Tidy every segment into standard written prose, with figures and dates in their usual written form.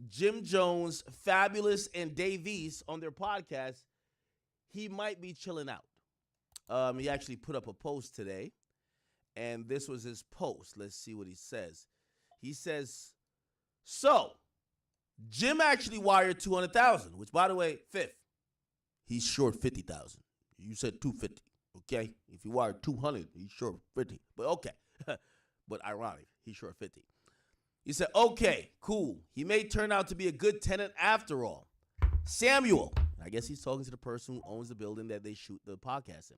Jim Jones, Fabulous, and Dave East on their podcast, he might be chilling out. He actually put up a post today, and this was his post. Let's see what he says. He says, so Jim actually wired 200,000, which, by the way, fifth, he's short 50,000. You said 250, okay? If he wired 200, he's short 50. But okay, but ironic, he's short 50. He said, okay, cool. He may turn out to be a good tenant after all. Samuel, I guess he's talking to the person who owns the building that they shoot the podcast in.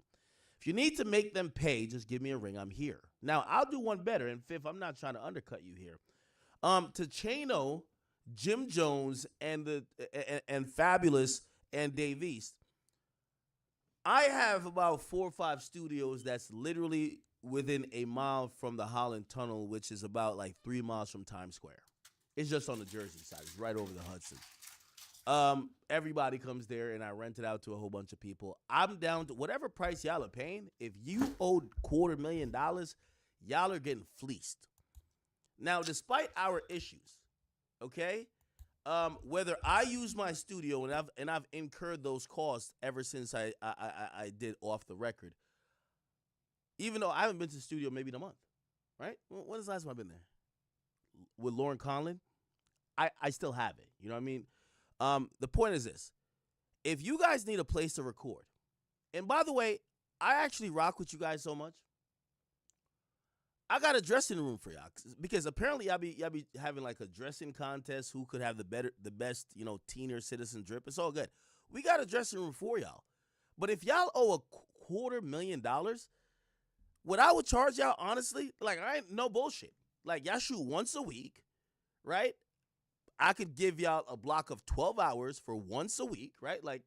If you need to make them pay, just give me a ring. I'm here. Now, I'll do one better. And fifth, I'm not trying to undercut you here. To Chano, Jim Jones, and Fabulous, and Dave East, I have about 4 or 5 studios that's literally within a mile from the Holland Tunnel, which is about like 3 miles from Times Square. It's just on the Jersey side. It's right over the Hudson. Everybody comes there, and I rent it out to a whole bunch of people. I'm down to whatever price y'all are paying. If you owed $250,000, y'all are getting fleeced. Now, despite our issues, okay, whether I use my studio and I've incurred those costs ever since I did Off the Record, even though I haven't been to the studio maybe in a month, right? When is the last time I've been there? With Lauren Conlon, I still have it. You know what I mean? The point is this. If you guys need a place to record, and by the way, I actually rock with you guys so much, I got a dressing room for y'all because apparently y'all be having like a dressing contest who could have the best, teener citizen drip. It's all good. We got a dressing room for y'all. But if y'all owe a $250,000, what I would charge y'all, honestly, like, I ain't no bullshit. Like, y'all shoot once a week, right? I could give y'all a block of 12 hours for once a week, right? Like,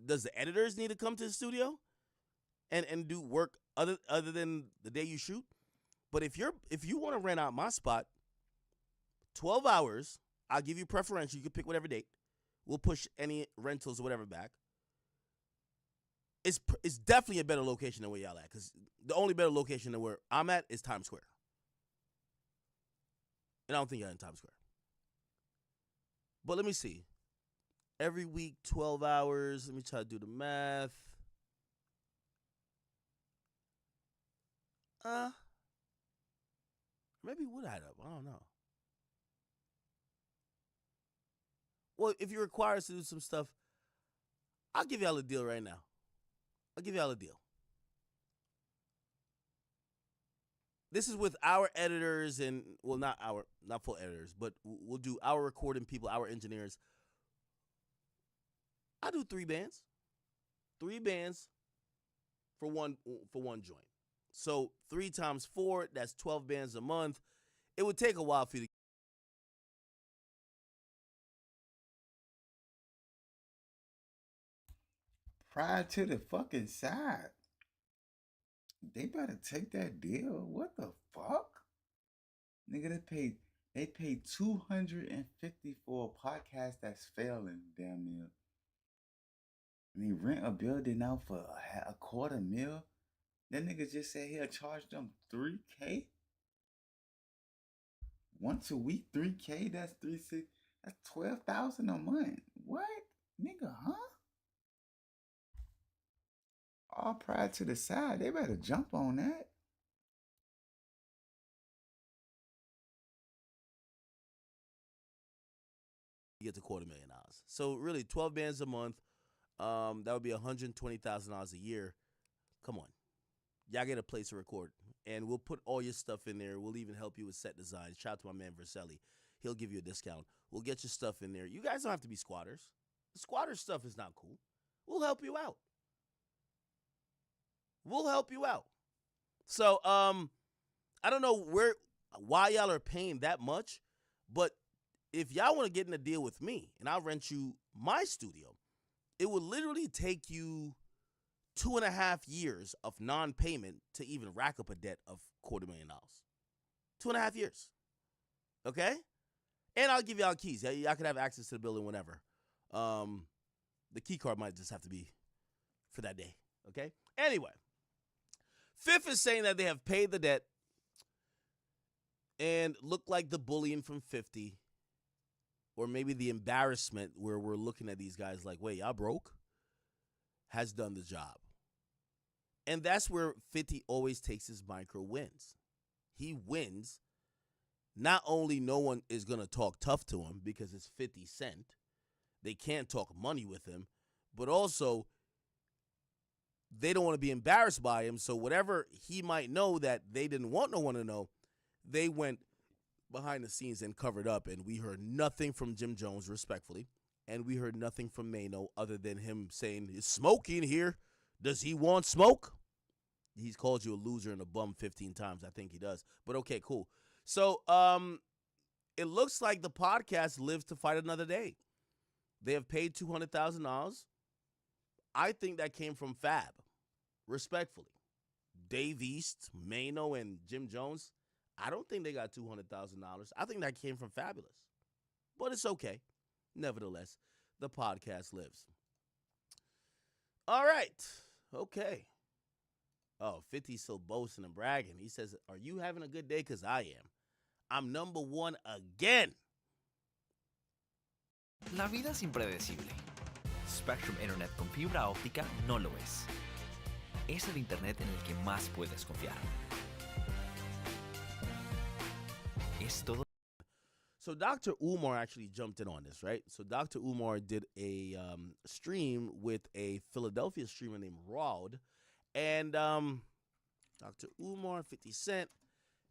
does the editors need to come to the studio and do work other than the day you shoot? But if you want to rent out my spot, 12 hours, I'll give you preferential. You can pick whatever date. We'll push any rentals or whatever back. It's definitely a better location than where y'all at, because the only better location than where I'm at is Times Square. And I don't think y'all in Times Square. But let me see. Every week, 12 hours. Let me try to do the math. Maybe it would add up. I don't know. Well, if you require us to do some stuff, I'll give y'all a deal right now. I'll give y'all a deal. This is with our editors and, well, not full editors, but we'll do our recording people, our engineers. I do 3 bands. 3 bands for one joint. So 3 times 4, that's 12 bands a month. It would take a while for you to. Prior to the fucking side. They better take that deal. What the fuck? Nigga, they paid 250 for a podcast that's failing, damn near. And they rent a building out for a $250,000. That nigga just said he'll charge them $3K once a week. $3K, that's that's $12,000 a month. What, nigga? Huh? All pride to the side. They better jump on that. Get to $250,000. So really, 12 bands a month. That would be $120,000 a year. Come on, y'all get a place to record, and we'll put all your stuff in there. We'll even help you with set design. Shout out to my man Verselli. He'll give you a discount. We'll get your stuff in there. You guys don't have to be squatters. The squatter stuff is not cool. We'll help you out. We'll help you out. So, I don't know why y'all are paying that much, but if y'all want to get in a deal with me and I'll rent you my studio, it will literally take you 2.5 years of non-payment to even rack up a debt of $250,000. 2.5 years. Okay? And I'll give y'all keys. Y'all can have access to the building whenever. The key card might just have to be for that day. Okay? Anyway, Fifth is saying that they have paid the debt and look like the bullying from 50 or maybe the embarrassment where we're looking at these guys like, wait, y'all broke, has done the job. And that's where 50 always takes his micro wins. He wins. Not only no one is going to talk tough to him because it's 50 Cent. They can't talk money with him. But also, they don't want to be embarrassed by him. So whatever he might know that they didn't want no one to know, they went behind the scenes and covered up. And we heard nothing from Jim Jones, respectfully. And we heard nothing from Mano other than him saying, "Is smoking here? Does he want smoke?" He's called you a loser and a bum 15 times. I think he does. But okay, cool. So it looks like the podcast lives to fight another day. They have paid $200,000. I think that came from Fab, respectfully. Dave East, Mano, and Jim Jones, I don't think they got $200,000. I think that came from Fabulous. But it's okay. Nevertheless, the podcast lives. All right. Okay. Oh, 50's still boasting and bragging. He says, "Are you having a good day? Because I am. I'm number one again." La vida es impredecible. Spectrum Internet con fibra óptica no lo es. Es el Internet en el que más puedes confiar. Es todo. So Dr. Umar actually jumped in on this, right? So Dr. Umar did a stream with a Philadelphia streamer named Rod. And Dr. Umar, 50 Cent,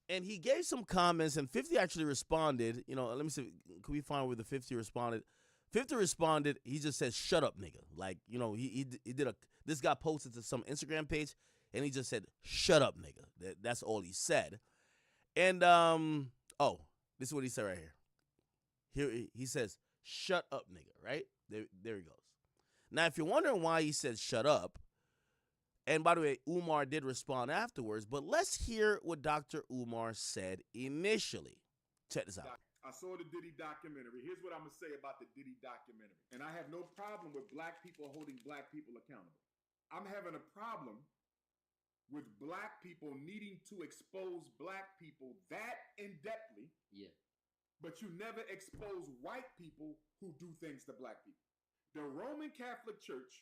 and he gave some comments, and 50 actually responded. You know, let me see, can we find where the 50 responded? 50 responded, he just said, "Shut up, nigga." Like, you know, he did this got posted to some Instagram page, and he just said, "Shut up, nigga." That's all he said. And, this is what he said right here. Here he says, "Shut up, nigga," right? There he goes. Now, if you're wondering why he said shut up, and by the way, Umar did respond afterwards, but let's hear what Dr. Umar said initially. Check this out. I saw the Diddy documentary. Here's what I'm going to say about the Diddy documentary. And I have no problem with black people holding black people accountable. I'm having a problem with black people needing to expose black people that in-depthly. Yeah. But you never expose white people who do things to black people. The Roman Catholic Church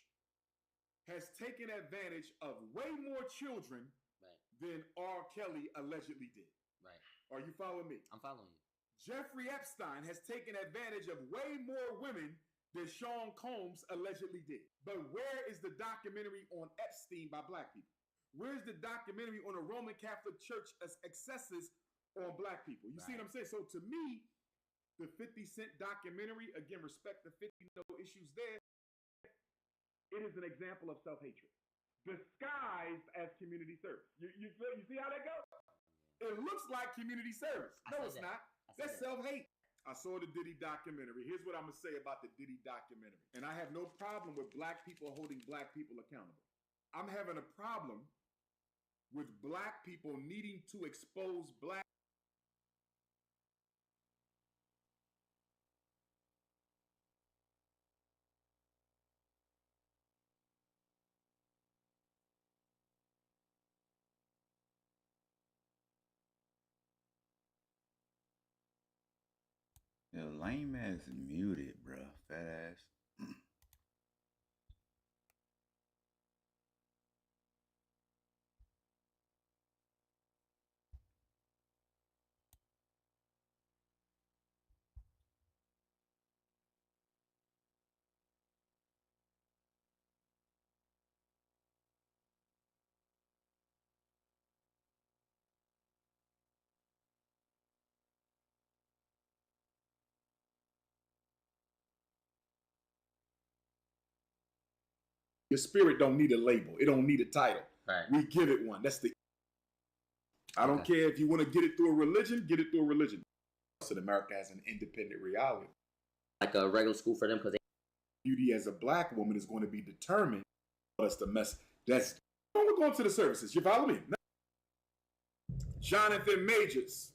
has taken advantage of way more children than R. Kelly allegedly did. Right. Are you following me? I'm following you. Jeffrey Epstein has taken advantage of way more women than Sean Combs allegedly did. But where is the documentary on Epstein by black people? Where's the documentary on the Roman Catholic Church excesses on black people? You see what I'm saying? So to me, the 50 Cent documentary, again, respect the 50, no issues there. It is an example of self-hatred disguised as community service. You see how that goes? It looks like community service. No, it's not. That's self-hate. I saw the Diddy documentary. Here's what I'm going to say about the Diddy documentary. And I have no problem with black people holding black people accountable. I'm having a problem with black people needing to expose black. Yo, lame ass muted, bro. Fat ass. Your spirit don't need a label. It don't need a title. Right. We give it one. That's the. I don't care if you want to get it through a religion, get it through a religion. So America has an independent reality. Like a regular school for them because they. Beauty as a black woman is going to be determined. That's the mess. That's. We're going to the services. You follow me? Jonathan Majors.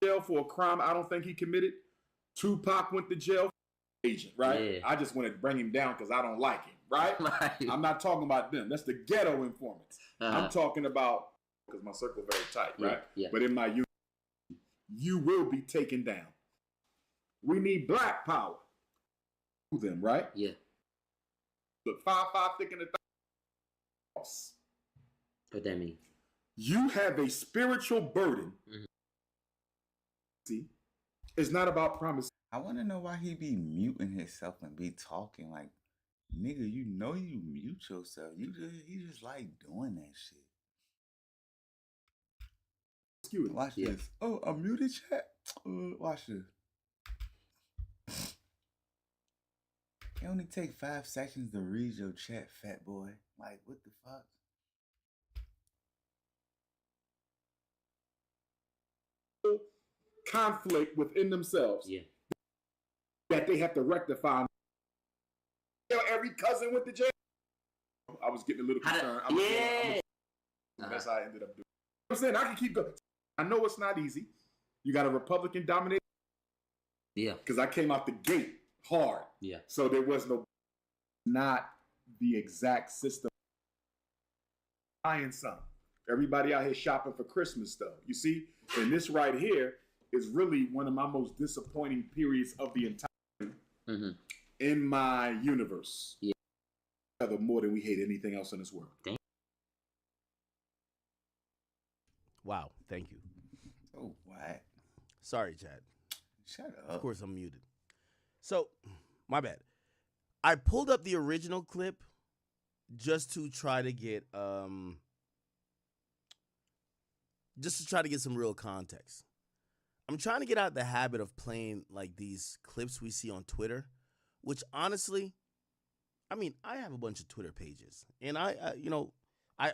Jail for a crime I don't think he committed. Tupac went to jail. Agent, right? Yeah. I just want to bring him down because I don't like him, right? I'm not talking about them. That's the ghetto informants. I'm talking about, because my circle very tight, right? Yeah. But in my youth, you will be taken down. We need black power. Them, right? Yeah. Look, 5'5" thick in the boss. What that mean? You have a spiritual burden. Mhm. See, it's not about promise. I want to know why he be muting himself and be talking like, nigga, you know you mute yourself. You just like doing that shit. Excuse me. Watch Yeah. this. Oh, a muted chat? Watch this. It only take 5 seconds to read your chat, fat boy. Like, what the fuck? Conflict within themselves Yeah. that they have to rectify. Every cousin went to jail. I was getting a little concerned. That's how I ended up doing. I'm saying I can keep going. I know it's not easy. You got a Republican dominated. Yeah. Because I came out the gate hard. Yeah. So there was not the exact system. Buying some. Everybody out here shopping for Christmas stuff. You see? And this right here is really one of my most disappointing periods of the entire in my universe. Yeah. More than we hate anything else in this world. Wow, thank you. Oh, what? Sorry, Chad. Shut up. Of course, I'm muted. So, my bad. I pulled up the original clip just to try to get some real context. I'm trying to get out the habit of playing like these clips we see on Twitter, which honestly, I mean, I have a bunch of Twitter pages, and I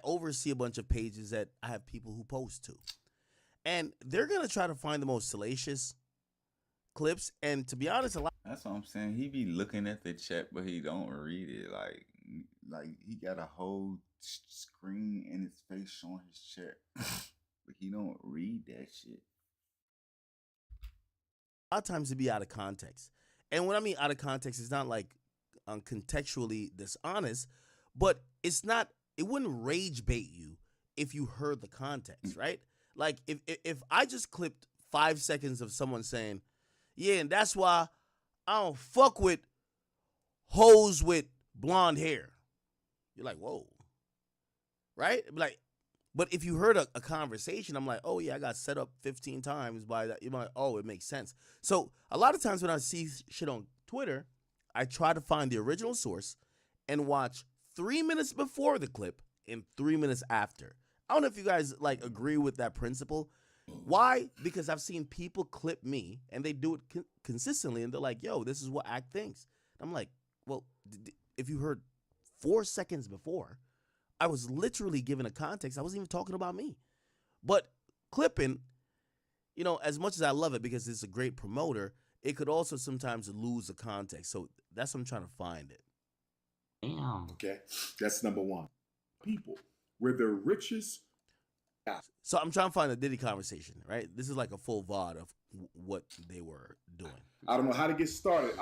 oversee a bunch of pages that I have people who post to, and they're gonna try to find the most salacious clips. And to be honest, a lot. That's what I'm saying. He be looking at the chat, but he don't read it. Like he got a whole screen in his face showing his chat, but he don't read that shit. A lot of times to be out of context. And when I mean out of context, it's not like contextually dishonest, but it wouldn't rage bait you if you heard the context, right? Like if I just clipped 5 seconds of someone saying, yeah, and that's why I don't fuck with hoes with blonde hair. You're like, whoa. Right? But if you heard a conversation, I'm like, oh, yeah, I got set up 15 times by that. You're like, oh, it makes sense. So a lot of times when I see shit on Twitter, I try to find the original source and watch 3 minutes before the clip and 3 minutes after. I don't know if you guys like agree with that principle. Why? Because I've seen people clip me and they do it consistently and they're like, yo, this is what Act thinks. I'm like, well, if you heard 4 seconds before, I was literally given a context. I wasn't even talking about me. But clipping, you know, as much as I love it because it's a great promoter, it could also sometimes lose the context. So that's what I'm trying to find it. Damn. Okay, that's number one. People, we're the richest. So I'm trying to find a Diddy conversation, right? This is like a full VOD of what they were doing. I don't know how to get started.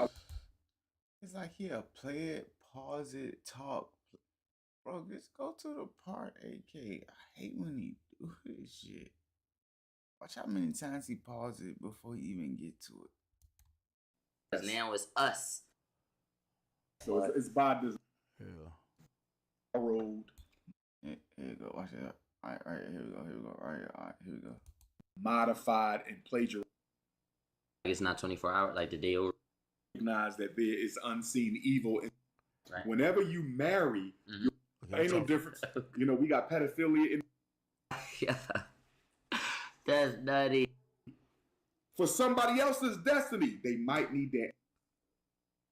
It's like, here, play it, pause it, talk. Bro, just go to the part, AK. I hate when he do this shit. Watch how many times he pauses it before he even get to it. Because now it's us. So it's by design. Yeah. Road. Here you go. Watch it. All right, here we go. All right, here we go. Modified and plagiarized. It's not 24 hours, like the day over. Recognize that there is unseen evil. Right. Whenever you marry, ain't no difference. You know, we got pedophilia in. Yeah. That's nutty. For somebody else's destiny, they might need that.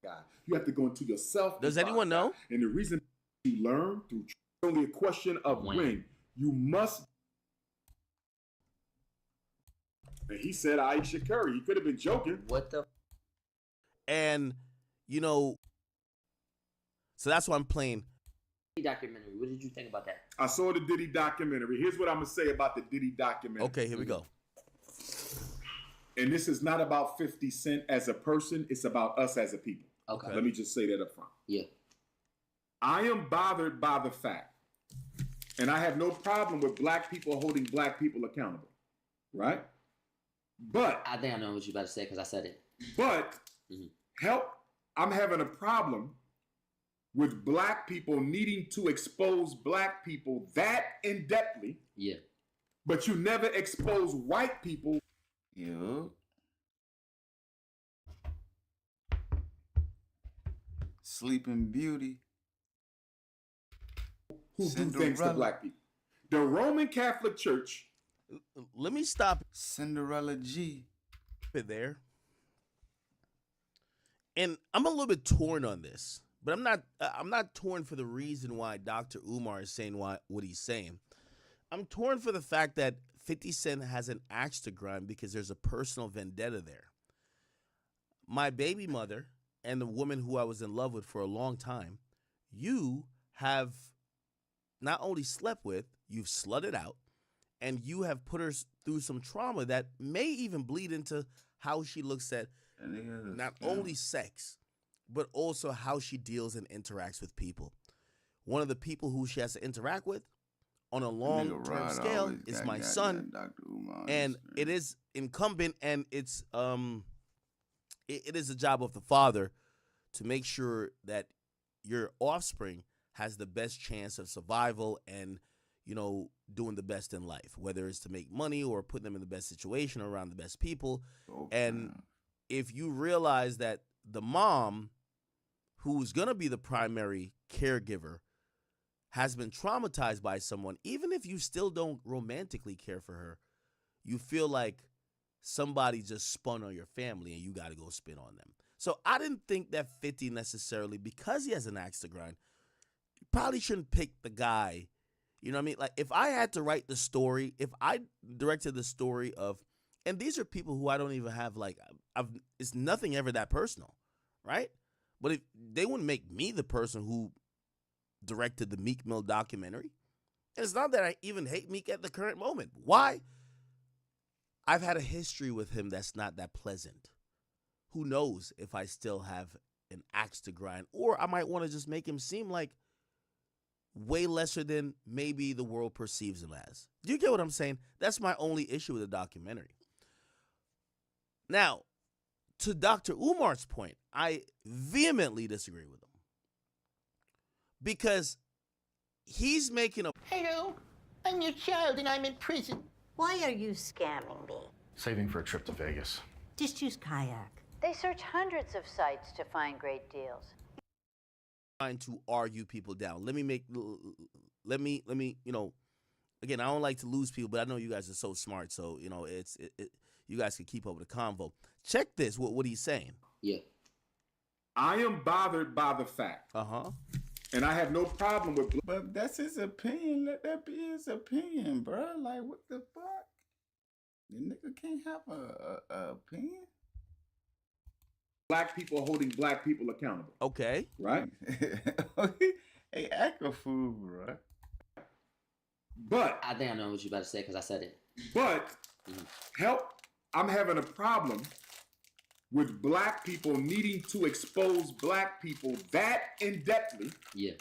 God, you have to go into yourself. Does anyone know? And the reason you learn through only a question of when. You must. And he said Aisha Curry. He could have been joking. What the? And, you know, so that's why I'm playing. Documentary. What did you think about that? I saw the Diddy documentary. Here's what I'm going to say about the Diddy documentary. Okay, here we go. And this is not about 50 Cent as a person. It's about us as a people. Okay. Let me just say that up front. Yeah. I am bothered by the fact, and I have no problem with black people holding black people accountable, right? But I think I know what you're about to say because I said it. But Mhm. help, I'm having a problem with black people needing to expose black people that in depthly, Yeah. but you never expose white people Yo. Sleeping Beauty. who do things to Cinderella. black people. The Roman Catholic Church, Let me stop Cinderella G. it there. And I'm a little bit torn on this, but I'm not torn for the reason why Dr. Umar is saying what he's saying. I'm torn for the fact that 50 Cent has an axe to grind because there's a personal vendetta there. My baby mother and the woman who I was in love with for a long time, you have not only slept with, you've slutted out, and you have put her through some trauma that may even bleed into how she looks at That nigga is not a scam. only sex, but also how she deals and interacts with people. One of the people who she has to interact with on a That nigga long-term Rod scale always is got my goddamn son, Dr. Umar on and his screen. it is incumbent and it is the job of the father to make sure that your offspring has the best chance of survival and doing the best in life, whether it's to make money or put them in the best situation or around the best people. And if you realize that the mom, who's going to be the primary caregiver, has been traumatized by someone, even if you still don't romantically care for her, you feel like somebody just spun on your family and you got to go spin on them. So I didn't think that 50 necessarily, because he has an axe to grind, you probably shouldn't pick the guy. You know what I mean? Like, if I had to write the story, if I directed the story of, and these are people who I don't even have, like, it's nothing ever that personal, right? But if they wouldn't make me the person who directed the Meek Mill documentary, and it's not that I even hate Meek at the current moment. Why? I've had a history with him that's not that pleasant. Who knows if I still have an axe to grind, or I might want to just make him seem like way lesser than maybe the world perceives him as. Do you get what I'm saying? That's my only issue with the documentary. Now, to Dr. Umar's point, I vehemently disagree with him. Because he's making a... Hello, I'm your child and I'm in prison. Why are you scamming me? Saving for a trip to Vegas. Just use Kayak. They search hundreds of sites to find great deals. Trying to argue people down. Let me, again, I don't like to lose people, but I know you guys are so smart, so, you guys can keep up with the convo. Check this, what he's saying. Yeah. I am bothered by the fact, Uh-huh. and I have no problem with But that's his opinion. Let that be his opinion, bro. Like, what the fuck? The nigga can't have a opinion. black people holding black people accountable, Okay. right? Hey, act a fool, bro. But I think I know what you're about to say because I said it. But help, I'm having a problem with black people needing to expose black people that in depthly, Yeah.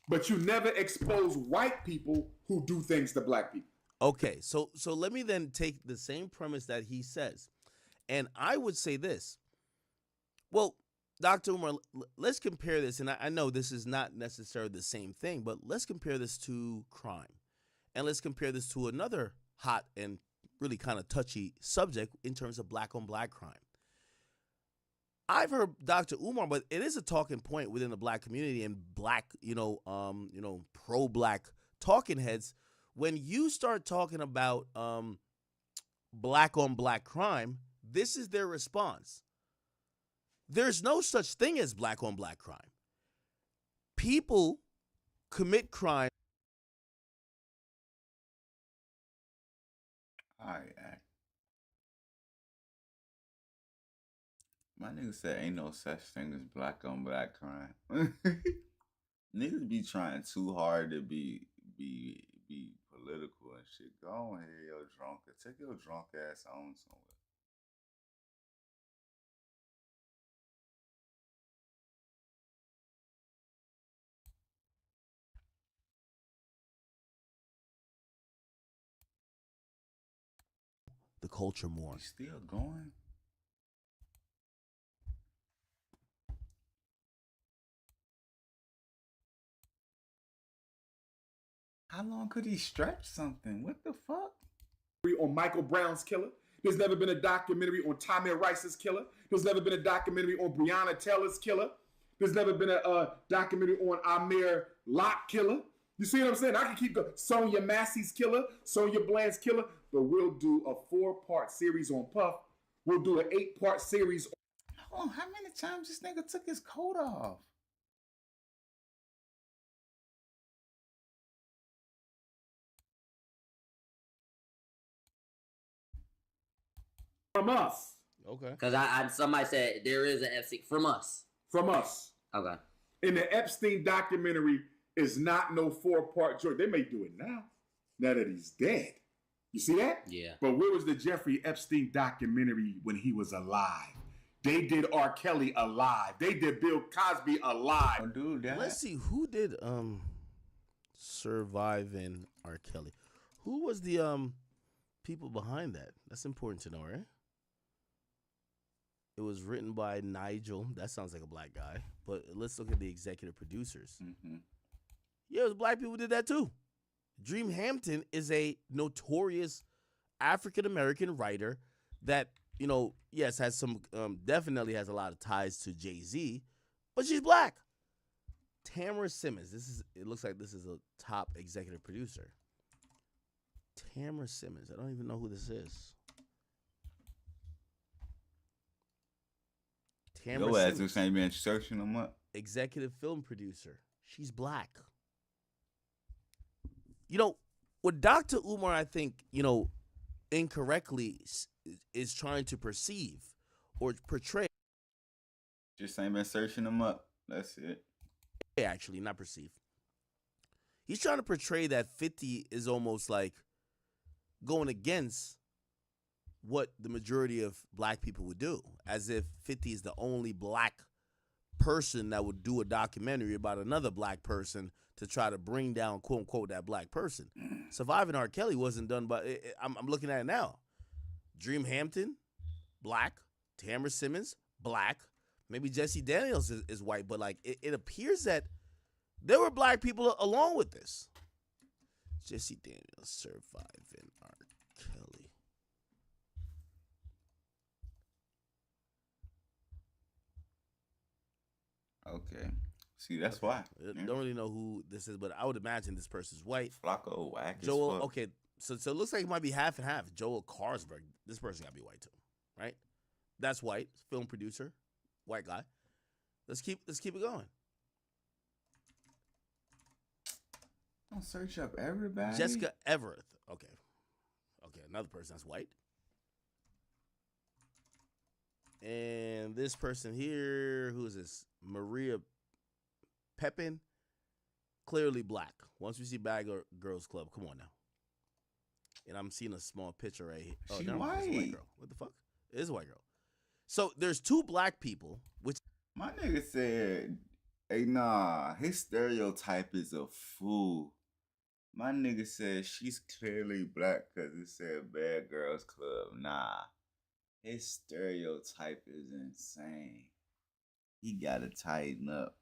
but you never expose white people who do things to black people. Okay, so let me then take the same premise that he says, and I would say this. Well, Dr. Umar, let's compare this, and I know this is not necessarily the same thing, but let's compare this to crime, and let's compare this to another hot and really kind of touchy subject in terms of black-on-black crime. I've heard Dr. Umar, but it is a talking point within the black community and black, pro-black talking heads. When you start talking about black-on-black crime, this is their response. There's no such thing as black-on-black crime. People commit crime. All right, act. My nigga said ain't no such thing as black on black crime. Niggas be trying too hard to be political and shit. Go on here, yo drunk. Take your drunk ass on somewhere. The culture more. You still going? How long could he stretch something? What the fuck? On Michael Brown's killer. There's never been a documentary on Tamir Rice's killer. There's never been a documentary on Breonna Taylor's killer. There's never been a documentary on Amir Locke killer. You see what I'm saying? I can keep going. Sonia Massey's killer, Sonia Bland's killer, but we'll do a 4-part series on Puff. We'll do an 8-part series. Hold on, how many times this nigga took his coat off? From us. Okay. Because somebody said there is an FC from us. From us. Okay. And the Epstein documentary is not no 4-part joint. They may do it now that he's dead. You see that? Yeah. But where was the Jeffrey Epstein documentary when he was alive? They did R. Kelly alive. They did Bill Cosby alive. Oh, dude, that. Let's see who did Surviving R. Kelly. Who was the people behind that? That's important to know, right? It was written by Nigel. That sounds like a black guy. But let's look at the executive producers. Mm-hmm. Yeah, it was black people who did that too. Dream Hampton is a notorious African-American writer that, you know, yes, has some, definitely has a lot of ties to Jay-Z, but she's black. Tamara Simmons. It looks like this is a top executive producer. Tamara Simmons. I don't even know who this is. Tamara Yo ass Simmons, just ain't been searching them up. executive film producer. She's black. You know, what Dr. Umar, I think, you know, incorrectly is trying to perceive or portray. Just ain't been searching them up. That's it. Actually, not perceive. He's trying to portray that 50 is almost like going against what the majority of black people would do, as if 50 is the only black person that would do a documentary about another black person to try to bring down, quote unquote, that black person. Surviving R. Kelly wasn't done by, I'm looking at it now. Dream Hampton, black. Tamara Simmons, black. Maybe Jesse Daniels is white, but like it appears that there were black people along with this. Jesse Daniels, Surviving R. Kelly. Okay. See, that's why. I don't really know who this is, but I would imagine this person's white. Flacco whack as Joel, fuck. okay, so it looks like it might be half and half. Joel Karsberg, this person gotta be white too, right? That's white, film producer, white guy. Let's keep it going. Don't search up everybody. Jessica Everett, okay, another person that's white. And this person here, who is this? Maria Pepin, clearly black. Once we see Bad Girls Club, come on now. And I'm seeing a small picture right here. She never mind, it's a white. white girl. What the fuck? It is a white girl. So there's two black people, which My nigga said, hey, nah, his stereotype is a fool. My nigga said she's clearly black because it said Bad Girls Club. Nah, his stereotype is insane. He gotta tighten up.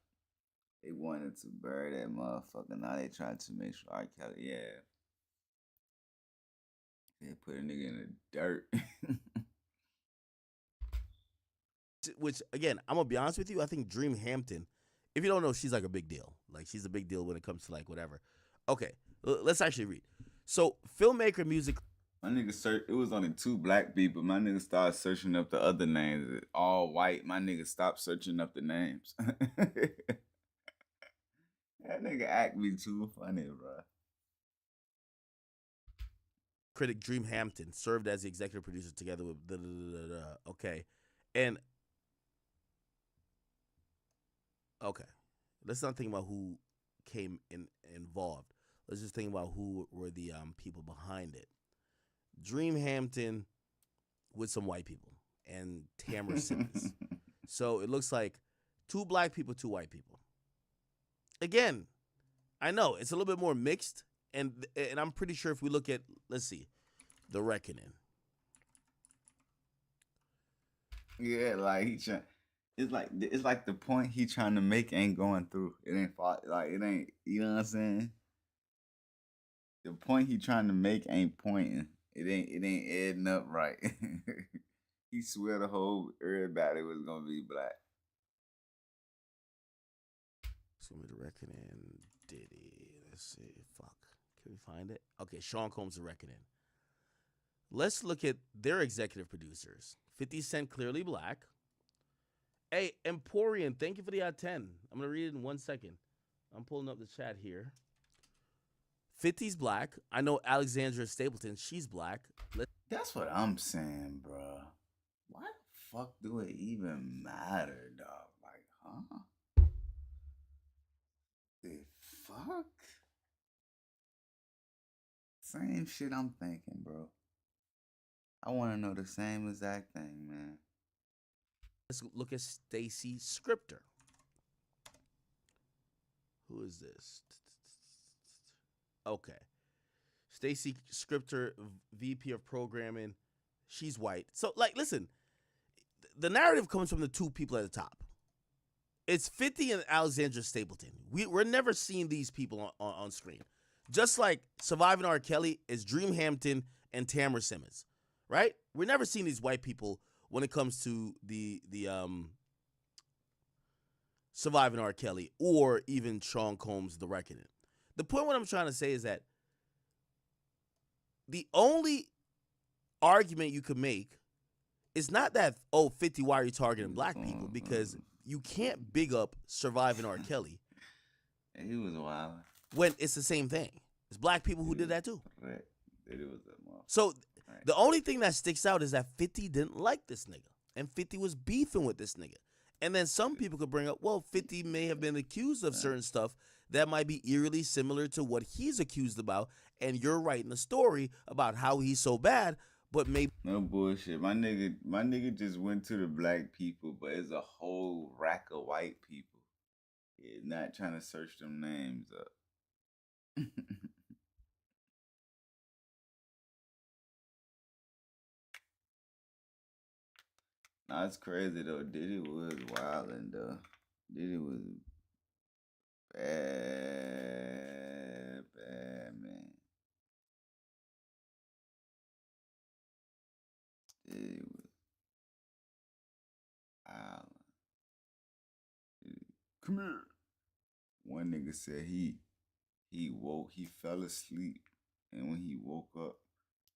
They wanted to bury that motherfucker. Now they trying to make sure R. Kelly, yeah. They put a nigga in the dirt. which again, I'm gonna be honest with you. I think Dream Hampton, if you don't know, she's like a big deal. Like she's a big deal when it comes to like whatever. Okay, let's actually read. So filmmaker, music. My nigga it was only 2 black people. My nigga started searching up the other names. All white. My nigga stopped searching up the names. That nigga act me too funny, bro. Critic Dream Hampton served as the executive producer together with okay, and okay, let's not think about who came involved. Let's just think about who were the people behind it. Dream Hampton with some white people and Tamara Simmons. So it looks like 2 black people, 2 white people. Again, I know it's a little bit more mixed, and I'm pretty sure if we look at, let's see, The Reckoning. Yeah, like it's like the point he trying to make ain't going through. It ain't like it ain't. You know what I'm saying? The point he trying to make ain't pointing. It ain't adding up right. He swear the whole everybody was gonna be black. It's gonna be the Reckoning. Diddy. Let's see. Fuck. Can we find it? Okay, Sean Combs, The Reckoning. Let's look at their executive producers. 50 Cent, clearly black. Hey, Emporium, thank you for the 10. I'm gonna read it in 1 second. I'm pulling up the chat here. 50's black. I know Alexandra Stapleton. She's black. That's what I'm saying, bro. Why the fuck do it even matter, dog? Like, huh? The fuck? Same shit I'm thinking, bro. I want to know the same exact thing, man. Let's look at Stacy Scripter. Who is this? Okay. Stacy Scripter, VP of Programming. She's white. So, like, listen, the narrative comes from the two people at the top. It's 50 and Alexandra Stapleton. We're never seeing these people on screen. Just like Surviving R. Kelly is Dream Hampton and Tamara Simmons, right? We're never seeing these white people when it comes to the Surviving R. Kelly or even Sean Combs, The Reckoning. The point what I'm trying to say is that the only argument you could make is not that, 50, why are you targeting black people? Because you can't big up Surviving R. Kelly. He was wild. When it's the same thing. It's black people who did that too. Right. So the only thing that sticks out is that 50 didn't like this nigga. And 50 was beefing with this nigga. And then some people could bring up, well, 50 may have been accused of certain stuff that might be eerily similar to what he's accused about. And you're writing a story about how he's so bad, but maybe. No bullshit. My nigga just went to the black people, but it's a whole rack of white people. Yeah, not trying to search them names up. Nah, it's crazy though. Diddy was wildin' though. Diddy was bad, man. Diddy was wildin'. Come here. One nigga said he fell asleep, and when he woke up,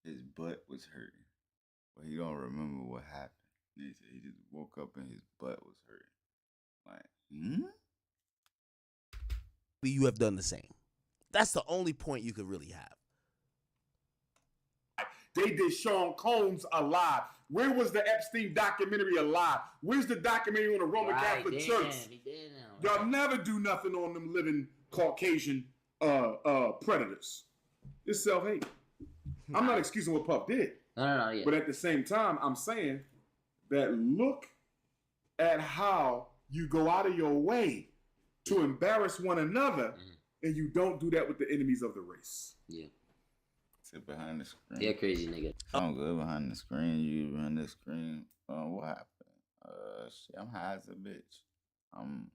his butt was hurting, but he don't remember what happened. He said he just woke up and his butt was hurting. Like, you have done the same. That's the only point you could really have. They did Sean Combs alive. Where was the Epstein documentary alive? Where's the documentary on the Roman Catholic Church? Y'all never do nothing on them living Caucasian predators. It's self-hate. I'm not excusing what Puff did. No, yeah. But at the same time, I'm saying that look at how you go out of your way to embarrass one another, and you don't do that with the enemies of the race. Yeah. Sit behind the screen. Yeah, crazy nigga. I'm good behind the screen. You behind the screen. What happened? Shit, I'm high as a bitch. I'm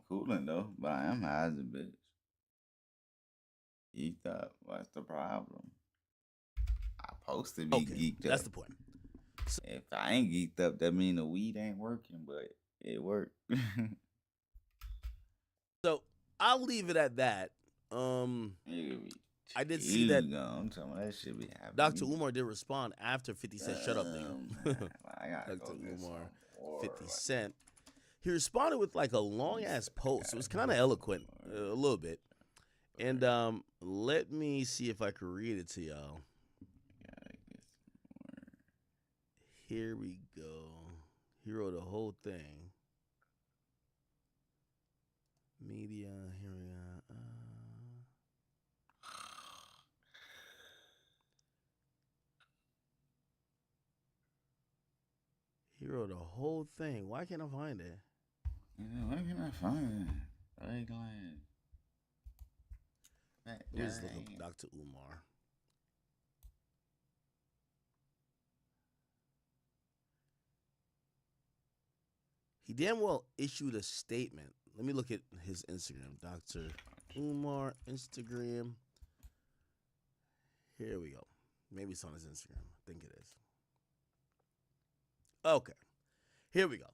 cooling though, but I am high as a bitch. Geeked up. What's the problem? I supposed to be geeked up. That's the point. So, if I ain't geeked up, that mean the weed ain't working, but it worked. So I'll leave it at that. I did see that. I'm talking about that shit be happening. Dr. Umar did respond after 50 Cent shut up there. Dr. Umar, 50 Cent. He responded with like a long ass post. It was kind of eloquent, a little bit. And let me see if I can read it to y'all. Here we go. He wrote a whole thing. Media, here we go. He wrote a whole thing. Why can't I find it? Yeah, why can't I find it? Very glad. Here's Dr. Umar. He damn well issued a statement. Let me look at his Instagram. Dr. Umar, Instagram. Here we go. Maybe it's on his Instagram. I think it is. Okay. Here we go.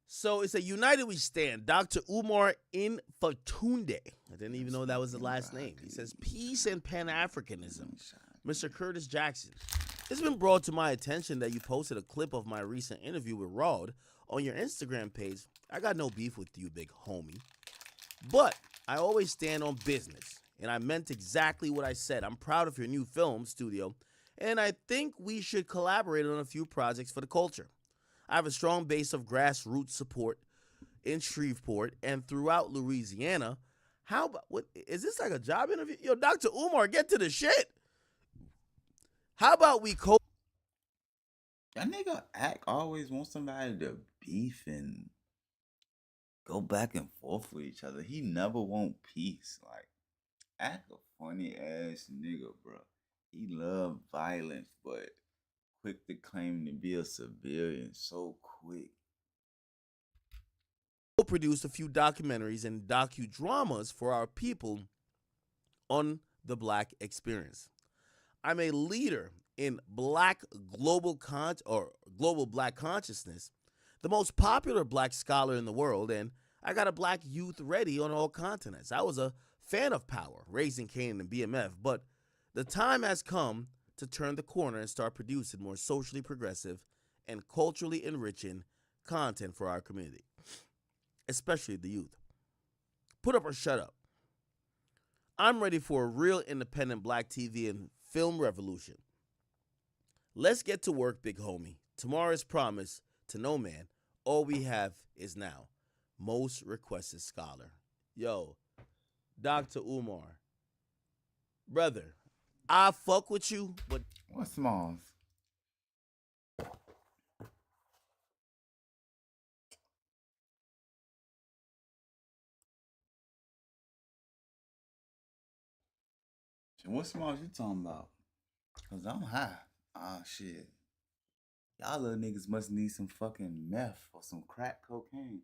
So it's a United We Stand. Dr. Umar Infatunde. I didn't even know that was the last name. He says, peace and Pan-Africanism. Mr. Curtis Jackson. It's been brought to my attention that you posted a clip of my recent interview with Rod on your Instagram page. I got no beef with you, big homie. But I always stand on business. And I meant exactly what I said. I'm proud of your new film studio. And I think we should collaborate on a few projects for the culture. I have a strong base of grassroots support in Shreveport and throughout Louisiana. How about, what is this, like a job interview? Yo, Dr. Umar, get to the shit. How about we That nigga Act always wants somebody to beef and go back and forth with each other. He never want peace. Like, Act a funny ass nigga, bro. He love violence, but quick to claim to be a civilian so quick. produced a few documentaries and docudramas for our people on the Black experience. I'm a leader in Black global Black consciousness, the most popular Black scholar in the world, and I got a Black youth ready on all continents. I was a fan of Power, Raising Kanan, and BMF, but the time has come to turn the corner and start producing more socially progressive and culturally enriching content for our community, especially the youth. Put up or shut up. I'm ready for a real independent Black TV and film revolution. Let's get to work, big homie. Tomorrow is promised to no man. All we have is now. Most requested scholar. Yo, Dr. Umar. Brother, I fuck with you, but What's Smalls? What Smalls you talking about? Cause I'm high. Ah shit. Y'all little niggas must need some fucking meth or some crack cocaine.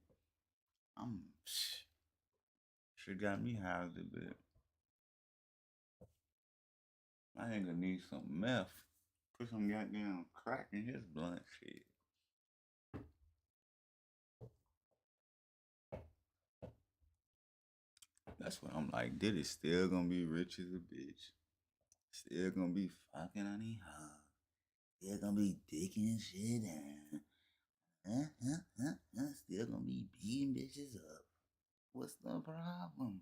Shit got me high a little bit. I ain't gonna need some meth. Put some goddamn crack in his blunt shit. That's what I'm like. Diddy still gonna be rich as a bitch. Still gonna be fucking on these hoes. Still gonna be dicking shit down. Still gonna be beating bitches up. What's the problem?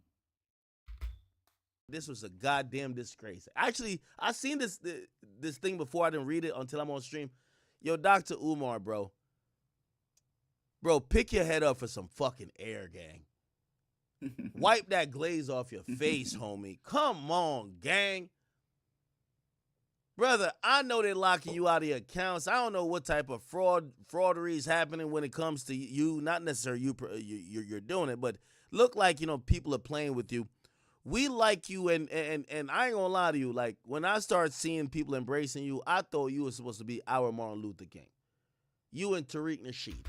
this was a goddamn disgrace. Actually, I seen this thing before. I didn't read it until I'm on stream. Yo, Dr. Umar, bro. Bro, pick your head up for some fucking air, gang. Wipe that glaze off your face, homie. Come on, gang. Brother, I know they're locking you out of your accounts. I don't know what type of fraudery is happening when it comes to you. Not necessarily you're doing it, but look like, people are playing with you. We like you, and I ain't gonna lie to you. Like, when I started seeing people embracing you, I thought you were supposed to be our Martin Luther King. You and Tariq Nasheed.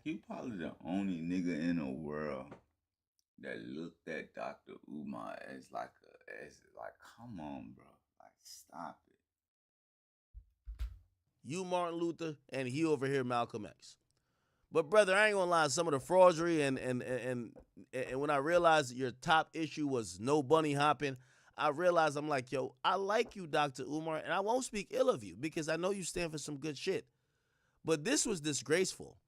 You probably the only nigga in the world that looked at Dr. Umar as like, come on, bro. Like, stop it. You Martin Luther, and he over here Malcolm X. But brother, I ain't gonna lie, some of the fraudery and when I realized your top issue was no bunny hopping, I realized I'm like, yo, I like you, Dr. Umar, and I won't speak ill of you because I know you stand for some good shit. But this was disgraceful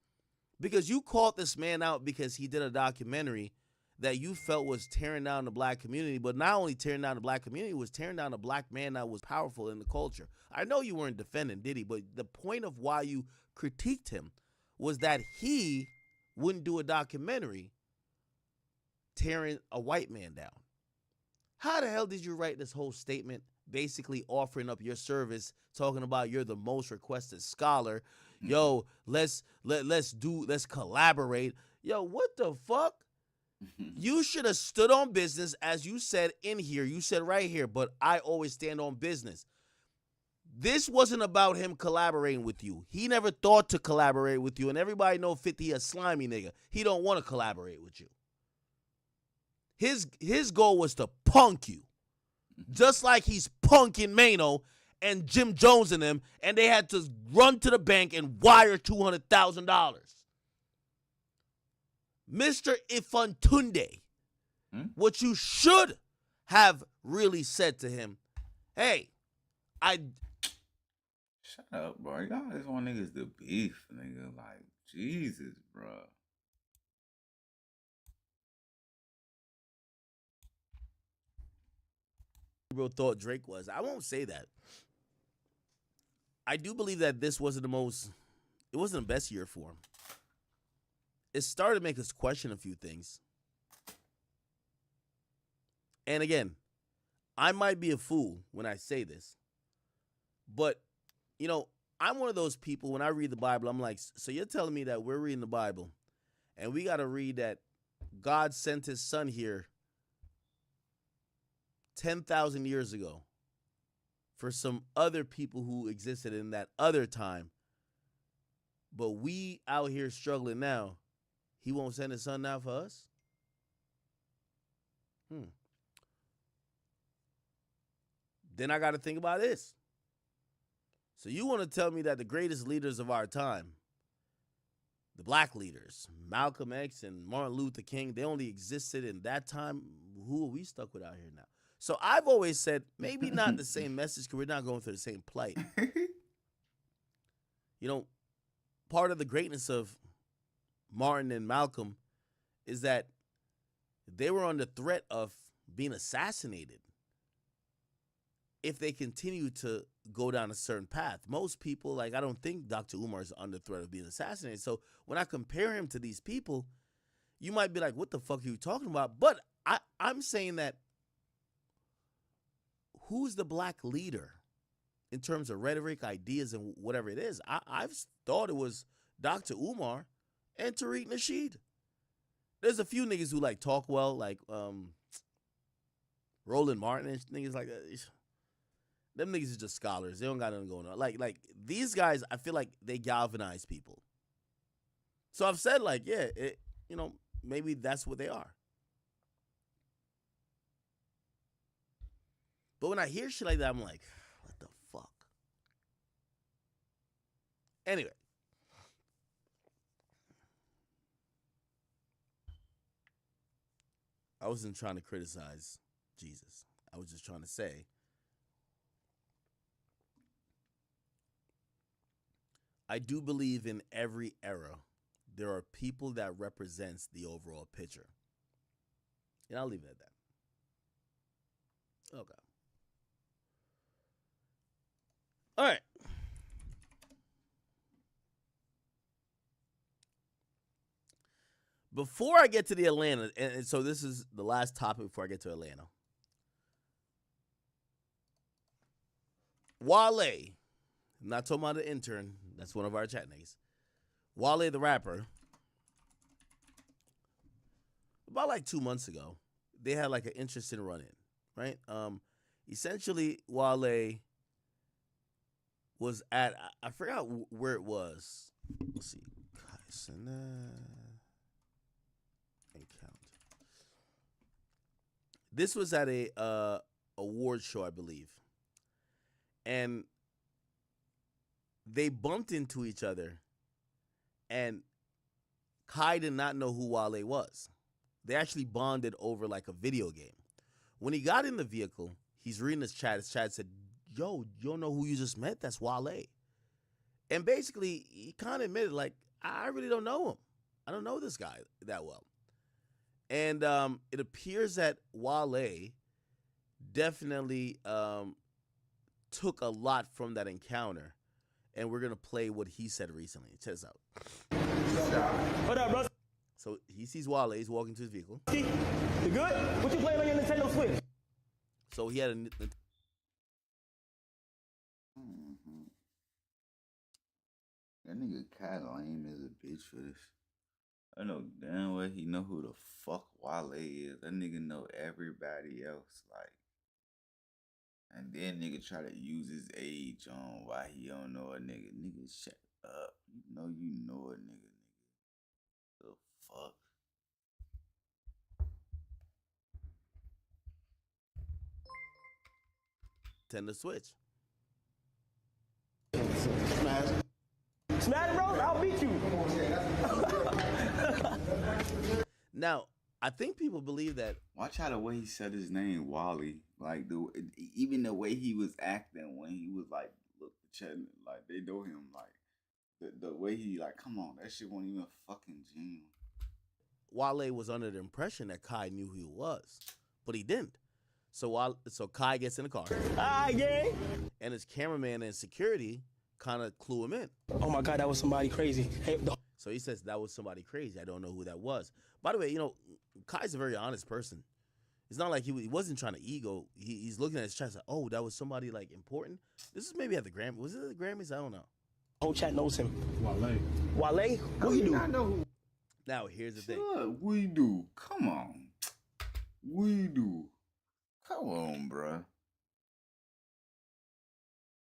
because you called this man out because he did a documentary that you felt was tearing down the Black community, but not only tearing down the Black community, was tearing down a Black man that was powerful in the culture. I know you weren't defending Diddy, but the point of why you critiqued him was that he wouldn't do a documentary tearing a white man down. How the hell did you write this whole statement basically offering up your service, talking about you're the most requested scholar? Yo, let's collaborate. Yo, what the fuck? You should have stood on business, as you said in here. You said right here, but I always stand on business. This wasn't about him collaborating with you. He never thought to collaborate with you, and everybody know 50 a slimy nigga. He don't want to collaborate with you. His goal was to punk you. Just like he's punking Mano and Jim Jones and them, and they had to run to the bank and wire $200,000. Mr. Ifantunde, what you should have really said to him, hey, Shut up, bro. Y'all just want niggas to beef, nigga. Like, Jesus, bro. People thought Drake was. I won't say that. I do believe that this wasn't it wasn't the best year for him. It started to make us question a few things. And again, I might be a fool when I say this, but, you know, I'm one of those people, when I read the Bible, I'm like, so you're telling me that we're reading the Bible, and we got to read that God sent his son here 10,000 years ago for some other people who existed in that other time, but we out here struggling now, he won't send his son now for us? Then I got to think about this. So you want to tell me that the greatest leaders of our time, the black leaders, Malcolm X and Martin Luther King, they only existed in that time? Who are we stuck with out here now? So I've always said, maybe not the same message because we're not going through the same plight. You know, part of the greatness of Martin and Malcolm is that they were under threat of being assassinated if they continue to go down a certain path. Most people, like, I don't think Dr. Umar is under threat of being assassinated. So when I compare him to these people, you might be like, what the fuck are you talking about? But I'm saying that who's the black leader in terms of rhetoric, ideas, and whatever it is? I've thought it was Dr. Umar and Tariq Nasheed. There's a few niggas who, like, talk well, like Roland Martin and niggas like that. Them niggas is just scholars. They don't got nothing going on. Like these guys, I feel like they galvanize people. So I've said, like, yeah, you know, maybe that's what they are. But when I hear shit like that, I'm like, what the fuck? Anyway. I wasn't trying to criticize Jesus. I was just trying to say, I do believe in every era there are people that represents the overall picture. And I'll leave it at that. Okay. All right. Before I get to the Atlanta, and so this is the last topic before I get to Atlanta. Wale, I'm not talking about the intern. That's one of our chat niggas. Wale the rapper, about like 2 months ago, they had like an interesting run-in, right? Essentially, Wale was at, I forgot where it was. Let's see. This was at a award show, I believe. And they bumped into each other, and Kai did not know who Wale was. They actually bonded over like a video game. When he got in the vehicle, he's reading his chat. His chat said, yo, you don't know who you just met? That's Wale. And basically, he kind of admitted, like, I really don't know him. I don't know this guy that well. And it appears that Wale definitely took a lot from that encounter. And we're going to play what he said recently. Check this out. What up, bro? So he sees Wale. He's walking to his vehicle. You good? What you playing on your Nintendo Switch? So he had a... That nigga Kai lame as a bitch for this. I know damn well he know who the fuck Wale is. That nigga know everybody else. Like, and then nigga try to use his age on why he don't know a nigga. Nigga, shut up. You know a nigga. The fuck? tend to switch. Smash Bros, I'll beat you. Now, I think people believe that. Watch how the way he said his name, Wally. Like even the way he was acting when he was like, look, chatting, like they know him, like the way he like, come on, that shit wasn't even fucking genuine. Wale was under the impression that Kai knew who he was, but he didn't. So Kai gets in the car. Hi, gang. And his cameraman and security kind of clue him in. Oh my God, that was somebody crazy. Hey, So he says, that was somebody crazy. I don't know who that was. By the way, Kai's a very honest person. It's not like he wasn't trying to ego. He's looking at his chat like, oh, that was somebody like important. This is maybe at the Grammys. Was it the Grammys? I don't know. whole chat knows him. Wale. Wale? What you do? I know who. Now, here's the thing. What we do? Come on. We do. Come on, bruh.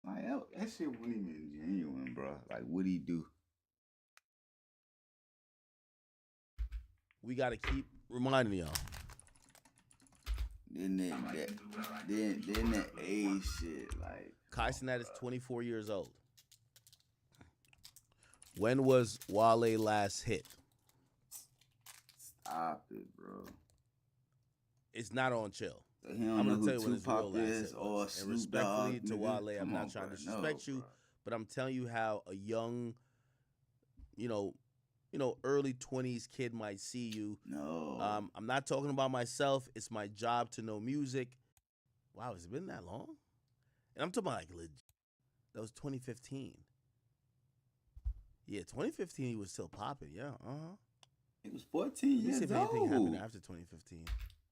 Like, that shit wasn't even genuine, bruh. Like, what'd he do? We got to keep reminding y'all. Then that age shit, like. Kai Cenat is 24 years old. When was Wale last hit? Stop it, bro. It's not on chill. So he don't I'm know gonna tell you who when his real Tupac last is hit or was. And Snoop respectfully Dogg, to nigga. Wale, I'm Come not on, trying to bro. disrespect No, you, bro. but I'm telling you how a young, early 20s kid might see you. No. I'm not talking about myself. It's my job to know music. Wow, has it been that long? And I'm talking about like legit. That was 2015. Yeah, 2015 he was still popping. Yeah, He was 14 Let me years see if old. anything happened after 2015.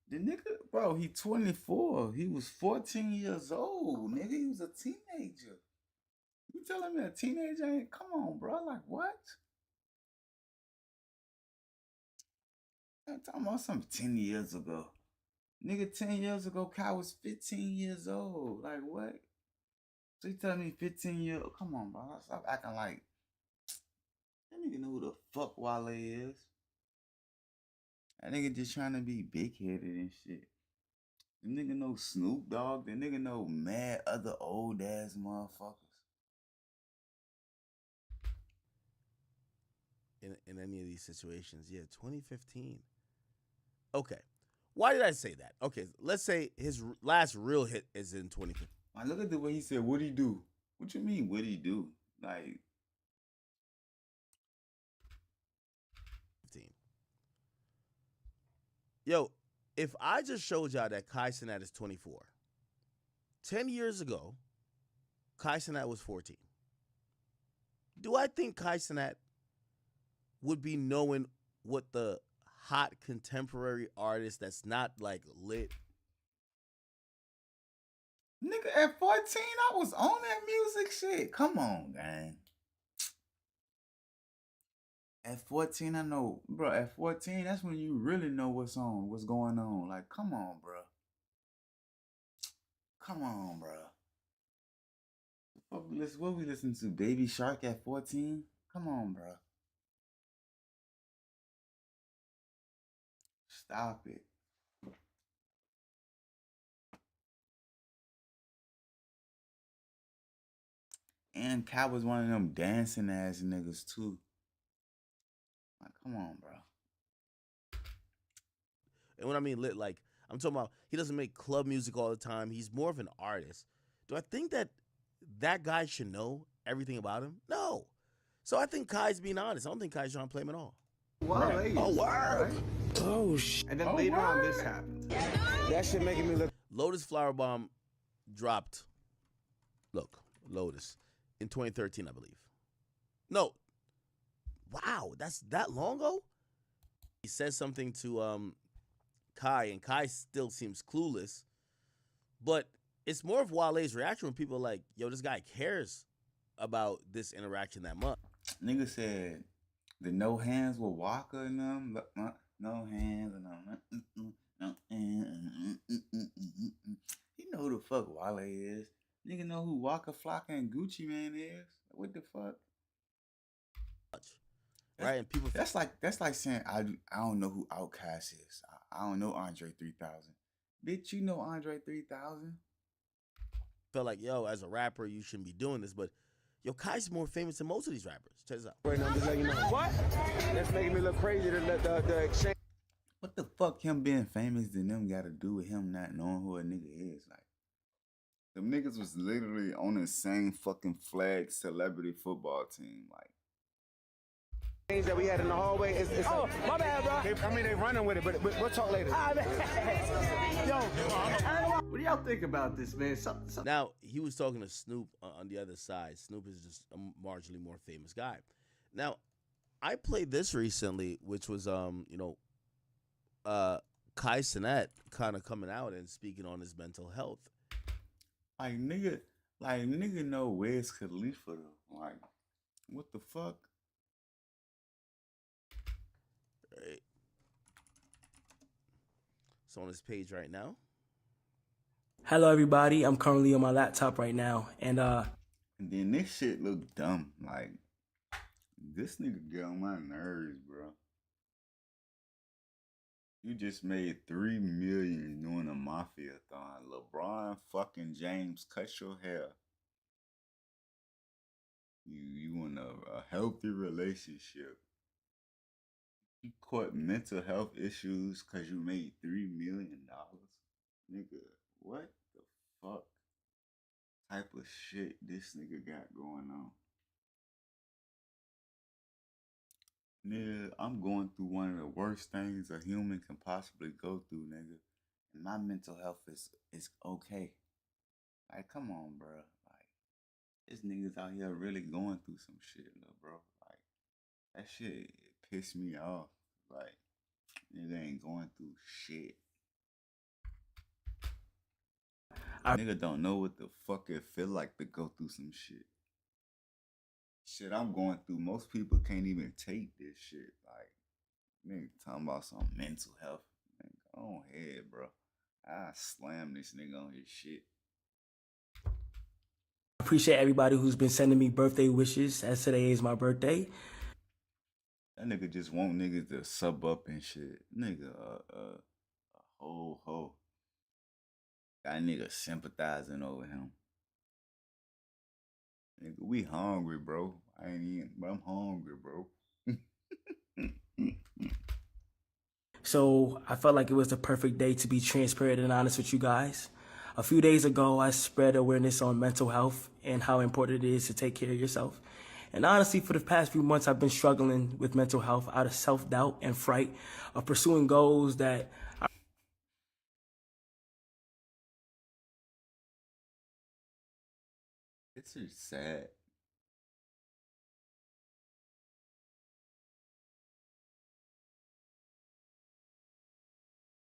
The nigga, bro, he 24. He was 14 years old, nigga. He was a teenager. You telling me a teenager ain't? Come on, bro. Like, what? I'm talking about something 10 years ago. Nigga, 10 years ago, Kai was 15 years old. Like, what? So you telling me 15 years old? Come on, bro. Stop acting like that nigga know who the fuck Wale is. That nigga just trying to be big-headed and shit. The nigga know Snoop Dogg. The nigga know mad other old-ass motherfuckers. In any of these situations, yeah, 2015. Okay. Why did I say that? Okay, let's say his last real hit is in 2015. Like, look at the way he said, what'd he do? What you mean, what'd he do? Like, Yo, if I just showed y'all that Kai Cenat is 24, 10 years ago, Kai Cenat was 14. Do I think Kai Cenat would be knowing what the hot contemporary artist that's not like lit? nigga, at 14, I was on that music shit. Come on, gang. At 14, I know, bro, at 14, that's when you really know what's going on. Like, come on, bro. Come on, bro. What we listen to? Baby Shark at 14? Come on, bro. Stop it. And Kai was one of them dancing ass niggas too. Like, come on, bro. And when I mean lit, like, I'm talking about he doesn't make club music all the time. He's more of an artist. Do I think that guy should know everything about him? No. So I think Kai's being honest. I don't think Kai's trying to play him at all. Right. Oh, wow. Oh, shit. And then later on, this happened. That shit making me look. Lotus Flower Bomb dropped, Lotus, in 2013, I believe. No. Wow, that's that long ago? He says something to Kai, and Kai still seems clueless. But it's more of Wale's reaction when people are like, yo, this guy cares about this interaction that much. Nigga said the no hands with Walker and them. No hands and them. No hands. You know who the fuck Wale is. Nigga know who Waka Flocka and Gucci Man is. What the fuck? Right? And people that's like saying I don't know who Outkast is. I don't know Andre 3000. Bitch, you know Andre 3000. felt like, yo, as a rapper, you shouldn't be doing this. But, yo, Kai's more famous than most of these rappers. Check this out. Right now, I'm just letting you know. What? That's making me look crazy to let the exchange. What the fuck him being famous than them got to do with him not knowing who a nigga is? Like, them niggas was literally on the same fucking flag celebrity football team. Like, that we had in the hallway. Oh, my bad, bro. They running with it, but we'll talk later. Yo, what do y'all think about this, man? Now, he was talking to Snoop on the other side. Snoop is just a marginally more famous guy. Now, I played this recently, which was, Kai Cenat kind of coming out and speaking on his mental health. Like nigga know Wiz Khalifa though. Like, what the fuck? Right. It's on his page right now. Hello, everybody. I'm currently on my laptop right now, and then this shit look dumb. Like, this nigga get on my nerves, bro. You just made $3 million doing a mafia-thon. LeBron fucking James, cut your hair. You in a healthy relationship. You caught mental health issues because you made $3 million. Nigga, what the fuck type of shit this nigga got going on? Nigga, I'm going through one of the worst things a human can possibly go through, nigga. And my mental health is okay. Like, come on, bro. Like, this nigga's out here really going through some shit, little bro. Like, that shit pissed me off. Like, nigga ain't going through shit. Nigga don't know what the fuck it feel like to go through some shit. Shit I'm going through, most people can't even take this shit. Like, nigga talking about some mental health. Man, go on ahead, bro. I slam this nigga on his shit. I appreciate everybody who's been sending me birthday wishes, as today is my birthday. That nigga just want niggas to sub up and shit. Nigga, a whole hoe. Got nigga sympathizing over him. Nigga, we hungry, bro. I ain't eating, but I'm hungry, bro. So I felt like it was the perfect day to be transparent and honest with you guys. A few days ago, I spread awareness on mental health and how important it is to take care of yourself. And honestly, for the past few months, I've been struggling with mental health out of self-doubt and fright of pursuing goals that It's just sad.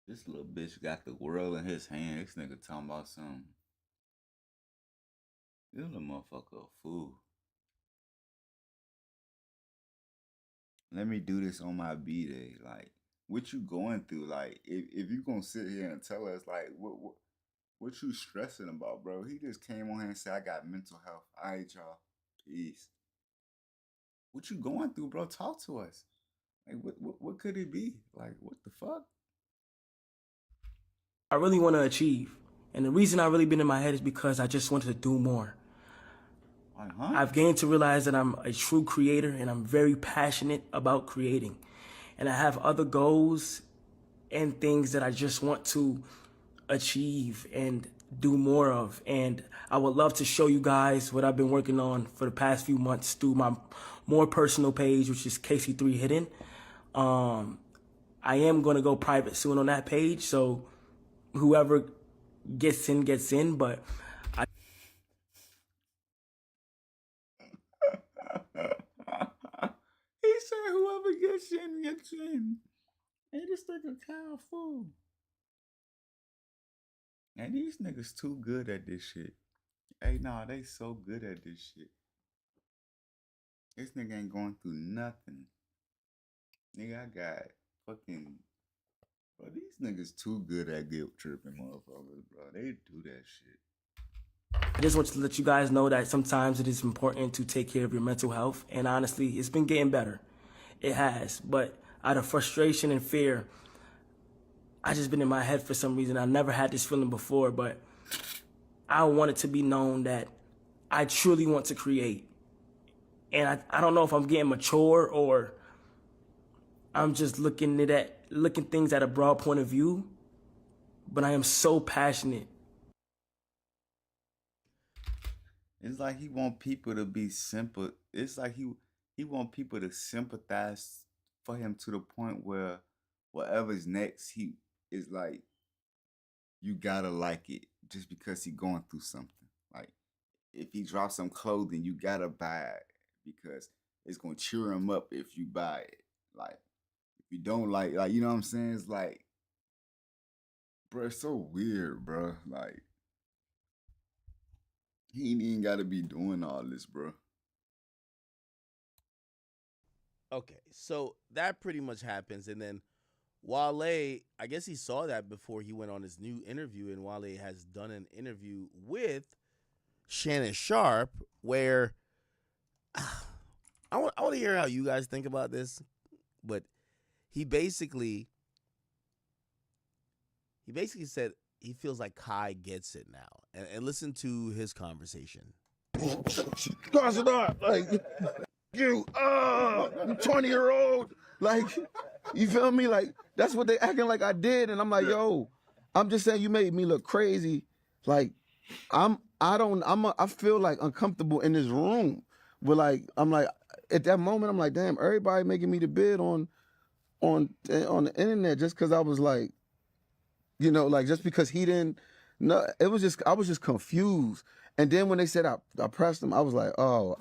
This little bitch got the world in his hand. This nigga talking about something. This little motherfucker a fool. Let me do this on my B-Day. Like, what you going through? Like, if you gonna sit here and tell us, like, what you stressing about, bro? He just came on here and said, I got mental health. All right, y'all. Peace. What you going through, bro? Talk to us. Like, what could it be? Like, what the fuck? I really want to achieve. And the reason I really been in my head is because I just wanted to do more. I've gained to realize that I'm a true creator and I'm very passionate about creating. And I have other goals and things that I just want to achieve and do more of. And I would love to show you guys what I've been working on for the past few months through my more personal page, which is KC3 Hidden. I am going to go private soon on that page, so whoever gets in, but He said whoever gets in. Hey, this nigga kind of fool. And these niggas too good at this shit. Hey, nah, they so good at this shit. This nigga ain't going through nothing. Nigga, I got fucking... Bro, these niggas too good at guilt tripping motherfuckers, bro. They do that shit. I just want to let you guys know that sometimes it is important to take care of your mental health. And honestly, it's been getting better. It has. But out of frustration and fear, I just been in my head for some reason. I never had this feeling before, but I want it to be known that I truly want to create. And I don't know if I'm getting mature or I'm just looking things at a broad point of view, but I am so passionate. It's like he want people to be simple. It's like he want people to sympathize for him to the point where whatever's next, he is like, you gotta like it just because he going through something. Like, if he drops some clothing, you gotta buy it because it's gonna cheer him up if you buy it. Like, if you don't like, you know what I'm saying? It's like, bro, it's so weird, bro. Like, he ain't even gotta be doing all this, bro. Okay, so that pretty much happens, and then Wale, I guess he saw that before he went on his new interview, and Wale has done an interview with Shannon Sharpe where I want to hear how you guys think about this, but he basically said he feels like Kai gets it now, and listen to his conversation. Cause it up, like you 20-year-old, like, you feel me? Like, that's what they acting like I did, and I'm like, yo, I'm just saying you made me look crazy. Like, I feel like uncomfortable in this room. But like, I'm like, at that moment, I'm like, damn, everybody making me the bid on the internet just because I was like, you know, like, just because he didn't. No, I was just confused. And then when they said I pressed him, I was like, oh,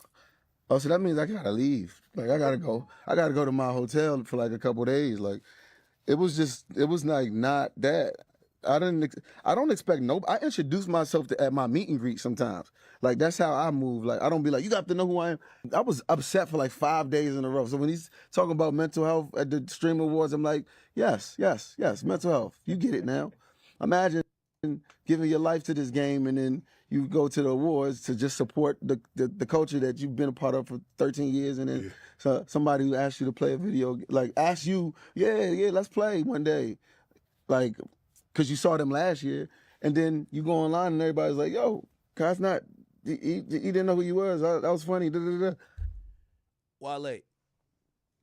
so that means I gotta leave. Like, I gotta go to my hotel for like a couple days. Like, it was like not that. I don't expect I introduce myself at my meet and greet sometimes. Like, that's how I move. Like, I don't be like, you got to know who I am. I was upset for like 5 days in a row. So when he's talking about mental health at the Stream Awards, I'm like, yes, mental health. You get it now. Imagine giving your life to this game and then you go to the awards to just support the culture that you've been a part of for 13 years, and then so somebody who asks you to play a video, like, asks you, yeah, let's play one day, like, because you saw them last year, and then you go online and everybody's like, yo, Kai's not, he didn't know who you was, that was funny, Wale,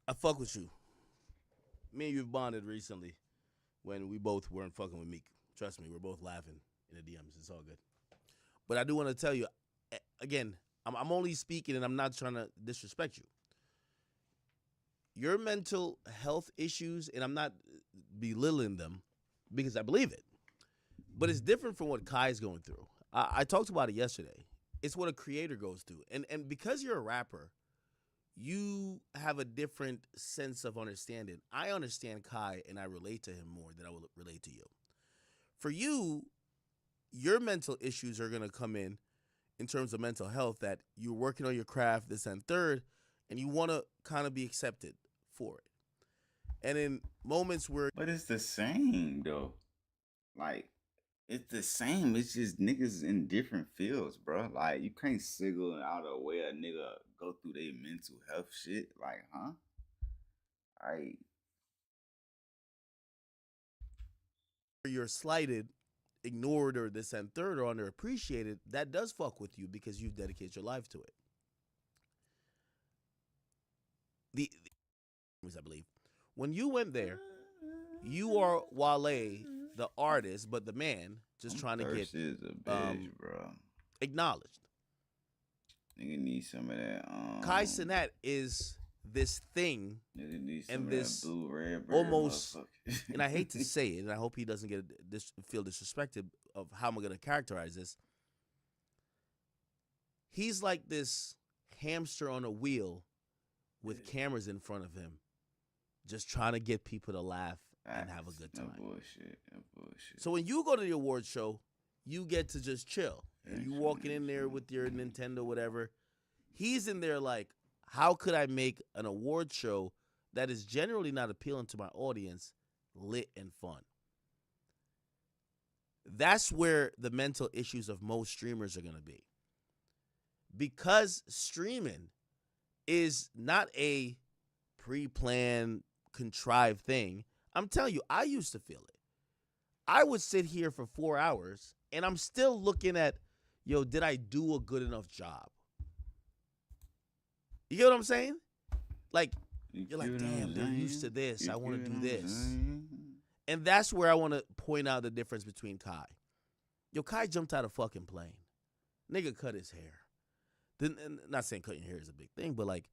I fuck with you. Me and you bonded recently when we both weren't fucking with Meek. Trust me, we're both laughing in the DMs. It's all good. But I do want to tell you, again, I'm only speaking and I'm not trying to disrespect you. Your mental health issues, and I'm not belittling them because I believe it, but it's different from what Kai's going through. I talked about it yesterday. It's what a creator goes through. And because you're a rapper, you have a different sense of understanding. I understand Kai and I relate to him more than I will relate to you. For you, your mental issues are going to come in terms of mental health, that you're working on your craft, this and third, and you want to kind of be accepted for it. And in moments where... But it's the same, though. Like, it's the same. It's just niggas in different fields, bro. Like, you can't single out a way a nigga go through their mental health shit. Like, huh? Like... you're slighted, ignored, or this and third, or underappreciated, that does fuck with you because you've dedicated your life to it. I believe when you went there, you are Wale, the artist, but the man just trying to get is a bitch, bro. Acknowledged. Nigga need some of that. Kai Cenat is this thing, and this blue, red, almost, and I hate to say it, and I hope he doesn't feel disrespected of how I'm going to characterize this. He's like this hamster on a wheel with cameras in front of him, just trying to get people to laugh and have a good time. No bullshit. So when you go to the awards show, you get to just chill. And you walking in there with your Nintendo, whatever. He's in there like, how could I make an award show that is generally not appealing to my audience lit and fun? That's where the mental issues of most streamers are going to be. Because streaming is not a pre-planned, contrived thing. I'm telling you, I used to feel it. I would sit here for 4 hours, and I'm still looking at yo, did I do a good enough job? You get what I'm saying? Like, you're like, damn, they're used to this. I want to do this. And that's where I want to point out the difference between Kai. Yo, Kai jumped out of fucking plane. Nigga cut his hair. Then, not saying cutting your hair is a big thing, but like,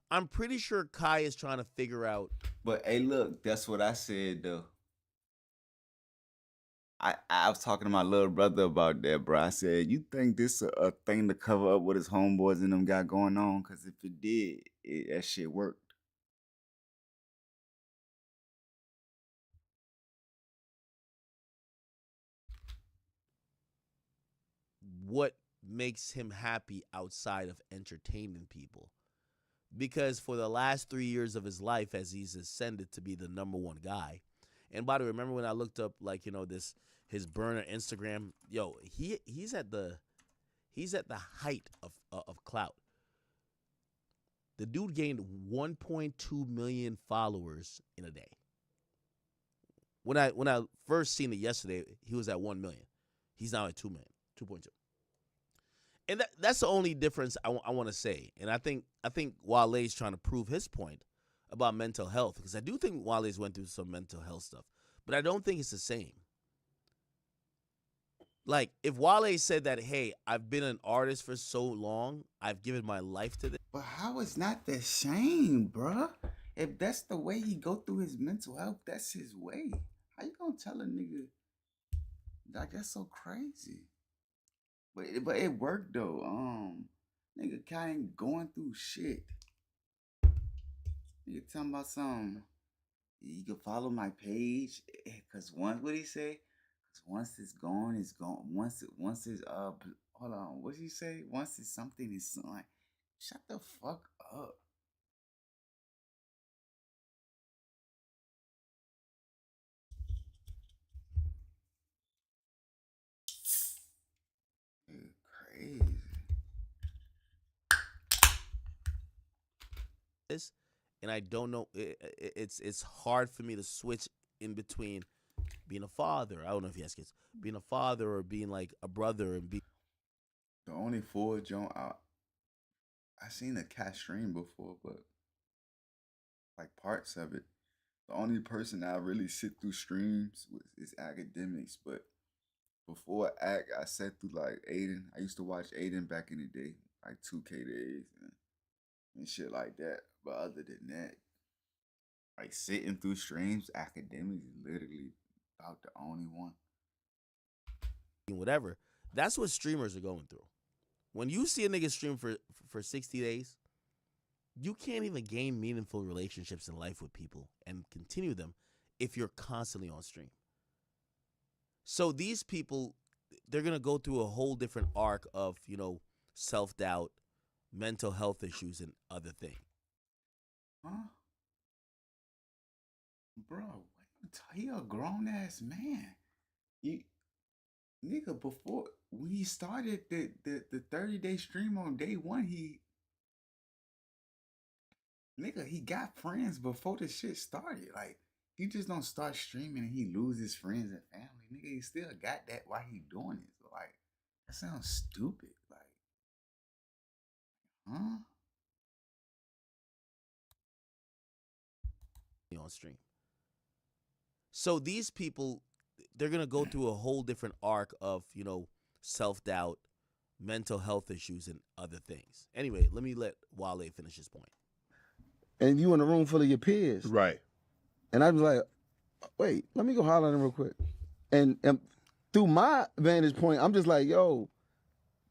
I'm pretty sure Kai is trying to figure out. But hey, look, that's what I said though. I was talking to my little brother about that, bro. I said, you think this a thing to cover up what his homeboys and them got going on? Because if it did, that shit worked. What makes him happy outside of entertaining people? Because for the last 3 years of his life, as he's ascended to be the #1 guy, and by the way, remember when I looked up like his burner Instagram? Yo, he's at the height of clout. The dude gained 1.2 million followers in a day. When I first seen it yesterday, he was at 1 million. He's now at 2 million, 2.2. And that's the only difference I want to say. And I think Wale's trying to prove his point about mental health, because I do think Wale's went through some mental health stuff, but I don't think it's the same. Like, if Wale said that, hey, I've been an artist for so long, I've given my life to this. But how is not the same, bruh? If that's the way he go through his mental health, that's his way. How you gonna tell a nigga? Like, that's so crazy. But it worked though. Nigga Kai ain't going through shit. Nigga talking about something. You can follow my page, cause once what he say? Cause once it's gone, it's gone. Once it's hold on, what did he say? Once it's something, it's like, shut the fuck up. Dude, crazy. And I don't know. It's hard for me to switch in between being a father. I don't know if he has kids. Being a father or being like a brother and be. The only full joint I seen a cat stream before, but like parts of it. The only person I really sit through streams is academics, but before I sat through like Aiden. I used to watch Aiden back in the day, like 2K days and shit like that. But other than that, like sitting through streams, academics is literally about the only one. Whatever. That's what streamers are going through. When you see a nigga stream for 60 days, you can't even gain meaningful relationships in life with people and continue them if you're constantly on stream. So these people, they're going to go through a whole different arc of, self-doubt, mental health issues, and other things. Huh? Bro, he a grown-ass man. Nigga, before, when he started the 30-day stream on day one, he got friends before the shit started. Like, he just don't start streaming and he loses friends and family. Nigga, he still got that while he doing it. So, like, that sounds stupid. Like, huh? On stream. So these people, they're going to go through a whole different arc of, self-doubt, mental health issues, and other things. Anyway, let me let Wale finish his point. And you in a room full of your peers. Right. And I was like, wait, let me go holler at him real quick. And through my vantage point, I'm just like, yo,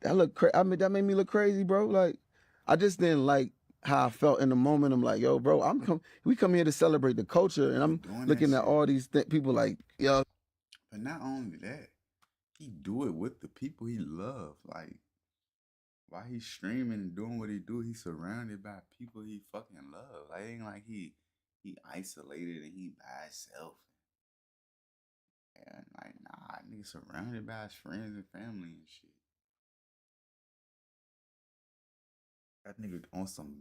that made me look crazy, bro. Like, I just didn't like how I felt in the moment. I'm like, yo, bro, we come here to celebrate the culture, and I'm looking at all these people like, yo. But not only that, he do it with the people he love. Like, while he's streaming and doing what he do, he's surrounded by people he fucking love. Like, it ain't like he isolated and he by himself. And like, nah, nigga surrounded by his friends and family and shit. That nigga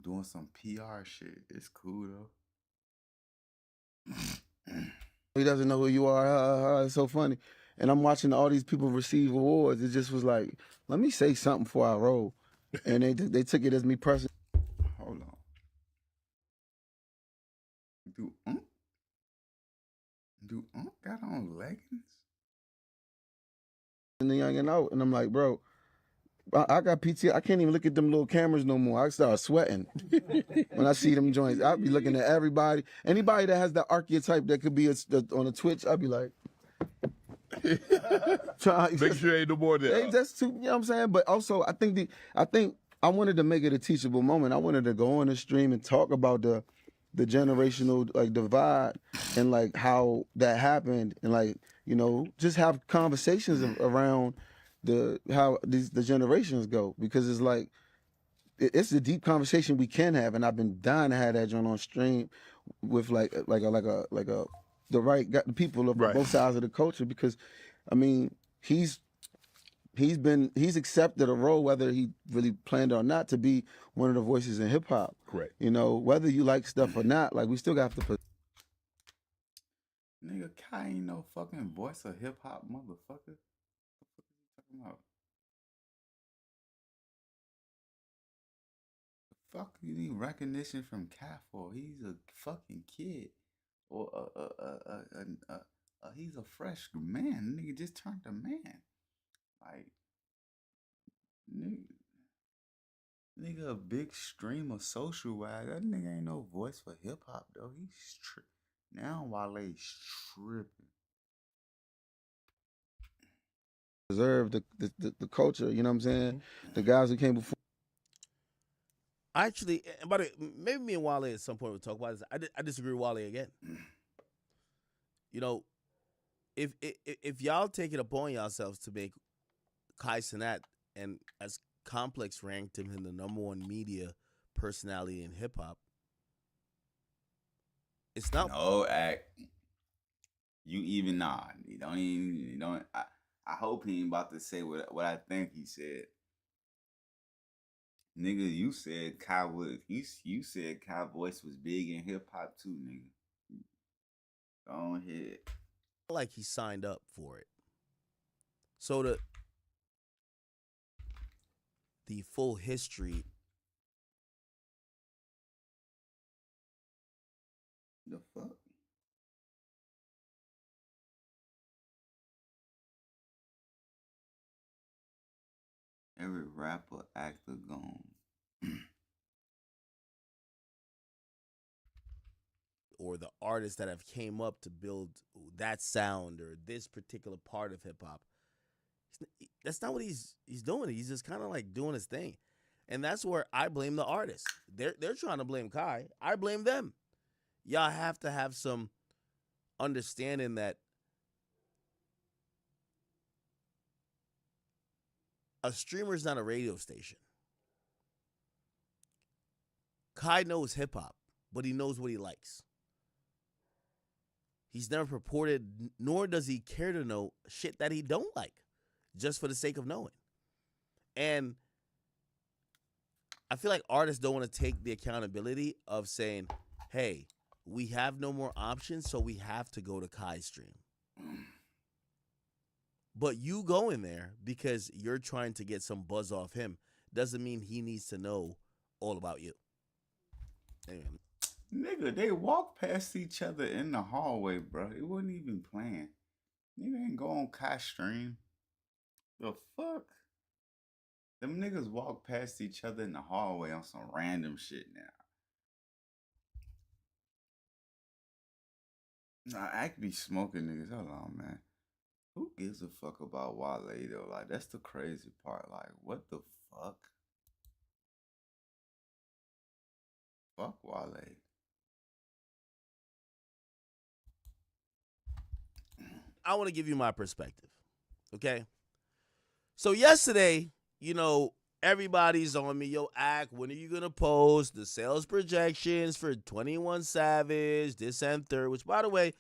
doing some PR shit. It's cool though. He doesn't know who you are. It's so funny. and I'm watching all these people receive awards. It just was like, let me say something before I roll. And they took it as me personally. Hold on. Do Unc got on leggings? And the young and out, and I'm like, bro, I got PT. I can't even look at them little cameras no more. I start sweating when I see them joints. I'll be looking at everybody. Anybody that has that archetype that could be on a Twitch, I'll be like, make sure ain't no more there. Hey, that's too, you know what I'm saying? But also, I think I wanted to make it a teachable moment. I wanted to go on the stream and talk about the generational like divide and like how that happened, and like, you know, just have conversations around how the generations go, because it's like it's a deep conversation we can have, and I've been dying to have that joint on stream with the people of both sides of the culture, because I mean he's accepted a role, whether he really planned or not, to be one of the voices in hip hop. Correct. You know, whether you like stuff or not, like we still got to put. Nigga, Kai ain't no fucking voice of hip hop, motherfucker. What the fuck are you talking about? The fuck you need recognition from Kai for? He's a fucking kid, or he's a fresh man. Nigga just turned a man. Like, nigga, a big stream of social wise. That nigga ain't no voice for hip hop though. He's now Wale's tripping. Preserve the culture. You know what I'm saying? The guys who came before. Actually, but maybe me and Wale at some point we'll talk about this. I disagree with Wale again. You know, if y'all take it upon yourselves to make Kai Cenat, and as Complex ranked him in the #1 media personality in hip hop, it's not. No, act. You even nah. You don't. I hope he ain't about to say what I think he said. Nigga, you said Kai was. You said Kai voice was big in hip hop too, nigga. Go ahead. Like he signed up for it. So the full history. The fuck? Every rapper, actor gone. Or the artists that have came up to build that sound or this particular part of hip hop. That's not what he's doing. He's just kind of like doing his thing. And that's where I blame the artists. They're trying to blame Kai. I blame them. Y'all have to have some understanding that a streamer is not a radio station. Kai knows hip hop, but he knows what he likes. He's never purported, nor does he care to know shit that he don't like, just for the sake of knowing. And I feel like artists don't want to take the accountability of saying, hey, we have no more options, so we have to go to Kai's stream. But you go in there because you're trying to get some buzz off him doesn't mean he needs to know all about you. Anyway. Nigga, they walked past each other in the hallway, bro. It wasn't even planned. Nigga ain't go on Kai's stream. The fuck? Them niggas walk past each other in the hallway on some random shit now. Nah, I could be smoking niggas. Hold on, man. Who gives a fuck about Wale, though? Like, that's the crazy part. Like, what the fuck? Fuck Wale. I want to give you my perspective, okay? So yesterday, you know, everybody's on me. Yo, Ack, when are you going to post the sales projections for 21 Savage, this and third? Which, by the way,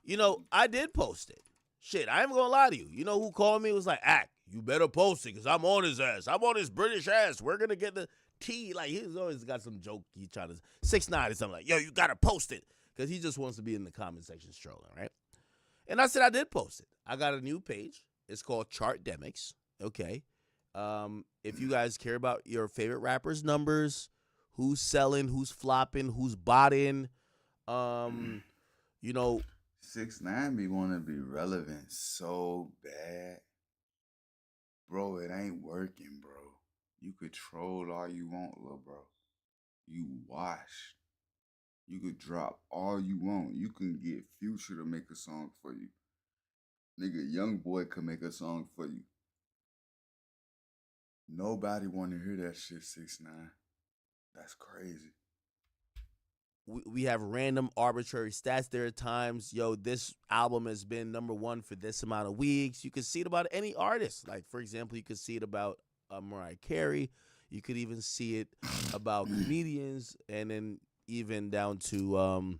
you know, I did post it. Shit, I ain't going to lie to you. You know who called me? It was like, Ack, you better post it because I'm on his ass. I'm on his British ass. We're going to get the tea. Like, he's always got some joke. He trying to 6ix9ine or something like, yo, you got to post it because he just wants to be in the comment section strolling, right? And I said I did post it. I got a new page. It's called Chartdemics. Okay. If you guys care about your favorite rappers' numbers, who's selling, who's flopping, who's botting, 6ix9ine be want to be relevant so bad. Bro, it ain't working, bro. You could troll all you want, little bro. You washed. You could drop all you want. You can get Future to make a song for you. Nigga, Youngboy could make a song for you. Nobody want to hear that shit, 6ix9ine. That's crazy. We have random arbitrary stats. There are times, this album has been #1 for this amount of weeks. You can see it about any artist. Like, for example, you could see it about Mariah Carey. You could even see it about comedians, and then even down to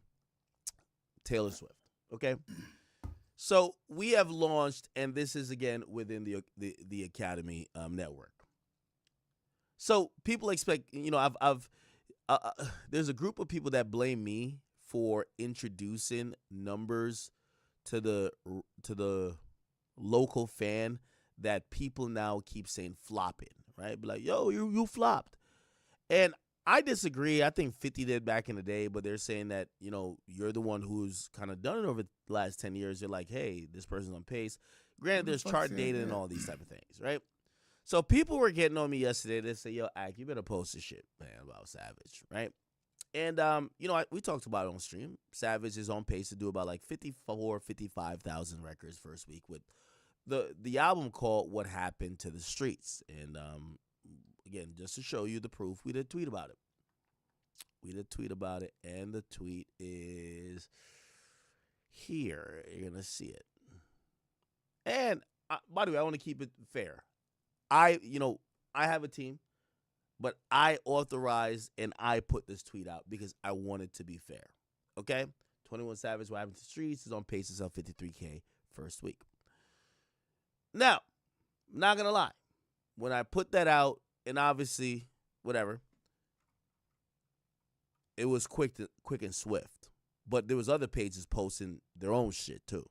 Taylor Swift. Okay? So we have launched, and this is, again, within the Academy Network. So people expect, there's a group of people that blame me for introducing numbers to the local fan that people now keep saying flopping, right? Be like, yo, you flopped. And I disagree. I think 50 did back in the day, but they're saying that, you're the one who's kind of done it over the last 10 years. You're like, hey, this person's on pace. Granted, there's chart data and all these type of things, right? So people were getting on me yesterday. They say, yo, Ak, you better post this shit, man, about Savage, right? And, we talked about it on stream. Savage is on pace to do about like 55,000 records first week with the album called What Happened to the Streets. And, again, just to show you the proof, we did tweet about it. And the tweet is here. You're going to see it. And, by the way, I want to keep it fair. I have a team, but I authorized and I put this tweet out because I want it to be fair. Okay? 21 Savage, What Happened to the Streets, is on pace to sell 53K first week. Now, I'm not going to lie. When I put that out, and obviously, whatever, it was quick and swift. But there was other pages posting their own shit too.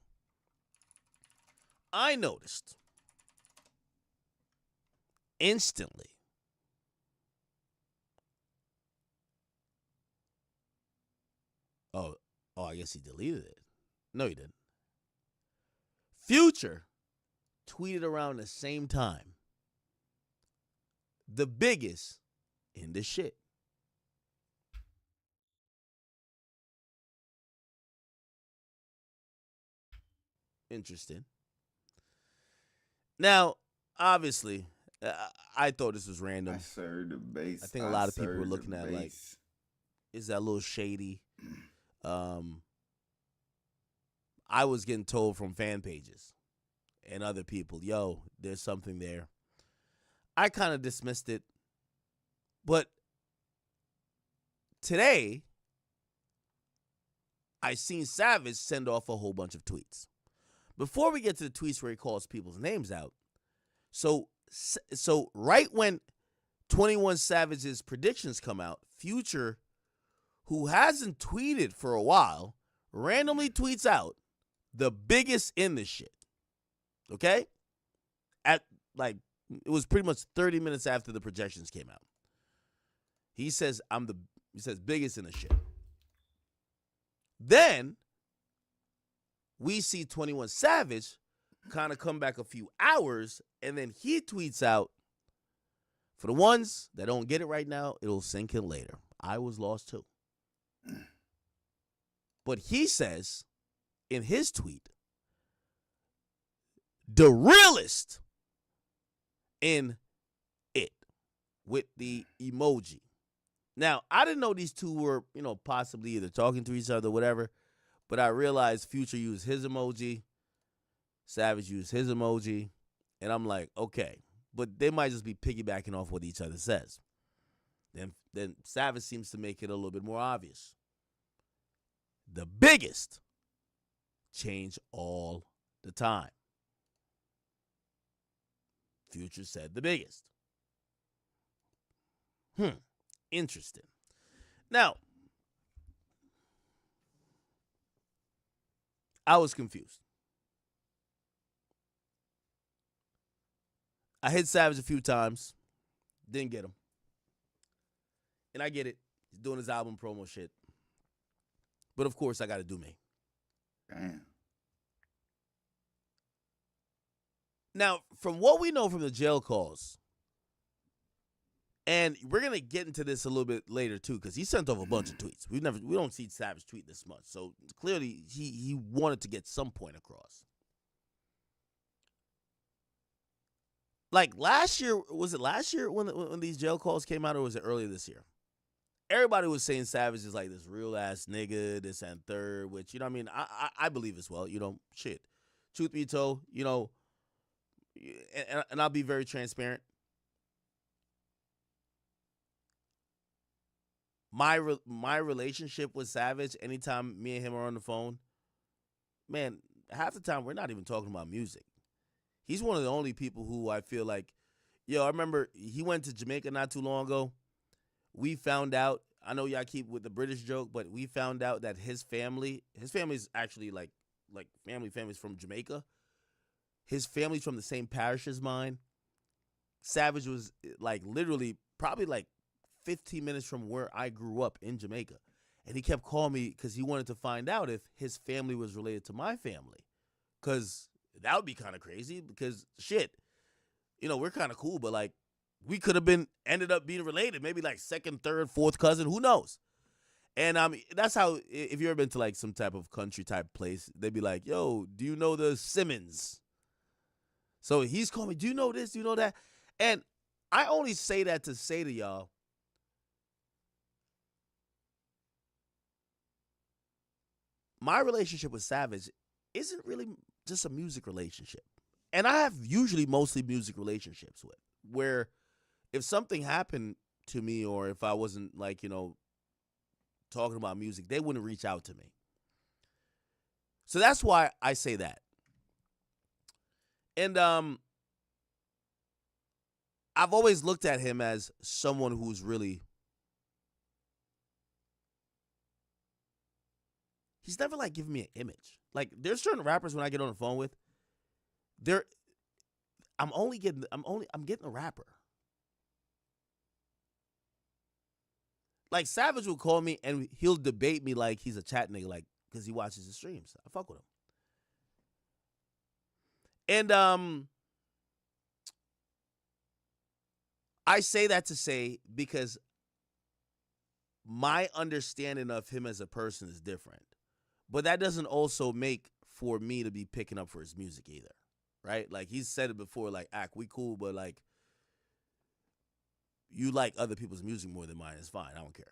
I noticed instantly oh, I guess he deleted it. No, he didn't. Future tweeted around the same time. The biggest in the shit. Interesting. Now, obviously, I thought this was random. I served the base. I think a lot of people were looking at like, is that a little shady? I was getting told from fan pages and other people, yo, there's something there. I kind of dismissed it. But today, I seen Savage send off a whole bunch of tweets. Before we get to the tweets where he calls people's names out, so right when 21 Savage's predictions come out, Future, who hasn't tweeted for a while, randomly tweets out the biggest in this shit. Okay? At like, it was pretty much 30 minutes after the projections came out. He says, biggest in the shit. Then we see 21 Savage kind of come back a few hours, and then he tweets out, for the ones that don't get it right now, it'll sink in later. I was lost too. But he says in his tweet, the realest in it, with the emoji. Now, I didn't know these two were, possibly either talking to each other or whatever, but I realized Future used his emoji, Savage used his emoji, and I'm like, okay, but they might just be piggybacking off what each other says. Then Savage seems to make it a little bit more obvious. The biggest change all the time. Future said the biggest. Interesting. Now, I was confused. I hit Savage a few times. Didn't get him. And I get it. He's doing his album promo shit. But of course, I got to do me. Damn. Now, from what we know from the jail calls, and we're gonna get into this a little bit later too, because he sent over a bunch of tweets. We don't see Savage tweet this much, so clearly he wanted to get some point across. Like last year, was it last year when these jail calls came out, or was it earlier this year? Everybody was saying Savage is like this real ass nigga, this and third, which, you know what I mean, I believe as well. You know, shit. Truth be told, you know, and I'll be very transparent. My relationship with Savage, anytime me and him are on the phone, man, half the time we're not even talking about music. He's one of the only people who I feel like, I remember he went to Jamaica not too long ago. We found out, I know y'all keep with the British joke, but we found out that his family is actually like family's from Jamaica. His family's from the same parish as mine. Savage was like literally probably like 15 minutes from where I grew up in Jamaica. And he kept calling me because he wanted to find out if his family was related to my family. Because that would be kind of crazy because, shit, you know, we're kind of cool, but, like, we could have ended up being related. Maybe, like, second, third, fourth cousin. Who knows? And that's how, if you've ever been to, like, some type of country-type place, they'd be like, yo, do you know the Simmons? So he's calling me, do you know this? Do you know that? And I only say that to say to y'all, my relationship with Savage isn't really just a music relationship. And I have usually mostly music relationships with, where if something happened to me or if I wasn't, like, you know, talking about music, they wouldn't reach out to me. So that's why I say that. And I've always looked at him as someone who's really, he's never, like, giving me an image. Like, there's certain rappers when I get on the phone with, I'm getting a rapper. Like, Savage will call me and he'll debate me like he's a chat nigga, like, because he watches the streams. I fuck with him. And I say that to say because my understanding of him as a person is different. But that doesn't also make for me to be picking up for his music either, right? Like, he's said it before, like, we cool, but, like, you like other people's music more than mine. It's fine. I don't care,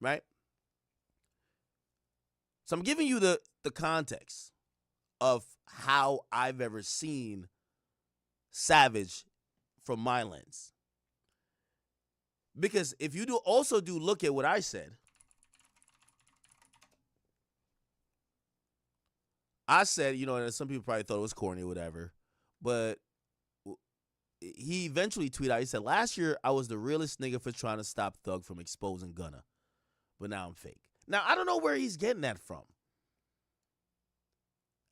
right? So I'm giving you the context of how I've ever seen Savage from my lens. Because if you also look at what I said, I said, you know, and some people probably thought it was corny or whatever, but he eventually tweeted out, he said, last year I was the realest nigga for trying to stop Thug from exposing Gunna, but now I'm fake. Now, I don't know where he's getting that from.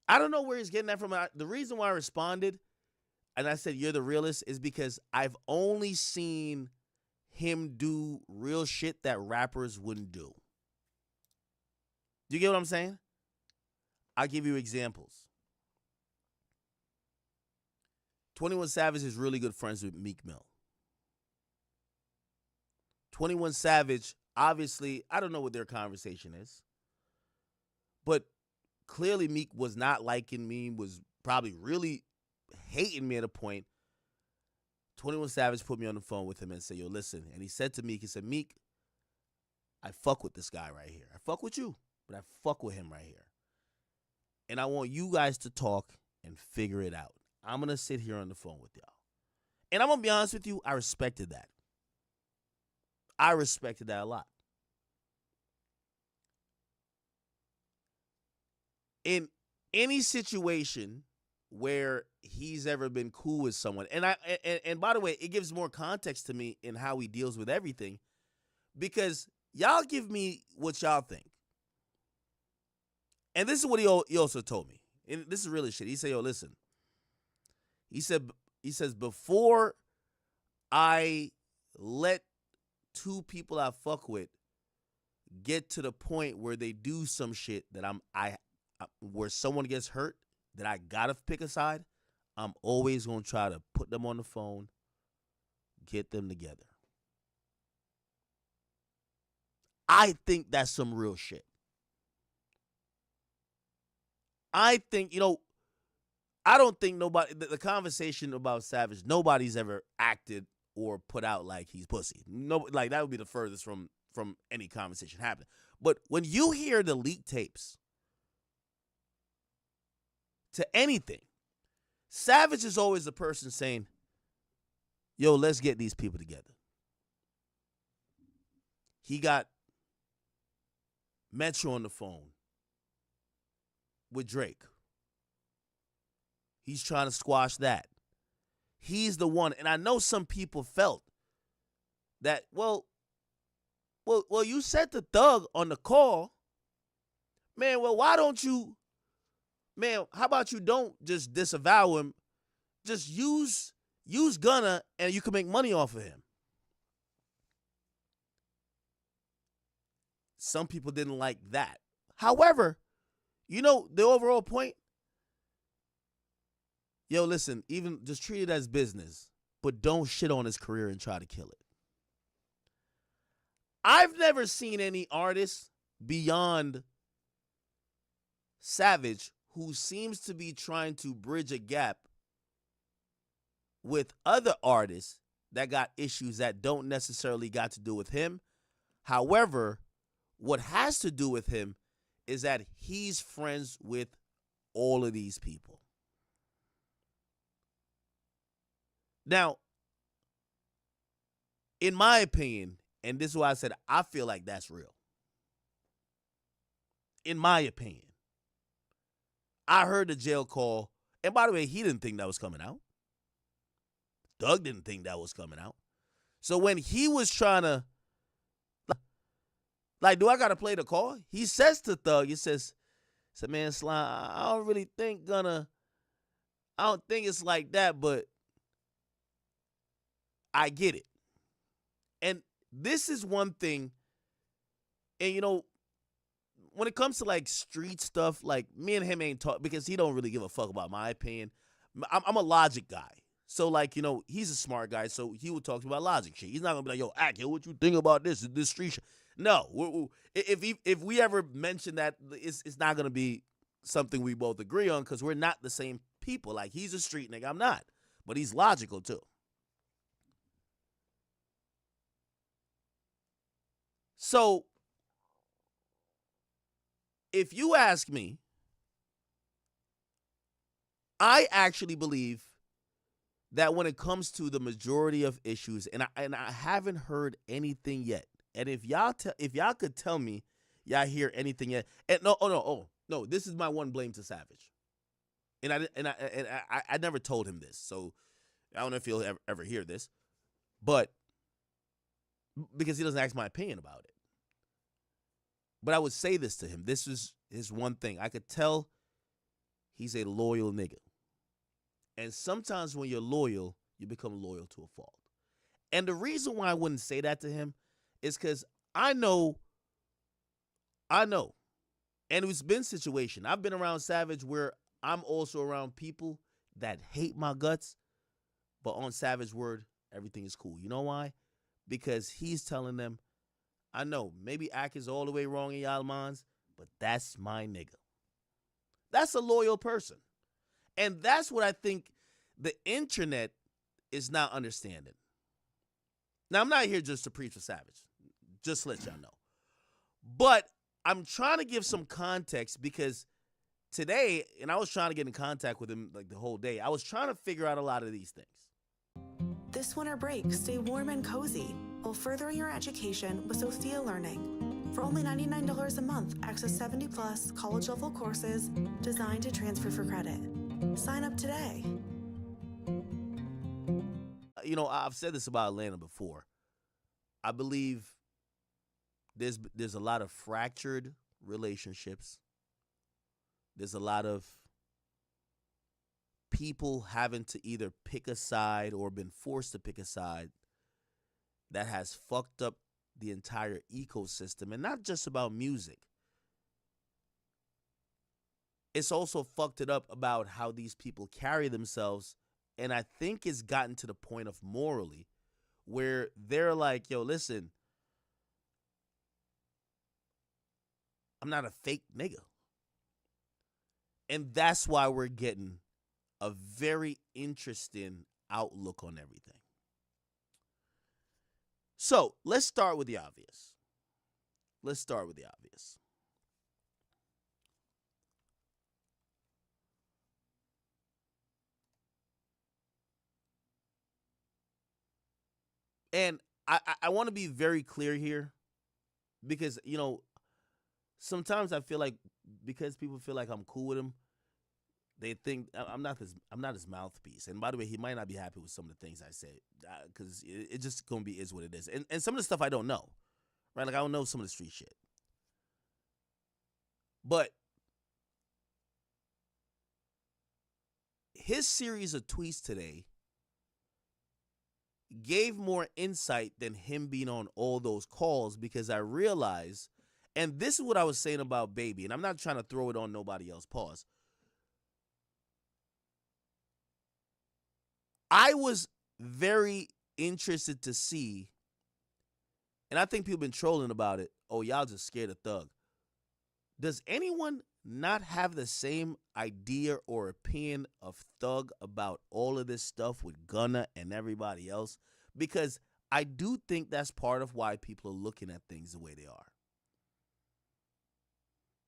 The reason why I responded and I said, you're the realest, is because I've only seen him do real shit that rappers wouldn't do. Do you get what I'm saying? I'll give you examples. 21 Savage is really good friends with Meek Mill. 21 Savage, obviously, I don't know what their conversation is, but clearly Meek was not liking me, was probably really hating me at a point. 21 Savage put me on the phone with him and said, yo, listen. And he said to Meek, he said, Meek, I fuck with this guy right here. I fuck with you, but I fuck with him right here. And I want you guys to talk and figure it out. I'm going to sit here on the phone with y'all. And I'm going to be honest with you, I respected that. I respected that a lot. In any situation where he's ever been cool with someone, and by the way, it gives more context to me in how he deals with everything, because y'all give me what y'all think. And this is what he also told me. And this is really shit. He said, yo, listen. He said, He says, before I let two people I fuck with get to the point where they do some shit that where someone gets hurt, that I gotta pick a side, I'm always gonna try to put them on the phone, get them together. I think that's some real shit. I think, I don't think nobody, the conversation about Savage, nobody's ever acted or put out like he's pussy. No, like that would be the furthest from any conversation happening. But when you hear the leaked tapes to anything, Savage is always the person saying, yo, let's get these people together. He got Metro on the phone with Drake. He's trying to squash that. He's the one. And I know some people felt that, well, you said the Thug on the call. Man, well, why don't you, man, how about you don't just disavow him? Just use Gunna and you can make money off of him. Some people didn't like that. However, the overall point, yo, listen, even just treat it as business, but don't shit on his career and try to kill it. I've never seen any artist beyond Savage who seems to be trying to bridge a gap with other artists that got issues that don't necessarily got to do with him. However, what has to do with him is that he's friends with all of these people. Now, in my opinion, and this is why I said I feel like that's real. In my opinion, I heard the jail call, and by the way, he didn't think that was coming out. Doug didn't think that was coming out. So when he was trying to, like, do I got to play the call? He says to Thug, he says, man, Slime, I don't really think I don't think it's like that, but I get it. And this is one thing, and when it comes to like street stuff, like me and him ain't talk because he don't really give a fuck about my opinion. I'm a logic guy. So like, he's a smart guy, so he would talk about logic shit. He's not gonna be like, yo, Ak, what you think about this street shit? No, if we ever mention that, it's not gonna be something we both agree on because we're not the same people. Like, he's a street nigga, I'm not, but he's logical too. So, if you ask me, I actually believe that when it comes to the majority of issues, and I haven't heard anything yet. And if y'all could tell me y'all hear anything yet, and no, this is my one blame to Savage, and I never told him this, so I don't know if he'll ever hear this, but because he doesn't ask my opinion about it. But I would say this to him. This is his one thing. I could tell he's a loyal nigga. And sometimes when you're loyal, you become loyal to a fault. And the reason why I wouldn't say that to him is because I know, and it's been situation. I've been around Savage where I'm also around people that hate my guts, but on Savage word, everything is cool. You know why? Because he's telling them, I know, maybe Ak is all the way wrong in y'all minds, but that's my nigga. That's a loyal person. And that's what I think the internet is not understanding. Now, I'm not here just to preach for Savage. Just to let y'all know. But I'm trying to give some context because today, and I was trying to get in contact with him like the whole day, I was trying to figure out a lot of these things. This winter break, stay warm and cozy while furthering your education with Sophia Learning. For only $99 a month, access 70-plus college-level courses designed to transfer for credit. Sign up today. I've said this about Atlanta before. I believe there's a lot of fractured relationships. There's a lot of people having to either pick a side or been forced to pick a side that has fucked up the entire ecosystem, and not just about music. It's also fucked it up about how these people carry themselves, and I think it's gotten to the point of morally where they're like, yo, listen, I'm not a fake nigga. And that's why we're getting a very interesting outlook on everything. So let's start with the obvious. And I want to be very clear here because, you know, sometimes I feel like because people feel like I'm cool with him, they think I'm not his mouthpiece. And by the way, he might not be happy with some of the things I said because it just gonna be is what it is. And some of the stuff I don't know, right? Like I don't know some of the street shit. But his series of tweets today gave more insight than him being on all those calls because I realized, and this is what I was saying about Baby, and I'm not trying to throw it on nobody else, pause. I was very interested to see, and I think people been trolling about it, oh, y'all just scared of Thug. Does anyone not have the same idea or opinion of Thug about all of this stuff with Gunna and everybody else? Because I do think that's part of why people are looking at things the way they are.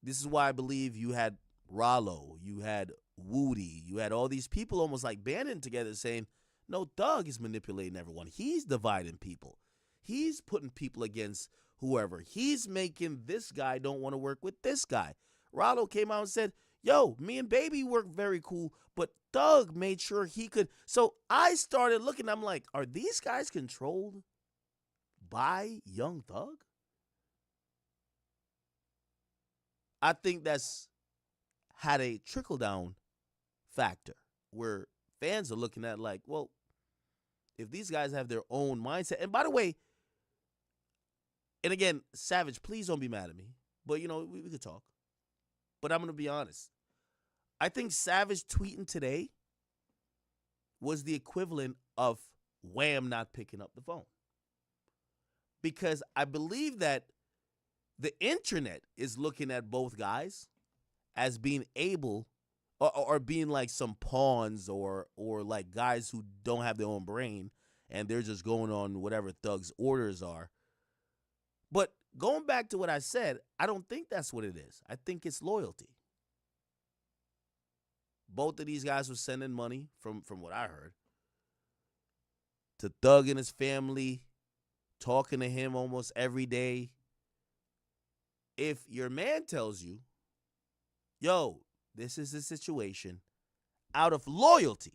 This is why I believe you had Rollo, you had Woody, you had all these people almost like banding together saying, no, Thug is manipulating everyone. He's dividing people. He's putting people against whoever. He's making this guy don't want to work with this guy. Rollo came out and said, yo, me and Baby work very cool, but Thug made sure he could. So I started looking, I'm like, are these guys controlled by Young Thug? I think that's had a trickle-down factor where fans are looking at like, well, if these guys have their own mindset. And by the way, and again, Savage, please don't be mad at me. But, you know, we could talk. But I'm going to be honest. I think Savage tweeting today was the equivalent of Wham not picking up the phone. Because I believe that the internet is looking at both guys as being able or being like some pawns or like guys who don't have their own brain and they're just going on whatever Thug's orders are. But going back to what I said, I don't think that's what it is. I think it's loyalty. Both of these guys were sending money, from what I heard, to Thug and his family, talking to him almost every day. If your man tells you, yo, this is the situation, out of loyalty,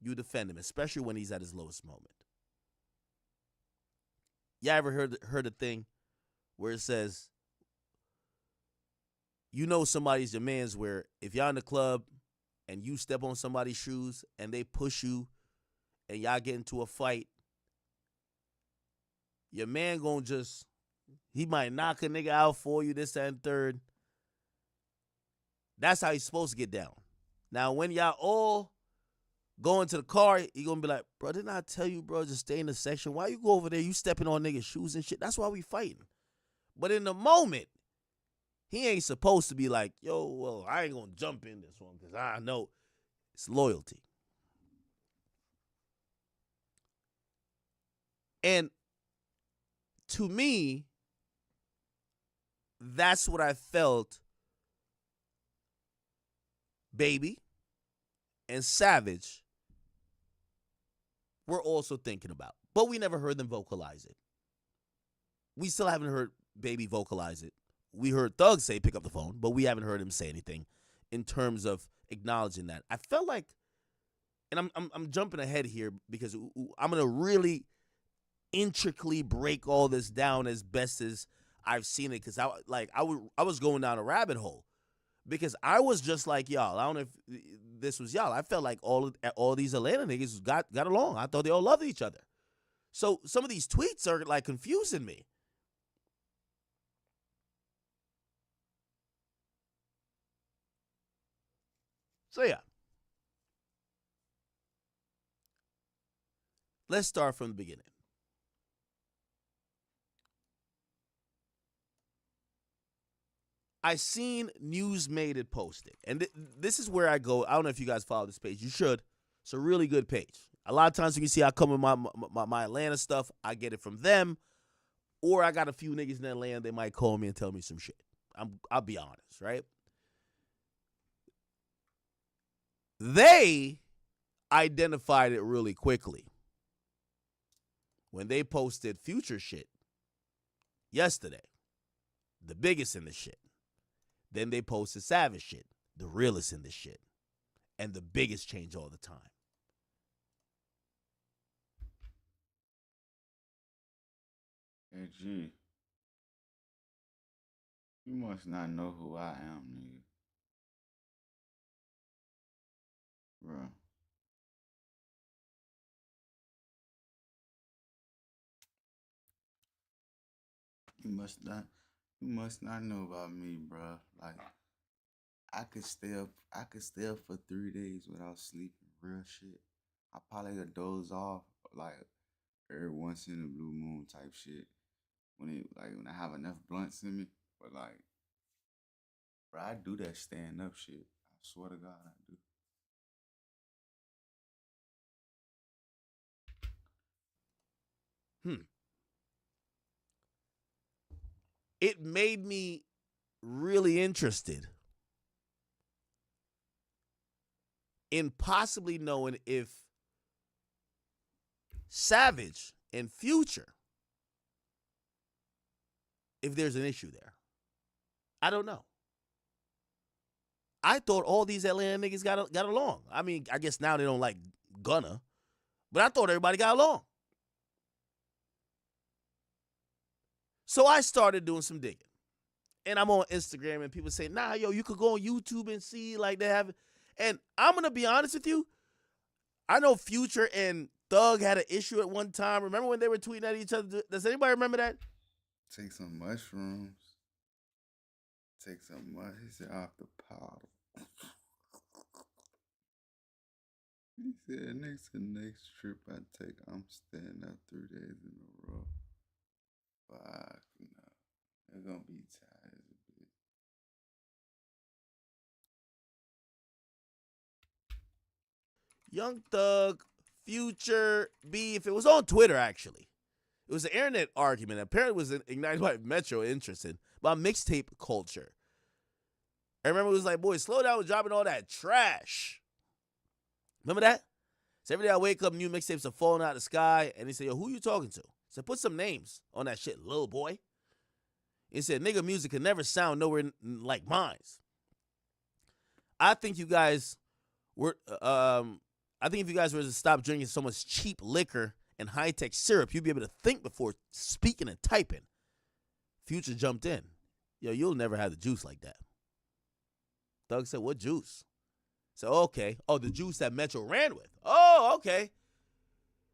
you defend him, especially when he's at his lowest moment. You ever heard a thing where it says, you know somebody's your man's where if y'all in the club and you step on somebody's shoes and they push you and y'all get into a fight, your man gonna just, he might knock a nigga out for you, this, that, and third. That's how he's supposed to get down. Now, when y'all all go into the car, he gonna be like, bro, didn't I tell you, bro, just stay in the section? Why you go over there? You stepping on niggas' shoes and shit. That's why we fighting. But in the moment, he ain't supposed to be like, yo, well, I ain't gonna jump in this one because I know it's loyalty. And to me, that's what I felt Baby and Savage were also thinking about. But we never heard them vocalize it. We still haven't heard Baby vocalize it. We heard Thug say pick up the phone, but we haven't heard him say anything in terms of acknowledging that. I felt like, and I'm jumping ahead here because I'm going to really intricately break all this down as best as I've seen it, because I was going down a rabbit hole. Because I was just like y'all. I don't know if this was y'all. I felt like all these Atlanta niggas got along. I thought they all loved each other. So some of these tweets are like confusing me. So yeah. Let's start from the beginning. I seen News Made It posted. And this is where I go. I don't know if you guys follow this page. You should. It's a really good page. A lot of times you can see I come with my Atlanta stuff. I get it from them. Or I got a few niggas in Atlanta. They might call me and tell me some shit. I'll be honest, right? They identified it really quickly when they posted Future shit yesterday. The biggest in the shit. Then they posted Savage shit, the realest in this shit, and the biggest change all the time. Hey, G. You must not know who I am, nigga. Bro. You must not know about me, bro. Like, I could stay up for 3 days without sleeping. Real shit. I probably could doze off like every once in a blue moon type shit. When I have enough blunts in me. But like, bro, I do that stand up shit. I swear to God I do. It made me really interested in possibly knowing if Savage and Future, if there's an issue there. I don't know. I thought all these Atlanta niggas got along. I mean, I guess now they don't like Gunna, but I thought everybody got along. So I started doing some digging. And I'm on Instagram and people say, nah, yo, you could go on YouTube and see like they have. And I'm going to be honest with you. I know Future and Thug had an issue at one time. Remember when they were tweeting at each other? Does anybody remember that? Take some mushrooms. Take some mushrooms. He said off the powder. He said next trip I take, I'm staying up 3 days in a row. Fuck, no. They're gonna be tired as a bit. Young Thug, Future, beef. It was on Twitter, actually. It was an internet argument. Apparently it was ignited by Metro interested about mixtape culture. I remember it was like, boy, slow down with dropping all that trash. Remember that? So every day I wake up, new mixtapes are falling out of the sky, and they say, yo, who you talking to? So put some names on that shit, little boy. He said, nigga music can never sound nowhere like mine's. I think you guys were, if you guys were to stop drinking so much cheap liquor and high-tech syrup, you'd be able to think before speaking and typing. Future jumped in. Yo, you'll never have the juice like that. Thug said, what juice? So, okay. Oh, the juice that Metro ran with. Oh, okay.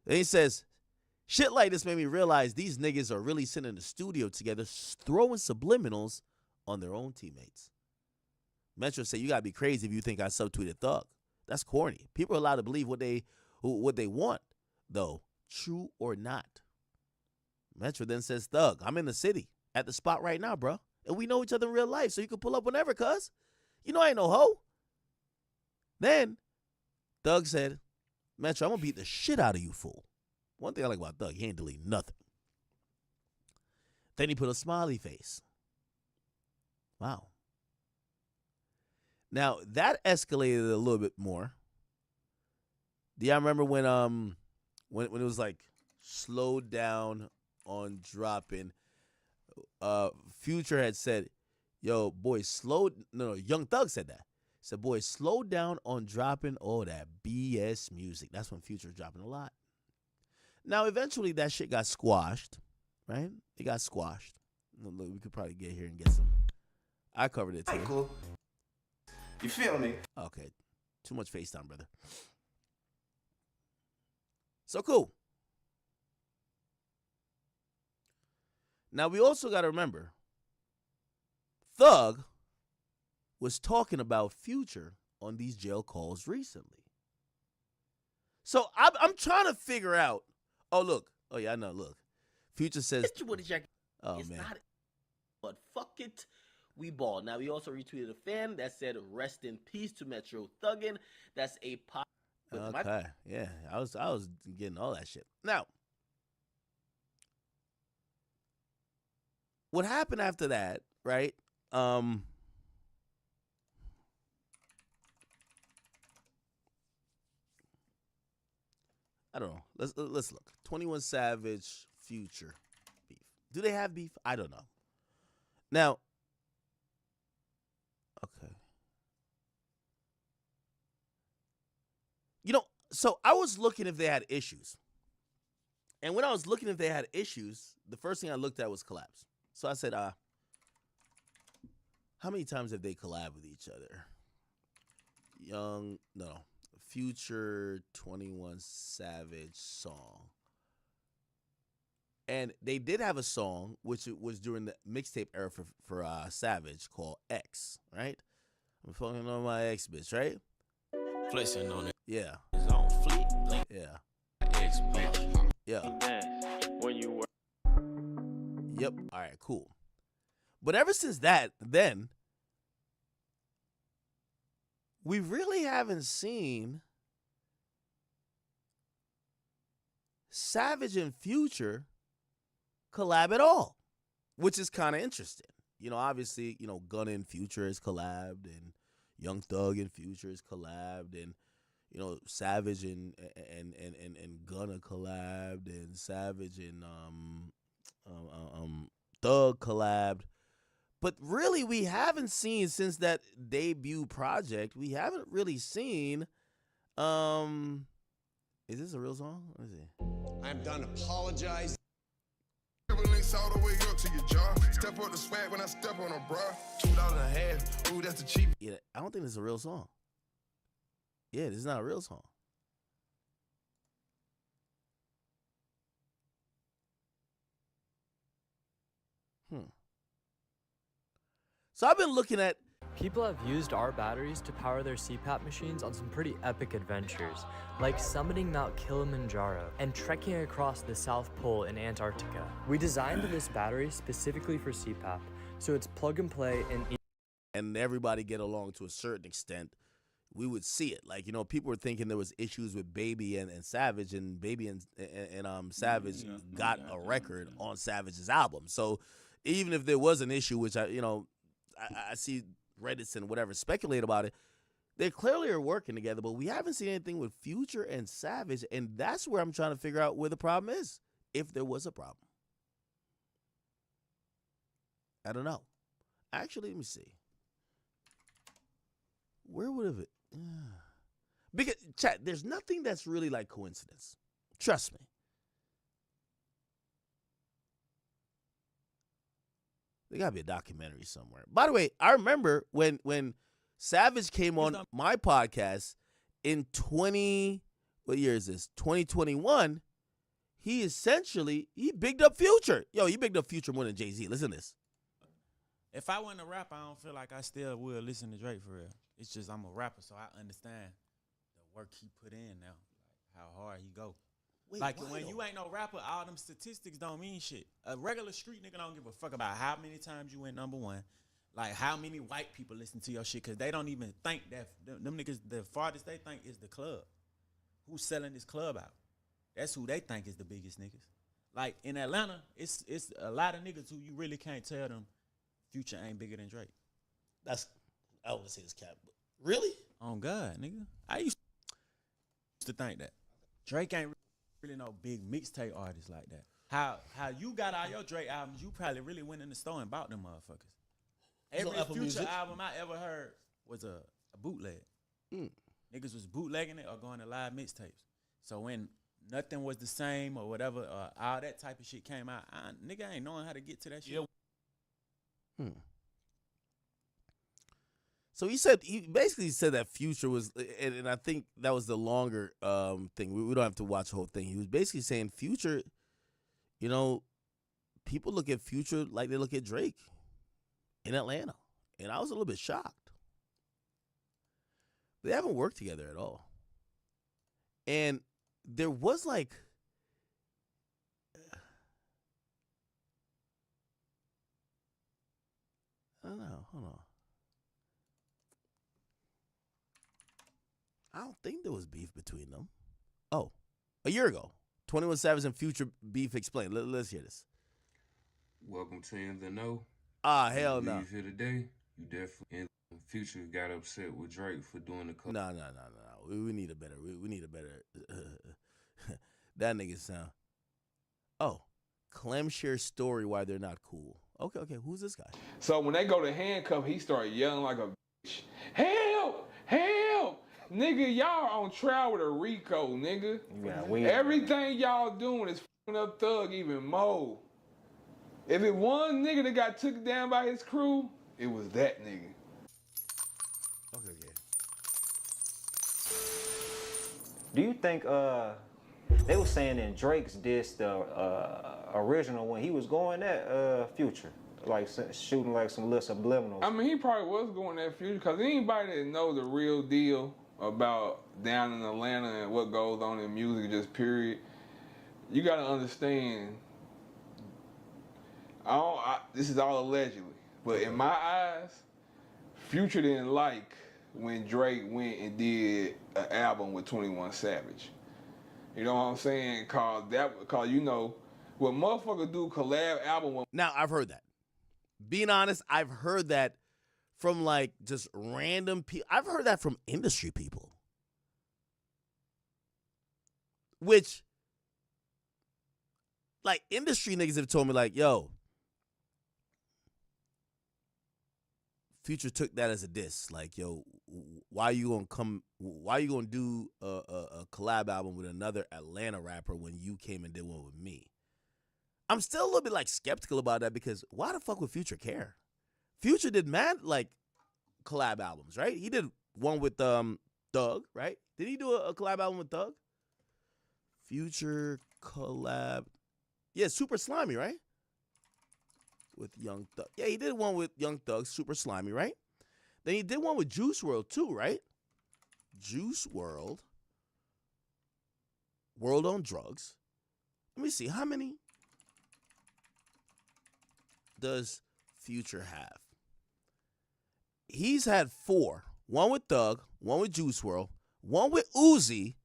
Then he says, shit like this made me realize these niggas are really sitting in the studio together throwing subliminals on their own teammates. Metro said, you got to be crazy if you think I subtweeted Thug. That's corny. People are allowed to believe what they want, though, true or not. Metro then says, Thug, I'm in the city at the spot right now, bro. And we know each other in real life, so you can pull up whenever, cuz. You know I ain't no hoe. Then Thug said, Metro, I'm going to beat the shit out of you, fool. One thing I like about Thug, he ain't deleting nothing. Then he put a smiley face. Wow. Now, that escalated a little bit more. Do y'all remember when it was like slowed down on dropping? Future had said, yo, boy, Young Thug said that. He said, boy, slow down on dropping all that BS music. That's when Future was dropping a lot. Now, eventually that shit got squashed, right? It got squashed. We could probably get here and get some. I covered it too. Cool. You feel me? Okay. Too much FaceTime, brother. So cool. Now, we also got to remember, Thug was talking about Future on these jail calls recently. So I'm trying to figure out. Oh, look. Oh, yeah, I know. Look. Future says. Oh, it's man. not, but fuck it. We ball. Now, we also retweeted a fan that said, rest in peace to Metro Thuggin. That's a pop. Okay. Yeah. I was getting all that shit. Now, what happened after that, right? I don't know. Let's look. 21 Savage, Future, beef. Do they have beef? I don't know. Now, okay. You know, so I was looking if they had issues. And when I was looking if they had issues, the first thing I looked at was collabs. So I said, how many times have they collabed with each other? Future 21 Savage song. And they did have a song, which was during the mixtape era for Savage, called X, right? I'm fucking on my ex bitch, right? Flexing on it. Yeah. It's on fleek. Yeah. Ex bitch. Yeah. When you were. Yep. All right, cool. But ever since that, then, we really haven't seen Savage and Future collab at all, which is kind of interesting. You know, obviously, you know, Gunna and Future is collabed, and Young Thug and Future is collabed, and you know, Savage and Gunna collabed, and Savage and Thug collabed. But really, we haven't seen, since that debut project, we haven't really seen, is this a real song? Let me see. I'm done apologizing. All the way up to your jaw. Step on the swag when I step on a bra. $2.50. Ooh, that's the cheap. Yeah, I don't think this is a real song. Yeah, this is not a real song. So I've been looking at. People have used our batteries to power their CPAP machines on some pretty epic adventures, like summiting Mount Kilimanjaro and trekking across the South Pole in Antarctica. We designed this battery specifically for CPAP, so it's plug and play and everybody get along to a certain extent. We would see it. Like, you know, people were thinking there was issues with Baby and Savage, and Baby and Savage got a record on Savage's album. So even if there was an issue, which I see Reddits and whatever speculate about it, they clearly are working together, but we haven't seen anything with Future and Savage, and that's where I'm trying to figure out where the problem is, if there was a problem. I don't know. Actually, let me see. Where would have it? Because, chat, there's nothing that's really like coincidence. Trust me. There gotta be a documentary somewhere. By the way, I remember when Savage came on my podcast in 2021, he bigged up Future. Yo, he bigged up Future more than Jay-Z. Listen to this. If I wasn't a rapper, I don't feel like I still would listen to Drake for real. It's just I'm a rapper, so I understand the work he put in now, like how hard he go. Wait, like why when though? you ain't no rapper, all them statistics don't mean shit. A regular street nigga don't give a fuck about how many times you went #1, like how many white people listen to your shit, because they don't even think that them niggas, the farthest they think is the club. Who's selling this club out? That's who they think is the biggest niggas. Like in Atlanta, it's a lot of niggas who you really can't tell them Future ain't bigger than Drake. I would say this cap, but really? On God, nigga. I used to think that Drake ain't really no big mixtape artist like that. How you got all your Drake albums, you probably really went in the store and bought them motherfuckers. Every Apple Future Music. album I ever heard was a bootleg. Niggas was bootlegging it or going to live mixtapes. So when nothing was the same or whatever, all that type of shit came out, nigga ain't knowing how to get to that shit. So he basically said that Future was, and I think that was the longer thing. We don't have to watch the whole thing. He was basically saying Future, you know, people look at Future like they look at Drake in Atlanta. And I was a little bit shocked. They haven't worked together at all. And there was like, I don't know, hold on. I don't think there was beef between them. Oh, a year ago. 21 Savage and Future beef explained. Let's hear this. Welcome to In the Know. Hell no. Here today, you definitely in Future got upset with Drake for doing the No. We need a better. We need a better. That nigga sound. Oh, Clem shares story why they're not cool. Okay. Who's this guy? So when they go to handcuff, he started yelling like a bitch. Help! Help! Nigga, y'all on trial with a RICO, nigga. Everything y'all doing is f***ing up Thug even more. If it one nigga that got took down by his crew, it was that nigga. Okay. Do you think they were saying in Drake's diss the original when he was going at Future, like shooting like some little subliminals? I mean, he probably was going at Future because anybody that know the real deal about down in Atlanta and what goes on in music, just period, you gotta understand. This is all allegedly, but in my eyes, Future didn't like when Drake went and did an album with 21 Savage. You know what I'm saying? Cause you know, when motherfuckers do collab album with. Now, I've heard that. Being honest, I've heard that from like just random people. I've heard that from industry people. Which, like, industry niggas have told me, like, yo, Future took that as a diss. Like, yo, why you gonna do a collab album with another Atlanta rapper when you came and did one with me? I'm still a little bit like skeptical about that because why the fuck would Future care? Future did mad like collab albums, right? He did one with Thug, right? Did he do a collab album with Thug? Future collab. Yeah, Super Slimy, right? With Young Thug. Yeah, he did one with Young Thug, Super Slimy, right? Then he did one with Juice WRLD too, right? Juice WRLD. World on Drugs. Let me see, how many does Future have? He's had 4. One with Thug, one with Juice WRLD, one with Uzi.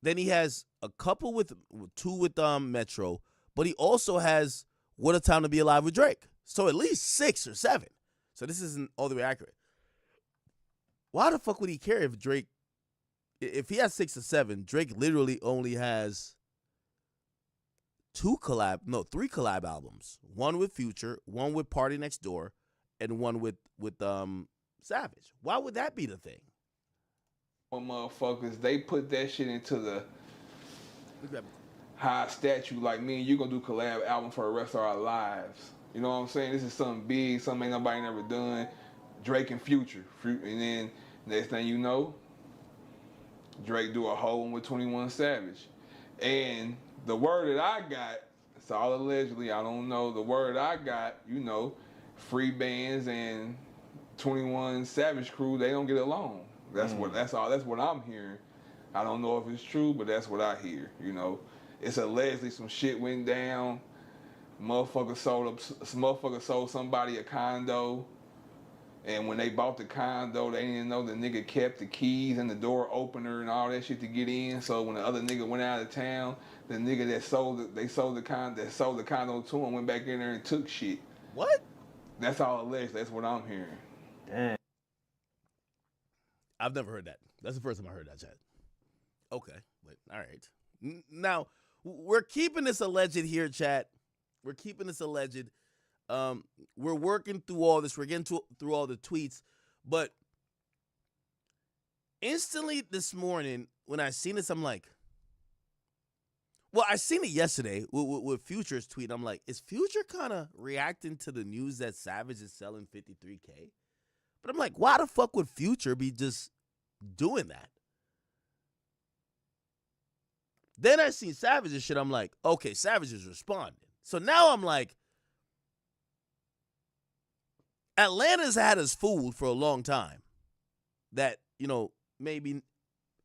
Then he has a couple with 2 with Metro, but he also has What a Time to Be Alive with Drake. So at least 6 or 7. So this isn't all the way accurate. Why the fuck would he care if Drake, if he has 6 or 7, Drake literally only has 3 collab albums. One with Future, one with Party Next Door, and one with Savage. Why would that be the thing? When motherfuckers, they put that shit into the high statue, like me and you gonna do collab album for the rest of our lives. You know what I'm saying? This is something big, something ain't nobody never done. Drake and Future. And then next thing you know, Drake do a whole one with 21 Savage. And the word that I got, it's all allegedly, I don't know, the word I got, you know, Free Bands and 21 Savage crew, they don't get along. That's what I'm hearing. I don't know if it's true, but that's what I hear. You know, it's allegedly some shit went down. Motherfucker sold somebody a condo, and when they bought the condo, they didn't know the nigga kept the keys and the door opener and all that shit to get in. So when the other nigga went out of town, the nigga that sold the condo to him went back in there and took shit. What? That's all alleged. That's what I'm hearing. Damn. I've never heard that. That's the first time I heard that, chat. Okay, but all right. Now, we're keeping this alleged here, chat. We're keeping this alleged. We're working through all this. We're getting through all the tweets. But instantly this morning, when I seen this, I'm like, Well, I seen it yesterday with Future's tweet. I'm like, is Future kind of reacting to the news that Savage is selling 53K? But I'm like, why the fuck would Future be just doing that? Then I seen Savage's shit. I'm like, okay, Savage is responding. So now I'm like, Atlanta's had us fooled for a long time that, you know, maybe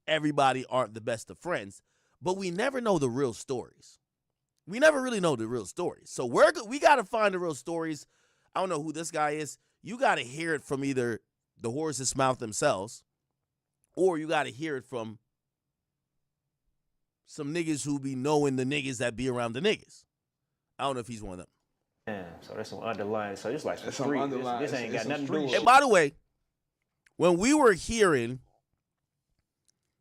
everybody aren't the best of friends, but we never know the real stories. We never really know the real stories. So we got to find the real stories. I don't know who this guy is. You got to hear it from either the horse's mouth themselves, or you got to hear it from some niggas who be knowing the niggas that be around the niggas. I don't know if he's one of them. Yeah, so there's some underlying. So it's like some That's some street. underlying- This ain't it's got some nothing to do with And by the way, when we were hearing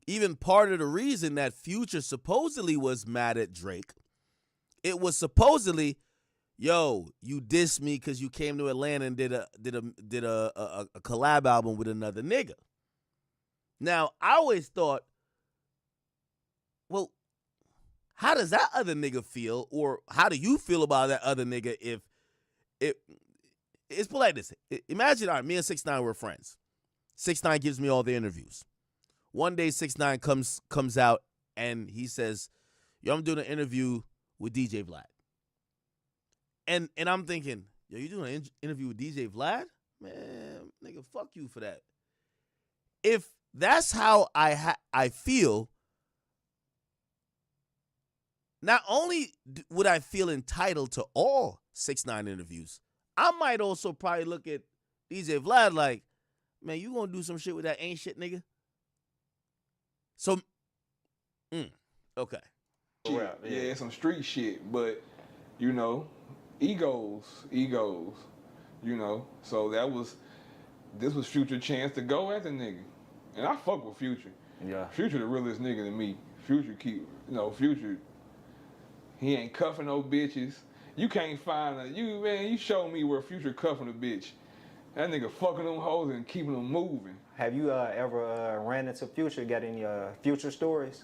even part of the reason that Future supposedly was mad at Drake, it was supposedly, yo, you dissed me because you came to Atlanta and did a collab album with another nigga. Now, I always thought, well, how does that other nigga feel, or how do you feel about that other nigga if it's put like this. Imagine, all right, me and 6ix9ine were friends. 6ix9ine gives me all the interviews. One day 6ix9ine comes out and he says, yo, I'm doing an interview with DJ Vlad. And I'm thinking, yo, you doing an interview with DJ Vlad? Man, nigga, fuck you for that. If that's how I feel, not only would I feel entitled to all 6ix9ine interviews, I might also probably look at DJ Vlad like, man, you gonna do some shit with that ain't shit nigga? So, okay. Yeah, some street shit, but, you know, egos, you know. So this was Future chance to go at the nigga. And I fuck with Future. Yeah. Future the realest nigga to me. Future, he ain't cuffing no bitches. You can't find you show me where Future cuffing a bitch. That nigga fucking them hoes and keeping them moving. Have you ever ran into Future? Got any Future stories?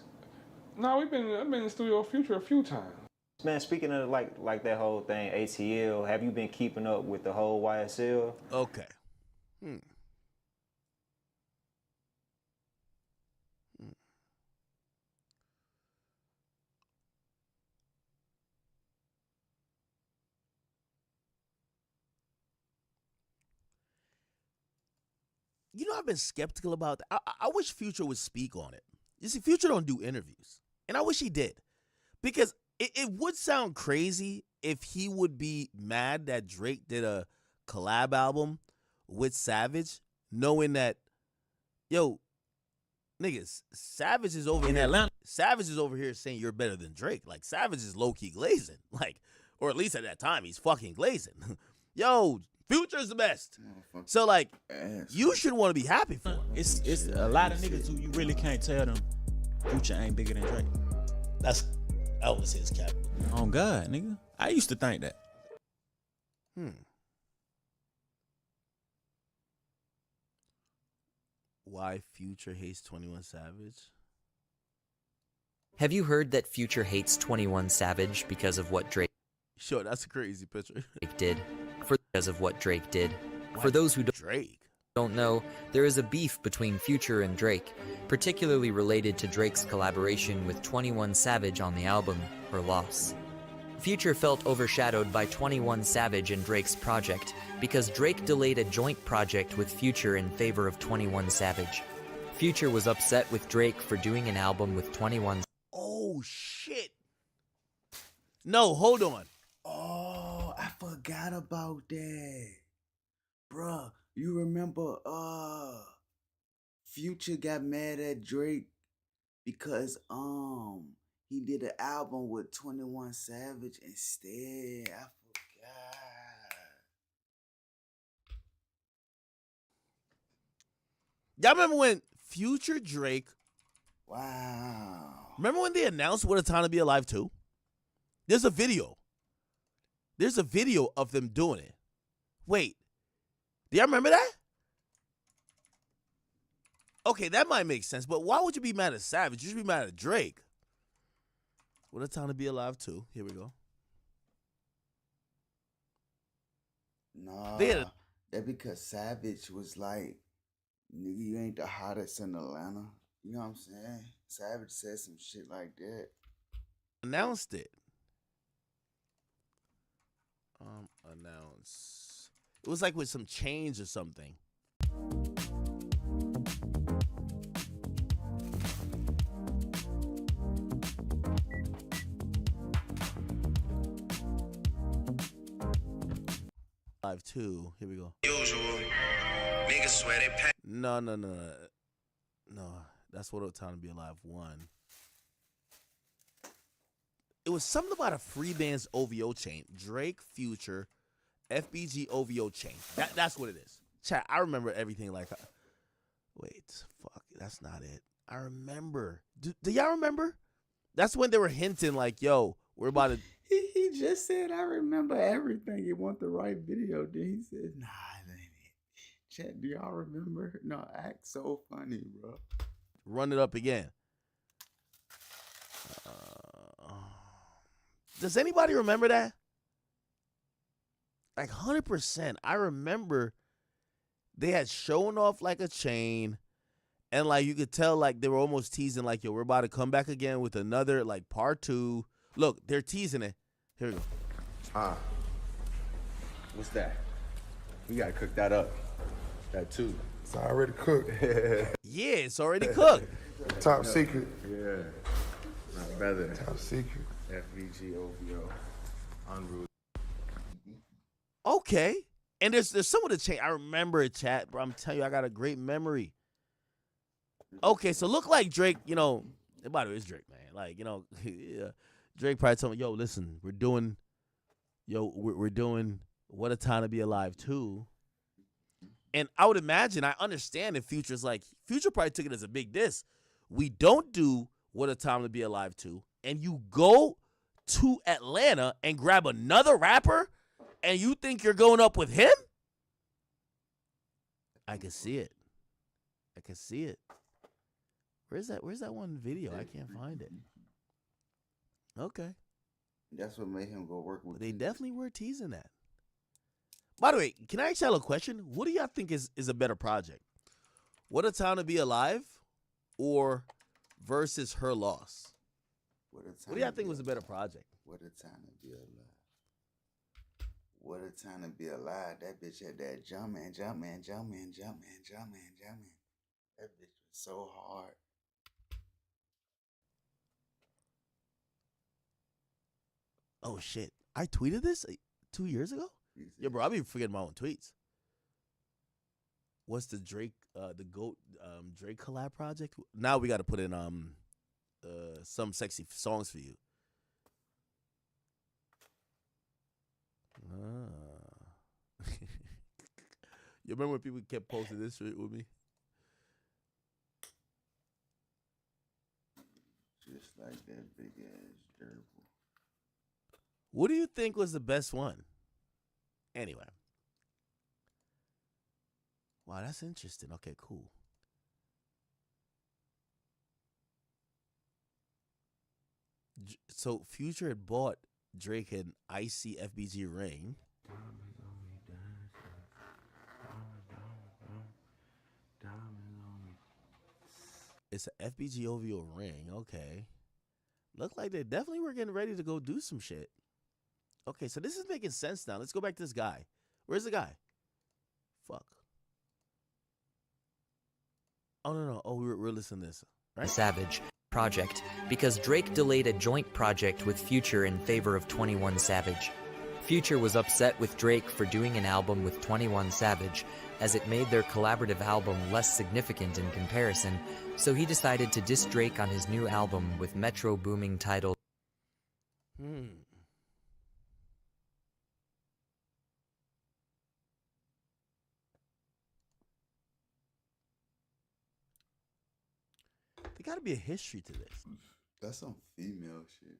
No, I've been in the studio with Future a few times. Man, speaking of like that whole thing, ATL, have you been keeping up with the whole YSL? Okay. You know, I've been skeptical about that. I wish Future would speak on it. You see, Future don't do interviews. And I wish he did. Because it would sound crazy if he would be mad that Drake did a collab album with Savage, knowing that, yo, niggas, Savage is over in here. Atlanta. Savage is over here saying you're better than Drake. Like, Savage is low-key glazing. Like, or at least at that time, he's fucking glazing. Yo, Future's the best. So, like, you should want to be happy for him. It's a lot of niggas who you really can't tell them Future ain't bigger than Drake. That was his cap. On God, nigga. I used to think that. Why Future hates 21 Savage? Have you heard that Future hates 21 Savage because of what Drake Sure, that's a crazy picture. did? Because of what Drake did. For those who don't know, there is a beef between Future and Drake, particularly related to Drake's collaboration with 21 Savage on the album, Her Loss. Future felt overshadowed by 21 Savage and Drake's project because Drake delayed a joint project with Future in favor of 21 Savage. Future was upset with Drake for doing an album with 21. Oh, shit. No, hold on. Oh, I forgot about that. Bruh, you remember Future got mad at Drake because he did an album with 21 Savage instead. I forgot. Y'all remember when Future Drake? Wow. Remember when they announced What a Time to Be Alive 2? There's a video. There's a video of them doing it. Wait. Do y'all remember that? Okay, that might make sense, but why would you be mad at Savage? You should be mad at Drake. What a Time to Be Alive 2. Here we go. Nah, They had that because Savage was like, nigga, you ain't the hottest in Atlanta. You know what I'm saying? Savage said some shit like that. announced it. Announce. It was like with some change or something. Live 2. Here we go. Usual. Niggas swear they pack. No. That's What a Time to Be Alive 1. It was something about a free bands OVO chain. Drake, Future, FBG OVO chain. That's what it is. Chat, I remember everything like. Wait, fuck, that's not it. I remember. Do y'all remember? That's when they were hinting like, yo, we're about to. He just said, I remember everything. You want the right video. Then he said, nah, that ain't it. Chat, do y'all remember? No, act so funny, bro. Run it up again. Does anybody remember that? Like 100%. I remember they had shown off like a chain, and like you could tell like they were almost teasing like, yo, we're about to come back again with another like part 2. Look, they're teasing it. Here we go. What's that? We gotta cook that up. That too. It's already cooked. Yeah, it's already cooked. Top secret. Yeah. My brother. Top secret. FVG OVO. Unruly. Okay. And there's some of the chain. I remember it, chat, bro. I'm telling you, I got a great memory. Okay, so look like Drake, you know, and by the way, it's Drake, man. Like, you know, yeah, Drake probably told me, yo, listen, we're doing What a Time to Be Alive 2. And I would imagine, I understand if Future's like, Future probably took it as a big diss. We don't do What a Time to Be Alive 2, and you go to Atlanta and grab another rapper, and you think you're going up with him? I can see it. I can see it. Where's that one video? I can't find it. Okay. That's what made him go work with. They definitely were teasing that. By the way, can I ask y'all a question? What do y'all think is a better project? What a Time to Be Alive or versus Her Loss? What do y'all think was a better project? What a Time to Be Alive. What a Time to Be Alive. That bitch had that jumping. That bitch was so hard. Oh, shit. I tweeted this 2 years ago? Yeah, bro, I be forgetting my own tweets. What's the Drake, the GOAT Drake collab project? Now we got to put in some sexy songs for you. You remember when people kept posting this shit with me? Just like that big ass gerbil. What do you think was the best one? Anyway. Wow, that's interesting. Okay, cool. So Future had bought Drake an icy FBG ring. It's an FBG OVO ring. Okay. Look like they definitely were getting ready to go do some shit. Okay, so this is making sense now. Let's go back to this guy. Where's the guy? Fuck. Oh, no. Oh, we're listening to this, right? Savage project because Drake delayed a joint project with Future in favor of 21 Savage. Future was upset with Drake for doing an album with 21 Savage, as it made their collaborative album less significant in comparison, so he decided to diss Drake on his new album with Metro Booming titled There gotta be a history to this. That's some female shit.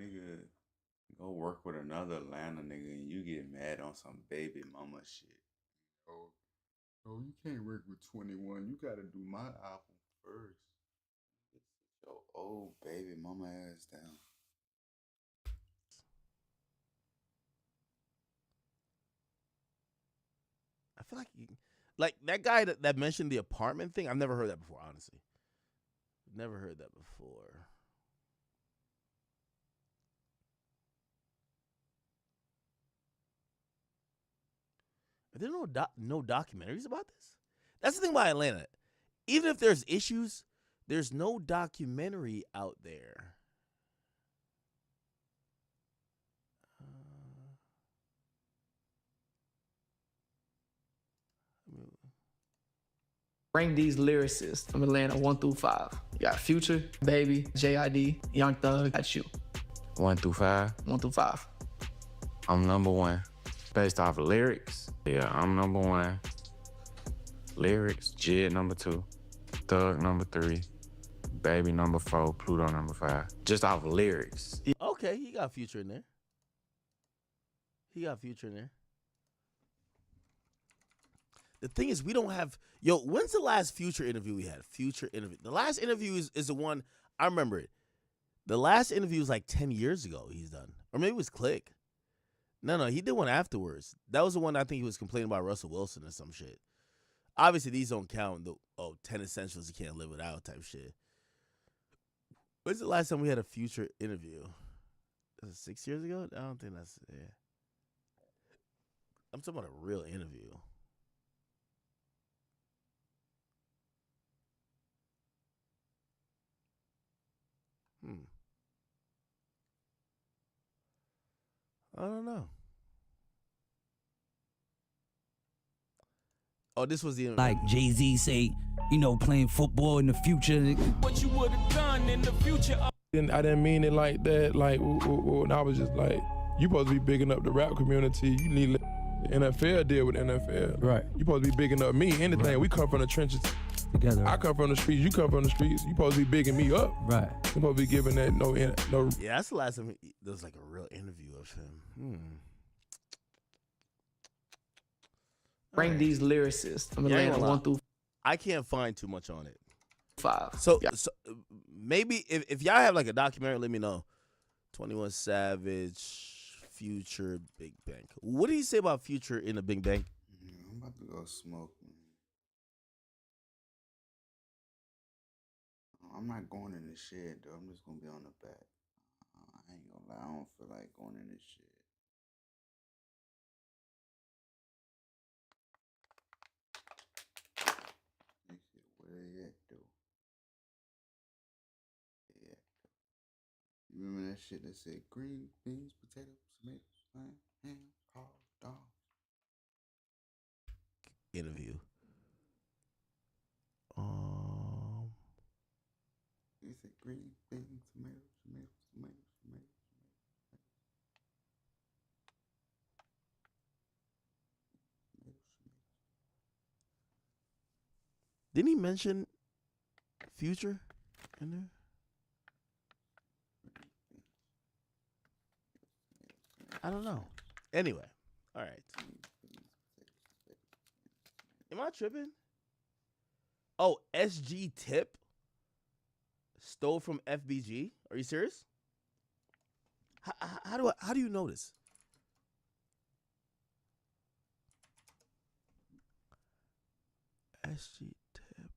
Nigga, go work with another Atlanta nigga and you get mad on some baby mama shit. Oh, you can't work with 21. You gotta do my album first. Yo, old baby mama ass down. I feel like that guy that mentioned the apartment thing. I've never heard that before, honestly. Never heard that before. Are there no documentaries about this? That's the thing about Atlanta. Even if there's issues, there's no documentary out there. Rank these lyricists from Atlanta 1 through 5. You got Future, Baby, JID, Young Thug. That's you. 1 through 5. 1 through 5. I'm number 1. Based off of lyrics, yeah, I'm number 1. Lyrics, Jid number 2, Thug number 3, Baby number 4, Pluto number 5. Just off of lyrics. Okay, he got Future in there. He got Future in there. The thing is, we don't have... Yo, when's the last Future interview we had? Future interview. The last interview is the one... I remember it. The last interview was like 10 years ago he's done. Or maybe it was Click. No, he did one afterwards. That was the one I think he was complaining about Russell Wilson or some shit. Obviously, these don't count. 10 essentials you can't live without type shit. When's the last time we had a Future interview? Was it 6 years ago? I don't think that's... Yeah. I'm talking about a real interview. I don't know. Oh, this was the like Jay-Z say, playing football in the future. What you would have done in the future. I didn't mean it like that. Like, and I was just like, you supposed to be bigging up the rap community. You need to let the NFL deal with NFL. Right. You supposed to be bigging up me. Anything. Right. We come from the trenches together. Right. I come from the streets. You come from the streets. You supposed to be bigging me up. Right. You supposed to be giving that no. Yeah, that's the last time there was like a real interview of him. Rank these lyricists from Atlanta 1 through 5. I can't find too much on it. 5. So maybe if y'all have like a documentary, let me know. 21 Savage, Future, Big Bang. What did he say about Future in the Big Bang? I'm about to go smoke. I'm not going in the shed though. I'm just gonna be on the back. I ain't gonna lie. I don't feel like going in this shit. Where they at though? Yeah. You remember that shit that said green beans, potatoes, tomatoes, ham, hog, dog. Interview. You said green beans, tomatoes. Didn't he mention Future in there? I don't know. Anyway, all right. Am I tripping? Oh, SG Tip stole from FBG. Are you serious? How do you know this? SG Tip.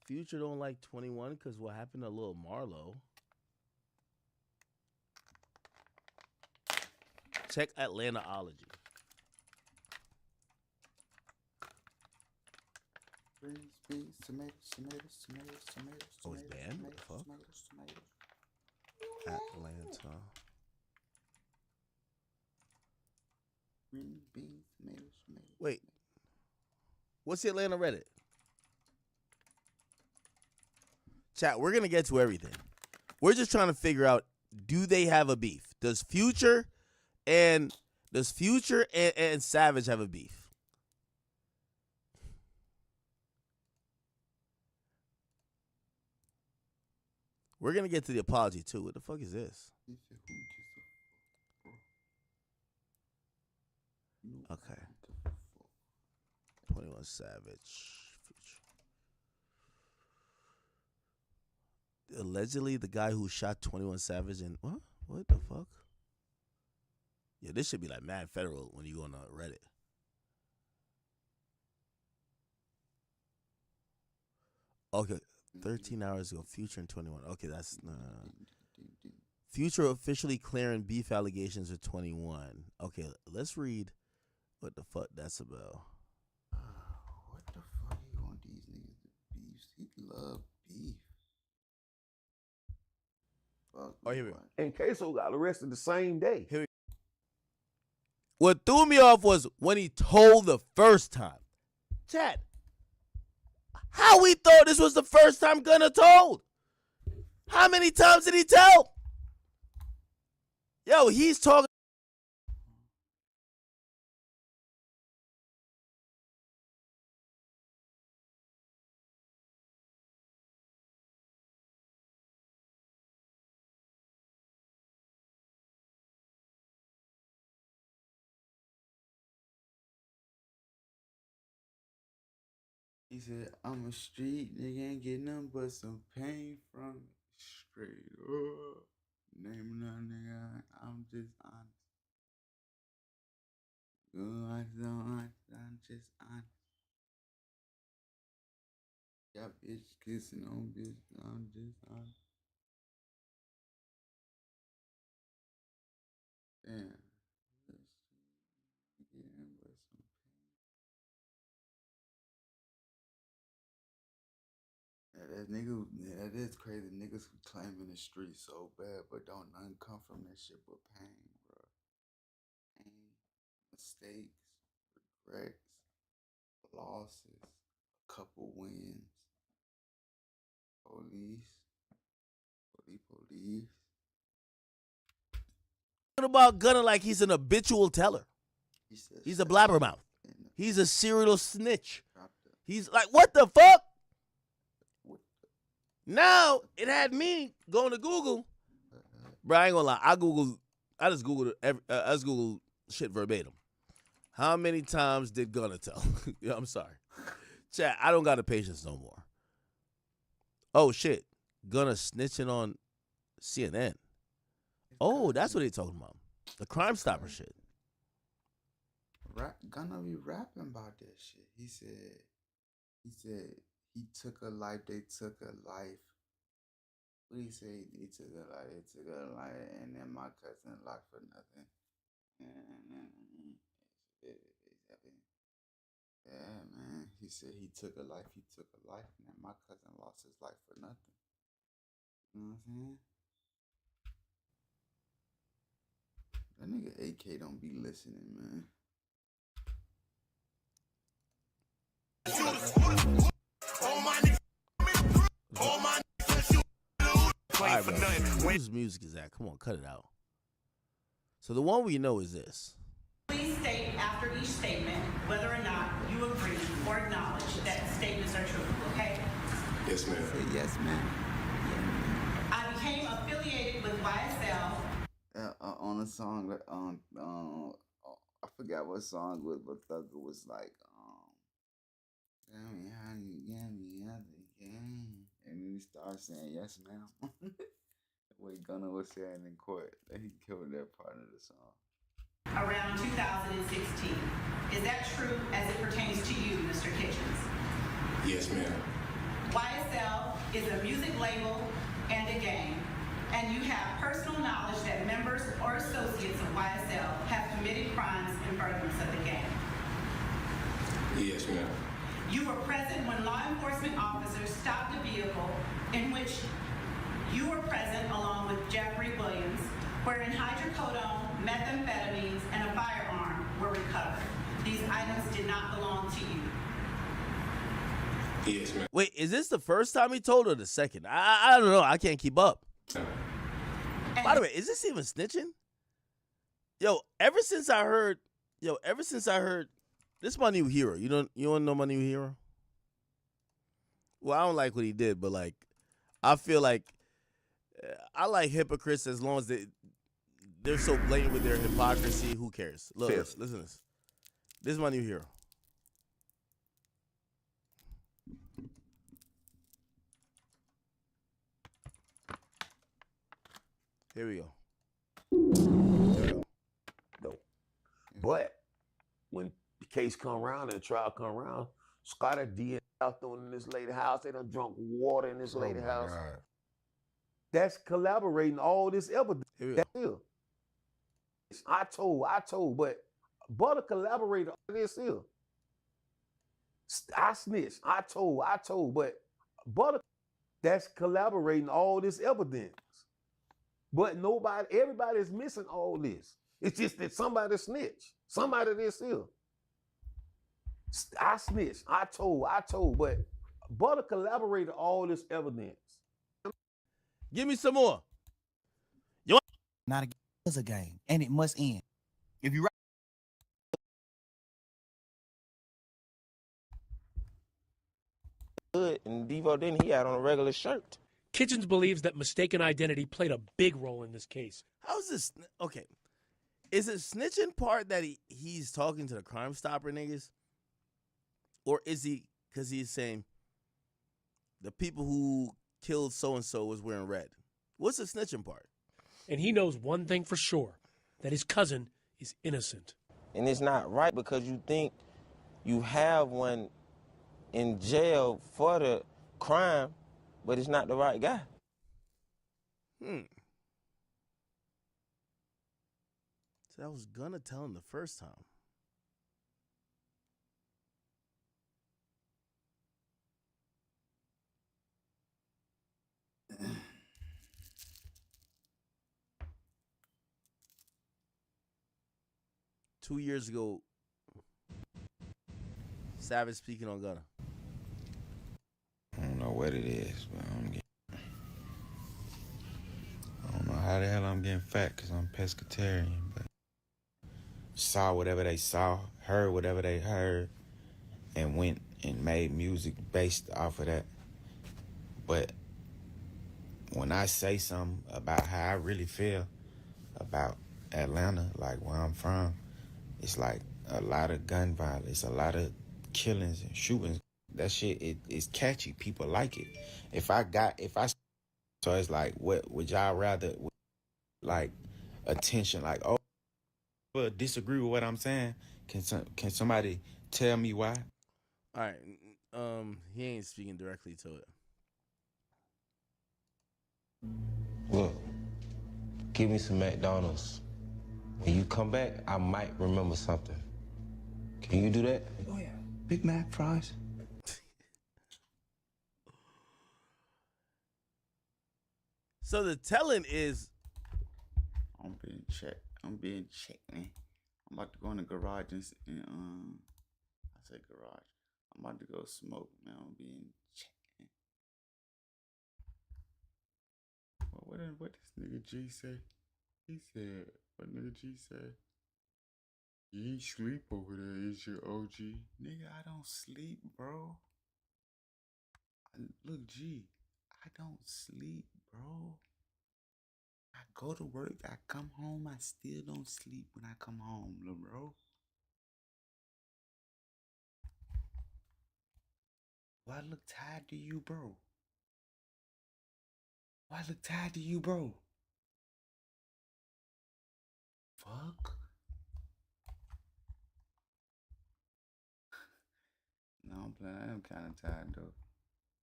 Future don't like 21 because what happened to Lil Marlo? Check Atlantaology. Beans, tomatoes. Oh, it's banned? What the fuck? Atlanta. Green beans, tomatoes. Wait. What's the Atlanta Reddit? Chat, we're going to get to everything. We're just trying to figure out, do they have a beef? Does Future and Savage have a beef? We're going to get to the apology, too. What the fuck is this? Okay. 21 Savage. Allegedly, the guy who shot 21 Savage and what? What the fuck? Yeah, this should be like mad federal when you go on Reddit. Okay, 13 hours ago, Future in 21. Okay, that's Future officially clearing beef allegations with 21. Okay, let's read what the fuck that's about. What the fuck you want these niggas to beef? He love beef. Fuck. Oh, here we go. And Queso got arrested the same day. Here we go. What threw me off was when he told the first time. Chat. How we thought this was the first time Gunna told? How many times did he tell? Yo, he's talking. He said, I'm a street nigga, ain't get nothing but some pain from it. Straight up. Name another nigga, I'm just honest. I'm just honest. Got bitch kissing on bitch, I'm just honest. Damn. That is crazy. Niggas who claiming the street so bad, but don't nothing come from that shit but pain, bro. Pain, mistakes, regrets, losses, a couple wins. Police. What about Gunna like he's an habitual teller? He's a blabbermouth. He's a serial snitch. He's like, what the fuck? Now it had me going to Google. Bro, I ain't gonna lie. I just Googled shit verbatim. How many times did Gunna tell? Yeah, I'm sorry. Chat, I don't got the patience no more. Oh shit. Gunna snitching on CNN. Oh, that's what they talking about. The Crime Stopper shit. Gunna be rapping about that shit. He said he took a life, they took a life. What did he say? He took a life, they took a life, and then my cousin locked for nothing. Yeah, man. He said he took a life, and then my cousin lost his life for nothing. You know what I'm saying? That nigga AK don't be listening, man. All right, bro. Whose music is that? Come on, cut it out. So the one we know is this. Please state after each statement whether or not you agree or acknowledge that statements are true, okay? Yes, ma'am. Yes, ma'am. I became affiliated with YSL. On a song that I forgot what song it was, but Thugger was like, tell me how you get me out the game. And then he started saying, yes, ma'am. The way Gunna was saying in court, that he killed that part of the song. Around 2016. Is that true as it pertains to you, Mr. Kitchens? Yes, ma'am. YSL is a music label and a gang, and you have personal knowledge that members or associates of YSL have committed crimes in furtherance of the gang. Yes, ma'am. You were present when law enforcement officers stopped a vehicle in which you were present along with Jeffrey Williams, wherein hydrocodone, methamphetamines, and a firearm were recovered. These items did not belong to you. Yes, ma'am. Wait, is this the first time he told or the second? I don't know. I can't keep up. By the way, is this even snitching? Yo, ever since I heard, this is my new hero. You want to know my new hero? Well, I don't like what he did, but like, I feel like I like hypocrites as long as they're so blatant with their hypocrisy. Who cares? Look, listen to this. This is my new hero. Here we go. No. But when the case come around and the trial come around, Scotty D out there in this lady house. They done drunk water in this lady house. God. That's collaborating all this evidence. That's here. I told, but Butter collaborated on this here. I snitched. I told, but Butter, that's collaborating all this evidence. But everybody's missing all this. It's just that somebody snitched. Somebody this here. I snitched. I told, but Butter collaborated all this evidence. Give me some more. Not a game, it's a game, and it must end. If you Good, and Devo didn't he had on a regular shirt. Kitchens believes that mistaken identity played a big role in this case. How's this? Okay. Is it snitching part that he's talking to the Crime Stopper niggas? Or is he, because he's saying the people who killed so-and-so was wearing red? What's the snitching part? And he knows one thing for sure, that his cousin is innocent. And it's not right because you think you have one in jail for the crime, but it's not the right guy. So I was gonna tell him the first time. Two years ago, Savage speaking on Gunna. I don't know what it is, but I don't know how the hell I'm getting fat because I'm pescatarian, but saw whatever they saw, heard whatever they heard, and went and made music based off of that. But when I say something about how I really feel about Atlanta, like where I'm from, it's like a lot of gun violence, a lot of killings and shootings. That shit, it's catchy. People like it. So it's like, what would y'all rather, like, attention, like, oh, but disagree with what I'm saying? Can somebody tell me why? All right, he ain't speaking directly to it. Look, give me some McDonald's. When you come back, I might remember something. Can you do that? Oh yeah, Big Mac, fries. So the telling is, I'm being checked, man. I'm about to go in the garage and I said garage. I'm about to go smoke, man. I'm being checked, man. What this nigga G say? He said, what nigga G said? You ain't sleep over there, is your OG? Nigga, I don't sleep, bro. Look, G, I don't sleep, bro. I go to work, I come home, I still don't sleep when I come home, little bro. Why I look tired to you, bro? Why I look tired to you, bro? Fuck. No, I'm playing. I am kind of tired though.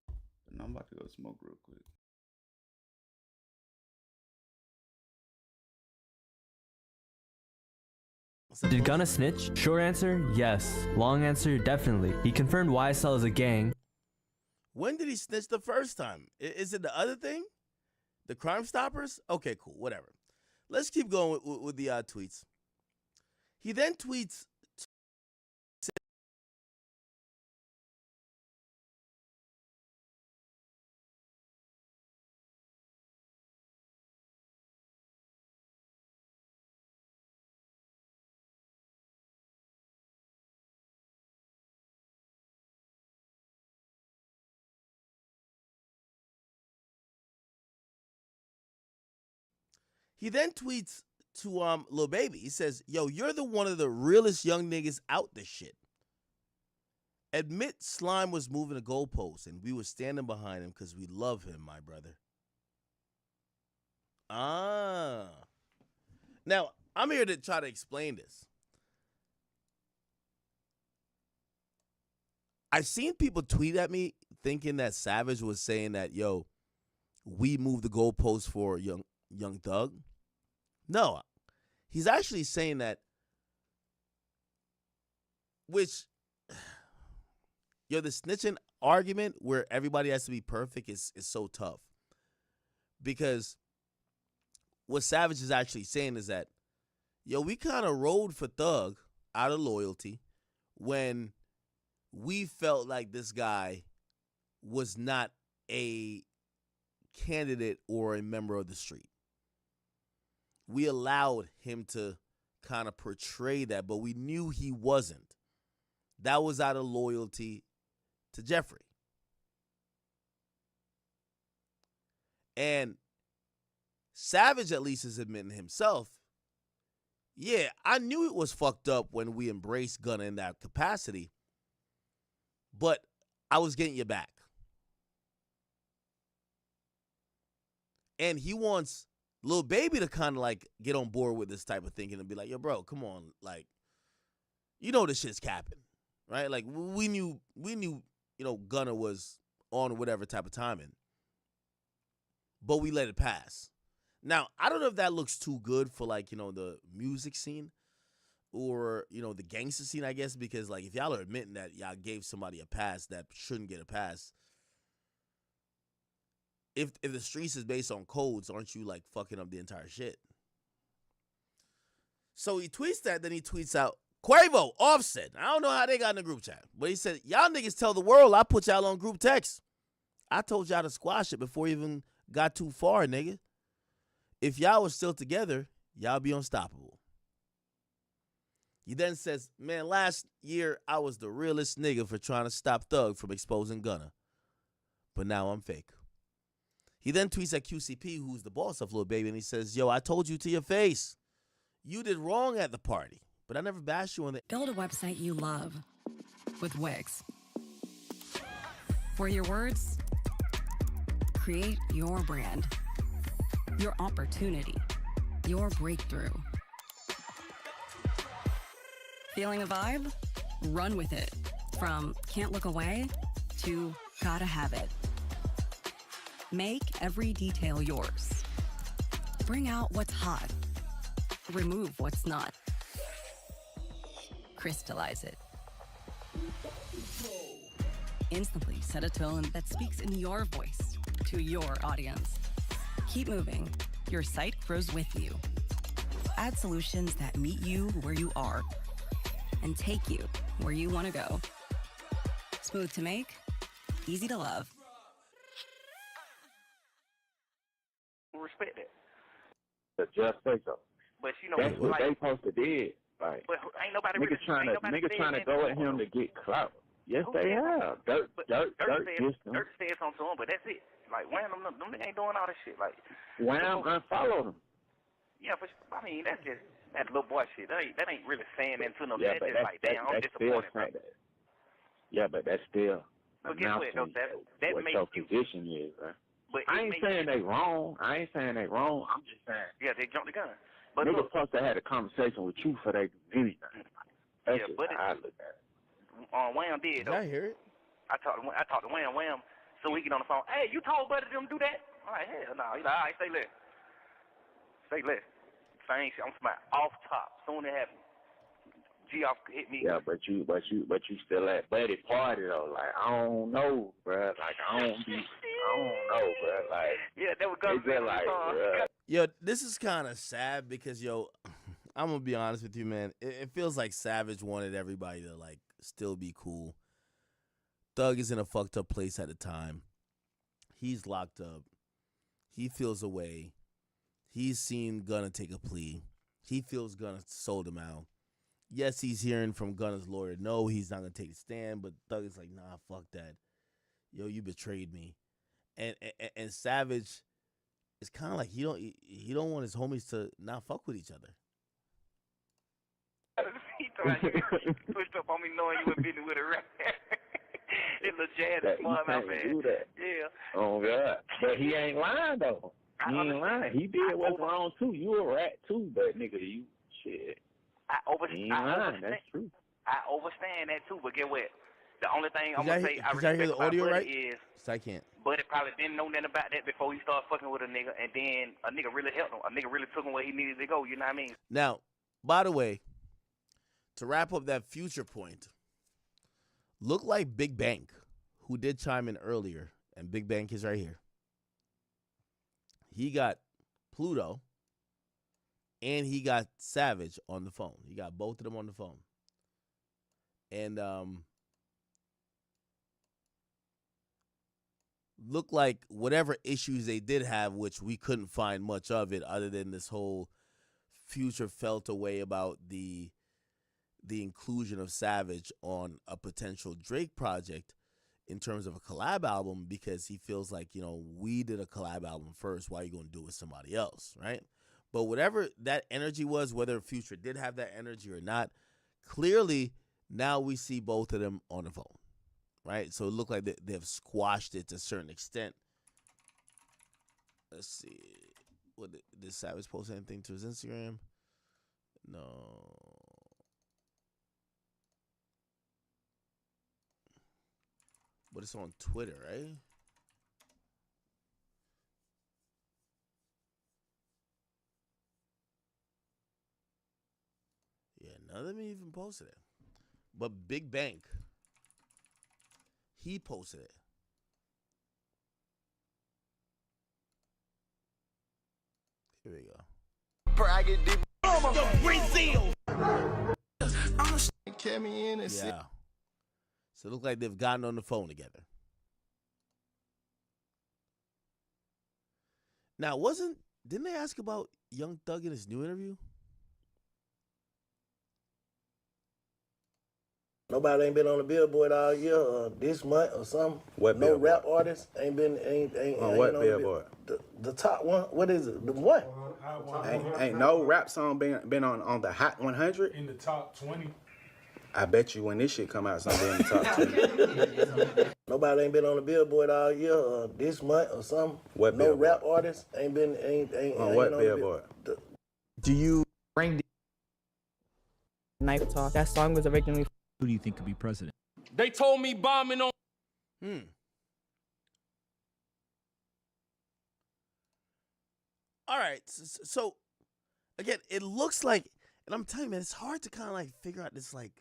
But no, I'm about to go smoke real quick. Did Gunna snitch? Short answer, yes. Long answer, definitely. He confirmed YSL is a gang. when did he snitch the first time? Is it the other thing? The Crime Stoppers? Okay, cool, whatever. Let's keep going with the tweets. He then tweets, to Lil Baby. He says, yo, you're the one of the realest young niggas out this shit. Admit Slime was moving the goalposts and we were standing behind him because we love him, my brother. Now, I'm here to try to explain this. I've seen people tweet at me thinking that Savage was saying that, yo, we moved the goalposts for Young Thug. No, he's actually saying that, which, yo, the snitching argument where everybody has to be perfect is so tough. Because what Savage is actually saying is that, yo, we kind of rode for Thug out of loyalty when we felt like this guy was not a candidate or a member of the street. We allowed him to kind of portray that, but we knew he wasn't. That was out of loyalty to Jeffrey. And Savage at least is admitting himself, yeah, I knew it was fucked up when we embraced Gunna in that capacity, but I was getting you back. And he wants Lil Baby to kind of like get on board with this type of thinking and be like, yo, bro, come on. Like, you know this shit's capping, right? Like, we knew, you know, Gunna was on whatever type of timing, but we let it pass. Now, I don't know if that looks too good for, like, you know, the music scene or, you know, the gangster scene, I guess, because, like, if y'all are admitting that y'all gave somebody a pass that shouldn't get a pass, if the streets is based on codes, aren't you, like, fucking up the entire shit? So he tweets that, then he tweets out, Quavo, Offset. I don't know how they got in the group chat, but he said, y'all niggas tell the world I put y'all on group text. I told y'all to squash it before you even got too far, nigga. If y'all was still together, y'all be unstoppable. He then says, man, last year I was the realest nigga for trying to stop Thug from exposing Gunna. But now I'm fake. He then tweets at QCP, who's the boss of Lil Baby, and he says, yo, I told you to your face. You did wrong at the party, but I never bashed you on the... Build a website you love with Wix. For your words, create your brand. Your opportunity, your breakthrough. Feeling a vibe? Run with it. From can't look away to gotta have it. Make every detail yours. Bring out what's hot. Remove what's not. Crystallize it. Instantly set a tone that speaks in your voice to your audience. Keep moving. Your site grows with you. Add solutions that meet you where you are and take you where you want to go. Smooth to make, easy to love. Respect that. But just say so. But you know, That's what they supposed to did. Like, but ain't nobody niggas trying to go at him to get clout. Yes, they have. Dirt said him. Dirt said something to him, but that's it. Like, Wham, them niggas ain't doing all this shit. Like, Wham unfollowed him. Yeah, but I mean, that's just that little boy shit. That ain't really saying that to no. Yeah, That's but just like, damn, I'm disappointed. Bro. Yeah, but that's still But guess what? Though, that what makes your you. position is, right? But I ain't saying they wrong. I'm just saying. Yeah, they jumped the gun. But Niggas look, supposed to have a conversation with you for they do anything. That's yeah, just but how I look at it. Wham did though. I hear it. I talked to Wham, so we get on the phone. Hey, you told Buddy them do that? I'm like, hell no. He's like, all right, say less. Say less. Same shit. I'm smart off top. Soon it happened. G off hit me. Yeah, but you still at Buddy party though. Like, I don't know, bruh. Like, I don't know, bruh. Like, yeah, that was good. Like, bruh. Yo, this is kind of sad because, yo, I'm going to be honest with you, man. It feels like Savage wanted everybody to, like, still be cool. Thug is in a fucked up place at the time. He's locked up. He feels away. He's seen Gunna take a plea. He feels Gunna sold him out. Yes, he's hearing from Gunna's lawyer, no, he's not going to take a stand, but Thug is like, nah, fuck that. Yo, you betrayed me. And Savage it's kind of like he don't want his homies to not fuck with each other. He thought you pushed up on me knowing you were business with a rat. It's a jazz That small you mouth can't man. do that. Yeah. Oh God, but he ain't lying though. He ain't lying. He did what's wrong too. You a rat too, but nigga, you shit. He ain't lying. That's true. I understand that too, but get what? The only thing I'm Did gonna I say I hear respect the about audio Buddy right? is I can't. Buddy probably didn't know nothing about that before he started fucking with a nigga, and then a nigga really helped him. A nigga really took him where he needed to go. You know what I mean? Now, by the way, to wrap up that Future point, look like Big Bank, who did chime in earlier, and Big Bank is right here. He got Pluto, and he got Savage on the phone. He got both of them on the phone. And look like whatever issues they did have, which we couldn't find much of it other than this whole Future felt a way about the inclusion of Savage on a potential Drake project in terms of a collab album, because he feels like, we did a collab album first. Why are you going to do it with somebody else, right? But whatever that energy was, whether Future did have that energy or not, clearly now we see both of them on the phone, right? So it looked like they've squashed it to a certain extent. Let's see. Did Savage post anything to his Instagram? No. But it's on Twitter, right? Yeah, none of them even posted it. But Big Bank, he posted it. Here we go. Brazil. Yeah. So it looked like they've gotten on the phone together. Now, didn't they ask about Young Thug in his new interview? Nobody ain't been on the Billboard all year, this month or something. What no Billboard? rap artists ain't On what on Billboard? The top one. What is it? The one. Ain't no rap song been on the Hot 100 In the top 20. I bet you when this shit come out, something in the top 10. Nobody ain't been on the Billboard all year, this month or something. What no Billboard? rap artists ain't On what on Billboard? Do you bring Knife Talk? That song was originally. Who do you think could be president? They told me bombing on. All right. So again, it looks like, and I'm telling you, man, it's hard to kind of like figure out this like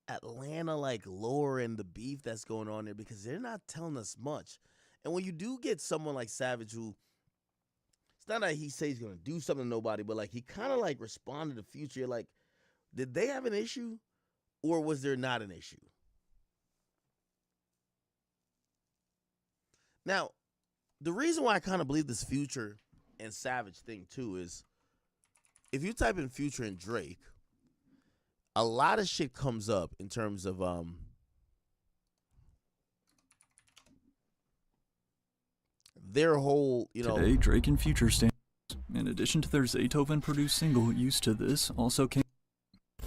Atlanta like lore and the beef that's going on there, because they're not telling us much. And when you do get someone like Savage, who it's not that he says he's gonna do something to nobody, but like he kind of like responded to Future. You're like, did they have an issue, or was there not an issue? Now, the reason why I kind of believe this Future and Savage thing too is, if you type in Future and Drake, a lot of shit comes up in terms of their whole, Today, Drake and Future stand. In addition to their Zaytoven-produced single "Used to This," also came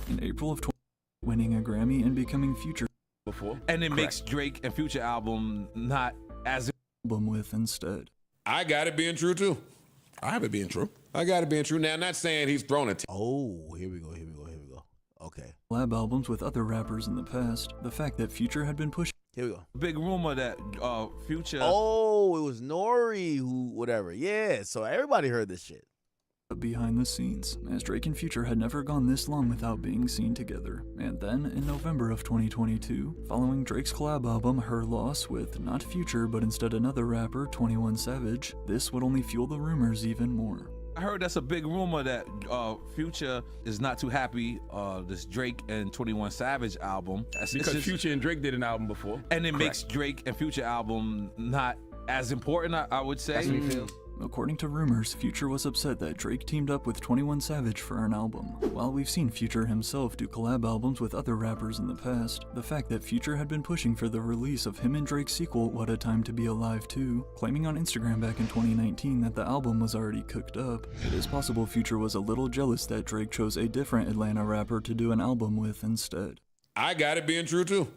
in April of 2020, winning a Grammy and becoming Future before, and it makes Drake and Future album not as album with instead. I got it being true too. I have it being true. I got it being true. Now, I'm not saying he's thrown it. Oh, here we go. Okay. Collab albums with other rappers in the past. The fact that Future had been pushing. Here we go. Big rumor that Future. Oh, it was Nori who, whatever. Yeah, so everybody heard this shit. Behind the scenes, as Drake and Future had never gone this long without being seen together. And then, in November of 2022, following Drake's collab album Her Loss with not Future but instead another rapper, 21 Savage, this would only fuel the rumors even more. I heard that's a big rumor that Future is not too happy this Drake and 21 Savage album. Because Future and Drake did an album before. And it makes Drake and Future album not as important, I would say. That's what he feels. According to rumors, Future was upset that Drake teamed up with 21 Savage for an album. While we've seen Future himself do collab albums with other rappers in the past, the fact that Future had been pushing for the release of him and Drake's sequel, What a Time to Be Alive 2, claiming on Instagram back in 2019 that the album was already cooked up, it is possible Future was a little jealous that Drake chose a different Atlanta rapper to do an album with instead. I got it being true too.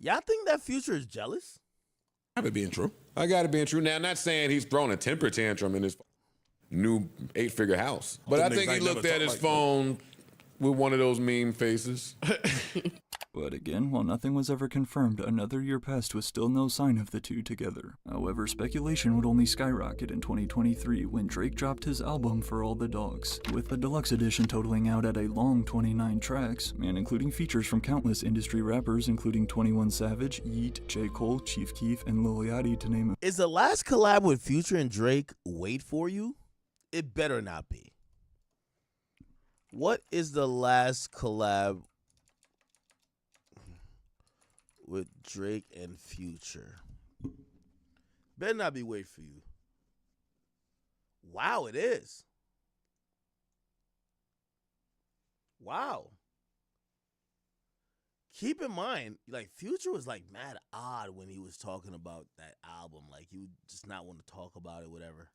Y'all think that Future is jealous? I got it being true. I got it being true. Now, I'm not saying he's throwing a temper tantrum in his new 8-figure house, but I think he looked at his phone with one of those meme faces. But again, while nothing was ever confirmed, another year passed with still no sign of the two together. However, speculation would only skyrocket in 2023 when Drake dropped his album For All the Dogs, with the deluxe edition totaling out at a long 29 tracks, and including features from countless industry rappers including 21 Savage, Yeat, J. Cole, Chief Keef, and Lil Yachty to name a Is the last collab with Future and Drake Wait For You? It better not be. What is the last collab with Drake and Future? Better not be Wait For You. Wow, it is. Wow. Keep in mind, like, Future was like mad odd when he was talking about that album. Like, he would just not want to talk about it, whatever.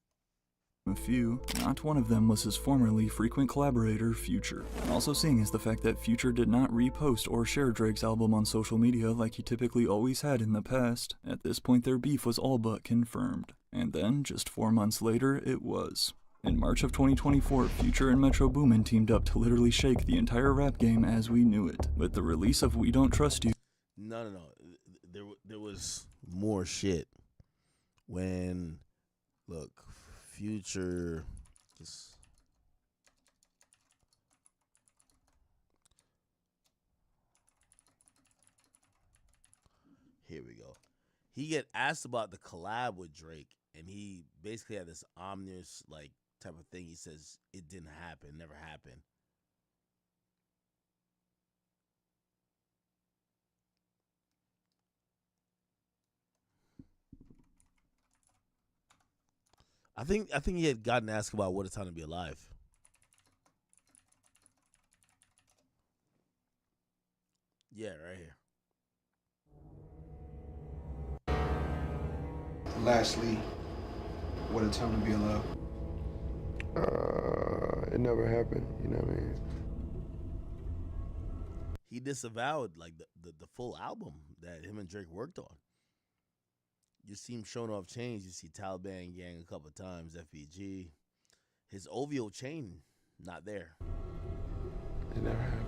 few. Not one of them was his formerly frequent collaborator, Future. Also seeing is the fact that Future did not repost or share Drake's album on social media like he typically always had in the past. At this point, their beef was all but confirmed. And then, just 4 months later, it was. In March of 2024, Future and Metro Boomin teamed up to literally shake the entire rap game as we knew it, with the release of We Don't Trust You. No. There was more shit. When, look, Future just... Here we go. He get asked about the collab with Drake, and he basically had this ominous, like, type of thing. He says it didn't happen, never happened. I think he had gotten asked about What a Time to Be Alive. Yeah, right here. Lastly, What a Time to Be Alive. It never happened, you know what I mean? He disavowed like the full album that him and Drake worked on. You see him showing off chains. You see Taliban Gang a couple of times, FBG. His OVO chain, not there. It never happened.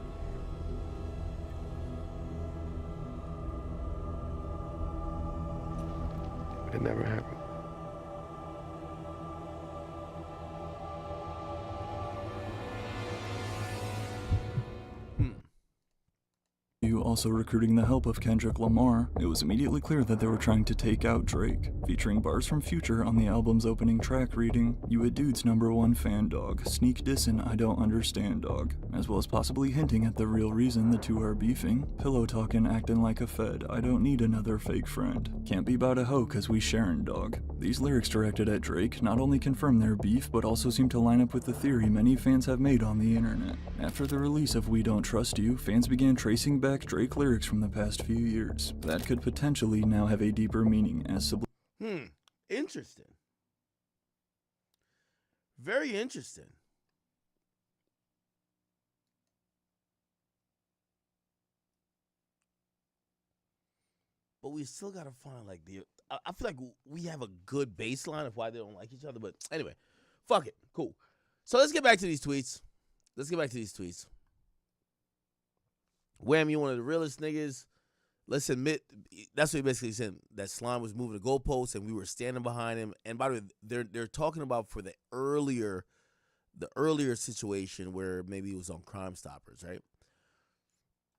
It never happened. Also recruiting the help of Kendrick Lamar, it was immediately clear that they were trying to take out Drake, featuring bars from Future on the album's opening track reading, "You a dude's #1 fan dog, sneak dissin' I don't understand dog," as well as possibly hinting at the real reason the two are beefing, pillow talking acting like a fed, I don't need another fake friend, can't be bout a hoe cause we sharing dog. These lyrics directed at Drake not only confirm their beef but also seem to line up with the theory many fans have made on the internet. After the release of We Don't Trust You, fans began tracing back Drake lyrics from the past few years. That could potentially now have a deeper meaning as Interesting. Very interesting. But we still gotta find like I feel like we have a good baseline of why they don't like each other. But anyway, fuck it. Cool. So let's get back to these tweets. Wham, you one of the realest niggas. Let's admit, that's what he basically said, that Slime was moving the goalposts and we were standing behind him. And by the way, they're talking about for the earlier situation where maybe he was on Crime Stoppers, right?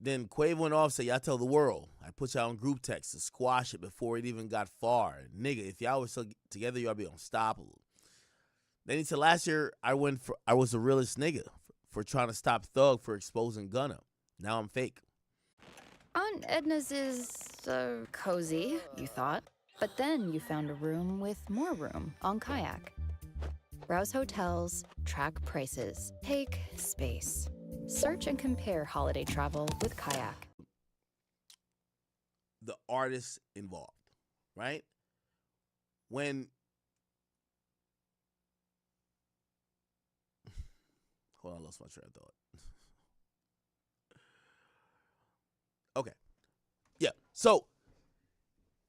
Then Quavo went off, said, y'all tell the world. I put y'all on group text to squash it before it even got far. Nigga, if y'all was still together, y'all be unstoppable. Then he said, last year, I was the realest nigga for trying to stop Thug for exposing Gunna. Now I'm fake. Aunt Edna's is cozy, you thought. But then you found a room with more room on Kayak. Browse hotels, track prices, take space. Search and compare holiday travel with Kayak. The artists involved, right? When hold on, I lost my train of thought. Okay. Yeah. So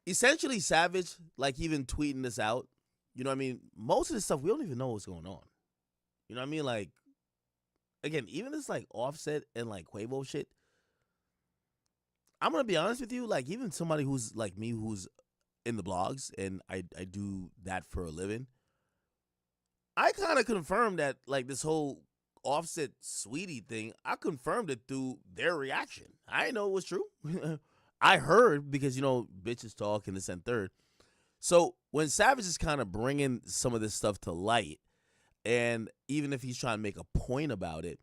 essentially Savage, like even tweeting this out, you know what I mean? Most of this stuff we don't even know what's going on. You know what I mean? Like, again, even this like Offset and like Quavo shit, I'm gonna be honest with you, like even somebody who's like me who's in the blogs and I do that for a living, I kind of confirmed that like this whole Offset Sweetie thing, I confirmed it through their reaction. I didn't know it was true. I heard because, you know, bitches talk and this and third. So when Savage is kind of bringing some of this stuff to light, and even if he's trying to make a point about it,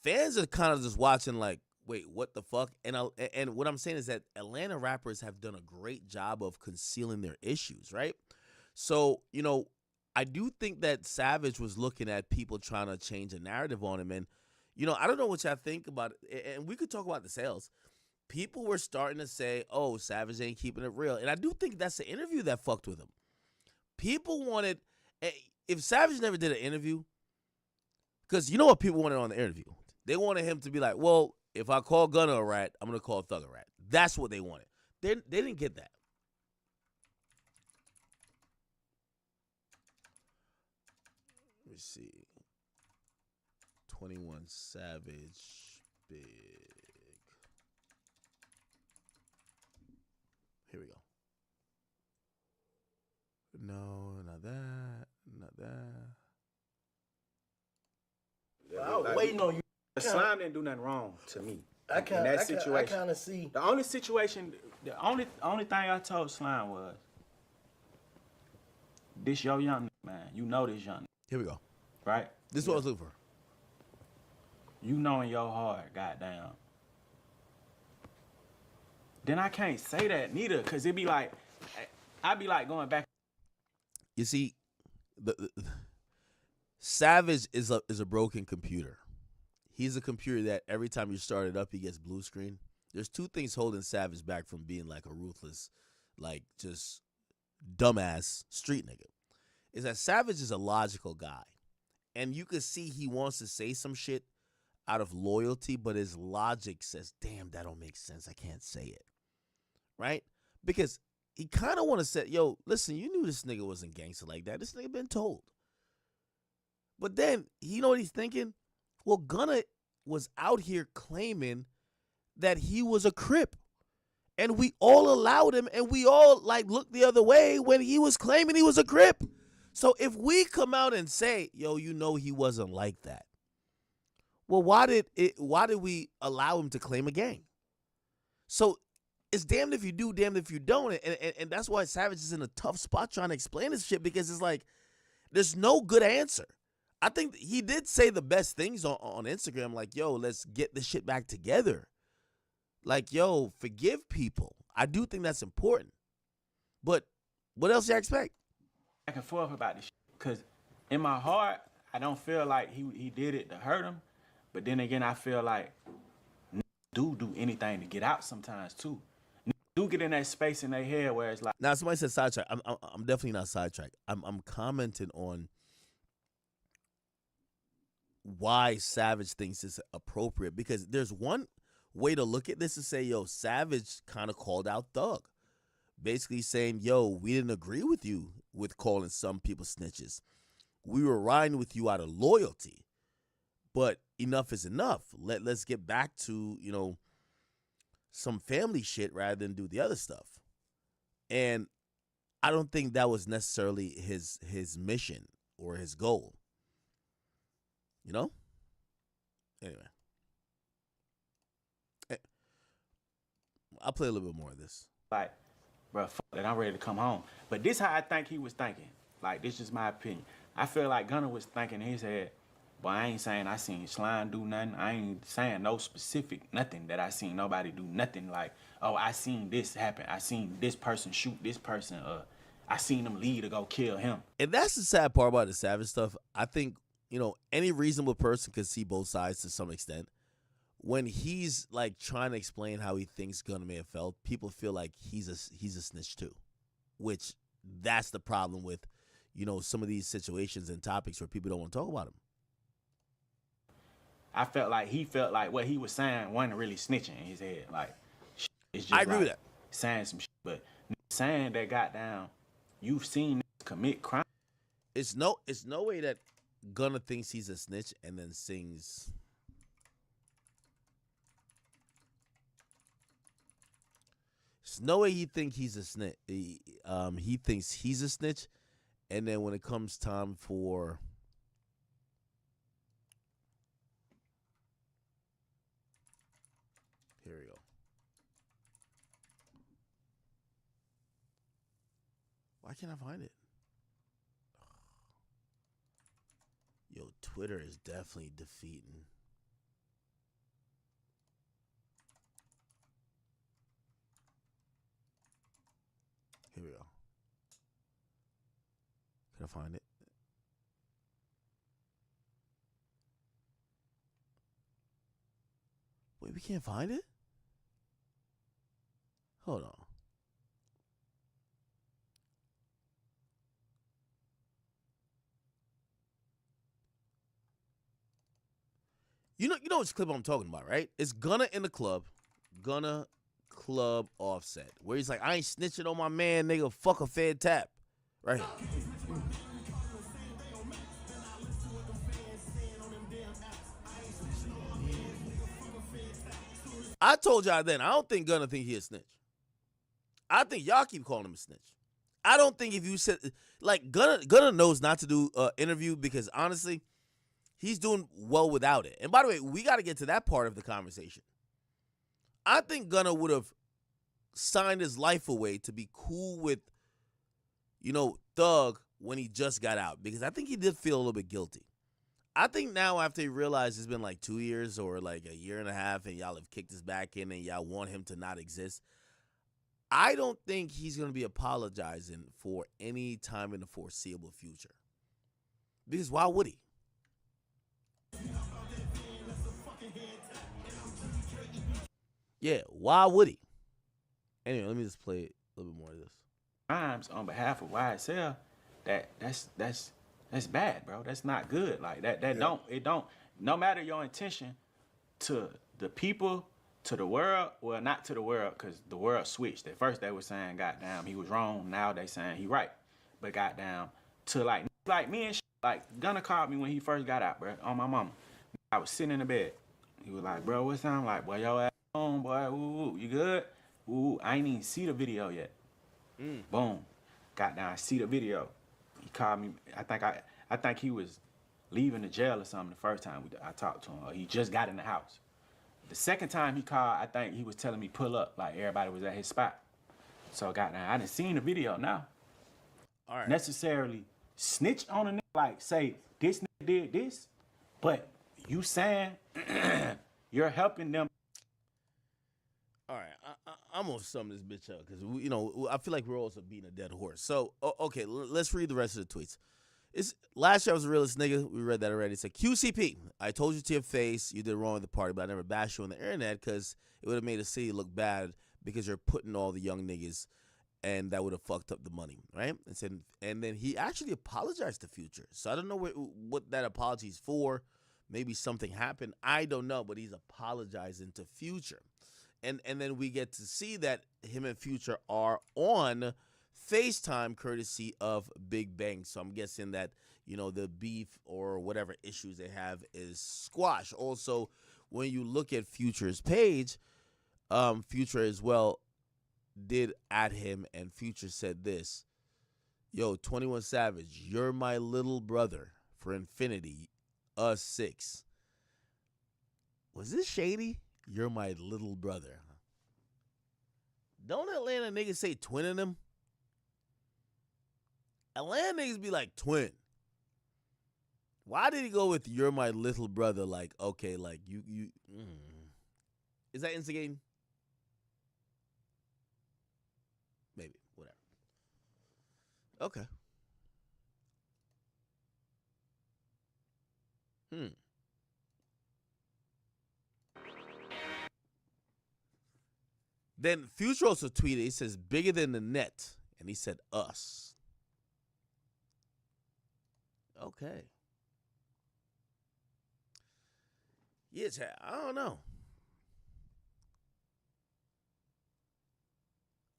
fans are kind of just watching like, wait, what the fuck? And what I'm saying is that Atlanta rappers have done a great job of concealing their issues, right? So, you know, I do think that Savage was looking at people trying to change a narrative on him. And, you know, I don't know what y'all think about it. And we could talk about the sales. People were starting to say, oh, Savage ain't keeping it real. And I do think that's the interview that fucked with him. People wanted, if Savage never did an interview, because you know what people wanted on the interview? They wanted him to be like, well, if I call Gunna a rat, I'm going to call Thug a rat. That's what they wanted. They didn't get that. Let me see. 21 Savage, big. Here we go. No, not that. Not that. I was waiting on you. Slime didn't do nothing wrong to me. I in that situation. I kind of see. The only situation, the only thing I told Slime was, this your young man. You know this young. Here we go. Right? This is what I was looking for. You know in your heart, goddamn. Then I can't say that neither, cause it be like, I be like going back. You see, the Savage is a broken computer. He's a computer that every time you start it up, he gets blue screen. There's two things holding Savage back from being like a ruthless, like just dumbass street nigga. Is that Savage is a logical guy. And you can see he wants to say some shit out of loyalty, but his logic says, damn, that don't make sense. I can't say it. Right? Because he kind of want to say, yo, listen, you knew this nigga wasn't gangster like that. This nigga been told. But then, you know what he's thinking? Well, Gunna was out here claiming that he was a Crip. And we all allowed him, and we all, like, looked the other way when he was claiming he was a Crip. So if we come out and say, yo, you know he wasn't like that. Well, why did we allow him to claim a gang? So it's damned if you do, damned if you don't. And that's why Savage is in a tough spot trying to explain this shit, because it's like, there's no good answer. I think he did say the best things on Instagram, like, yo, let's get this shit back together. Like, yo, forgive people. I do think that's important. But what else do you expect? Back and forth about this shit, because in my heart, I don't feel like he did it to hurt him. But then again, I feel like do anything to get out sometimes too. Do get in that space in their head where it's like. Now, somebody said sidetrack. I'm definitely not sidetracked. I'm commenting on why Savage thinks it's appropriate, because there's one way to look at this and say, yo, Savage kind of called out Thug, basically saying, yo, we didn't agree with you with calling some people snitches. We were riding with you out of loyalty, but enough is enough. Let's get back to, you know, some family shit rather than do the other stuff. And I don't think that was necessarily his mission or his goal. You know? Anyway. I'll play a little bit more of this. Like, bro, fuck that, I'm ready to come home. But this how I think he was thinking. Like, this is my opinion. I feel like Gunna was thinking in his head, but I ain't saying I seen Slime do nothing. I ain't saying no specific nothing that I seen nobody do nothing like, oh, I seen this happen. I seen this person shoot this person. I seen him leave to go kill him. And that's the sad part about the Savage stuff. I think, any reasonable person could see both sides to some extent. When he's like trying to explain how he thinks Gunna may have felt, people feel like he's a snitch too, which that's the problem with, some of these situations and topics where people don't want to talk about him. I felt like he felt like what he was saying wasn't really snitching in his head. Like, it's just I agree with that. Saying some shit, but saying that goddamn, you've seen niggas commit crime. It's no way that Gunna thinks he's a snitch and then sings. There's no way he thinks he's a snitch. He thinks he's a snitch, and then when it comes time for here we go. Why can't I find it? Yo, Twitter is definitely defeating. Here we go. Can I find it? Wait, we can't find it? Hold on. You know which clip I'm talking about, right? It's Gunna in the club. Gunna Club Offset, where he's like, I ain't snitching on my man, nigga. Fuck a Fed tap. Right here. I told y'all then, I don't think Gunna think he a snitch. I think y'all keep calling him a snitch. I don't think if you said, like, Gunna knows not to do an interview because, honestly, he's doing well without it. And by the way, we got to get to that part of the conversation. I think Gunna would have signed his life away to be cool with, Thug when he just got out, because I think he did feel a little bit guilty. I think now after he realized it's been like 2 years or like a year and a half and y'all have kicked his back in and y'all want him to not exist, I don't think he's going to be apologizing for any time in the foreseeable future. Because why would he? Yeah, why would he? Anyway, let me just play a little bit more of this. Crimes on behalf of YSL, that's bad, bro. That's not good. Like that don't no matter your intention to the people, to the world, well, not to the world, because the world switched. At first they were saying, goddamn, he was wrong. Now they saying he right. But goddamn, to like me and shit, like Gunna called me when he first got out, bro, on my mama. I was sitting in the bed. He was like, bro, what's up? I'm like, boy, yo ass home, boy, ooh, you good? Ooh, I ain't even see the video yet. Boom. Got down, I see the video. He called me, I think he was leaving the jail or something the first time I talked to him, or he just got in the house. The second time he called, I think he was telling me pull up, like everybody was at his spot. So got down, I done seen the video now. All right. Necessarily snitch on a nigga, like say, this nigga did this, but you saying you're helping them. All right, I'm gonna sum this bitch up because I feel like we're also beating a dead horse. So okay, let's read the rest of the tweets. It's last year I was a realist nigga. We read that already. It said QCP. I told you to your face you did wrong at the party, but I never bashed you on the internet because it would have made the city look bad because you're putting all the young niggas, and that would have fucked up the money, right? And then he actually apologized to Future. So I don't know what that apology is for. Maybe something happened. I don't know, but he's apologizing to Future. And then we get to see that him and Future are on FaceTime courtesy of Big Bang. So I'm guessing that, the beef or whatever issues they have is squashed. Also, when you look at Future's page, Future as well did at him, and Future said this, yo, 21 Savage, you're my little brother for infinity, us 6. Was this shady? You're my little brother. Don't Atlanta niggas say twinning them? Atlanta niggas be like twin. Why did he go with you're my little brother? Like, okay, like you. Is that instigating? Maybe, whatever. Okay. Then Future also tweeted, he says, bigger than the net. And he said, us. Okay. Yeah, I don't know.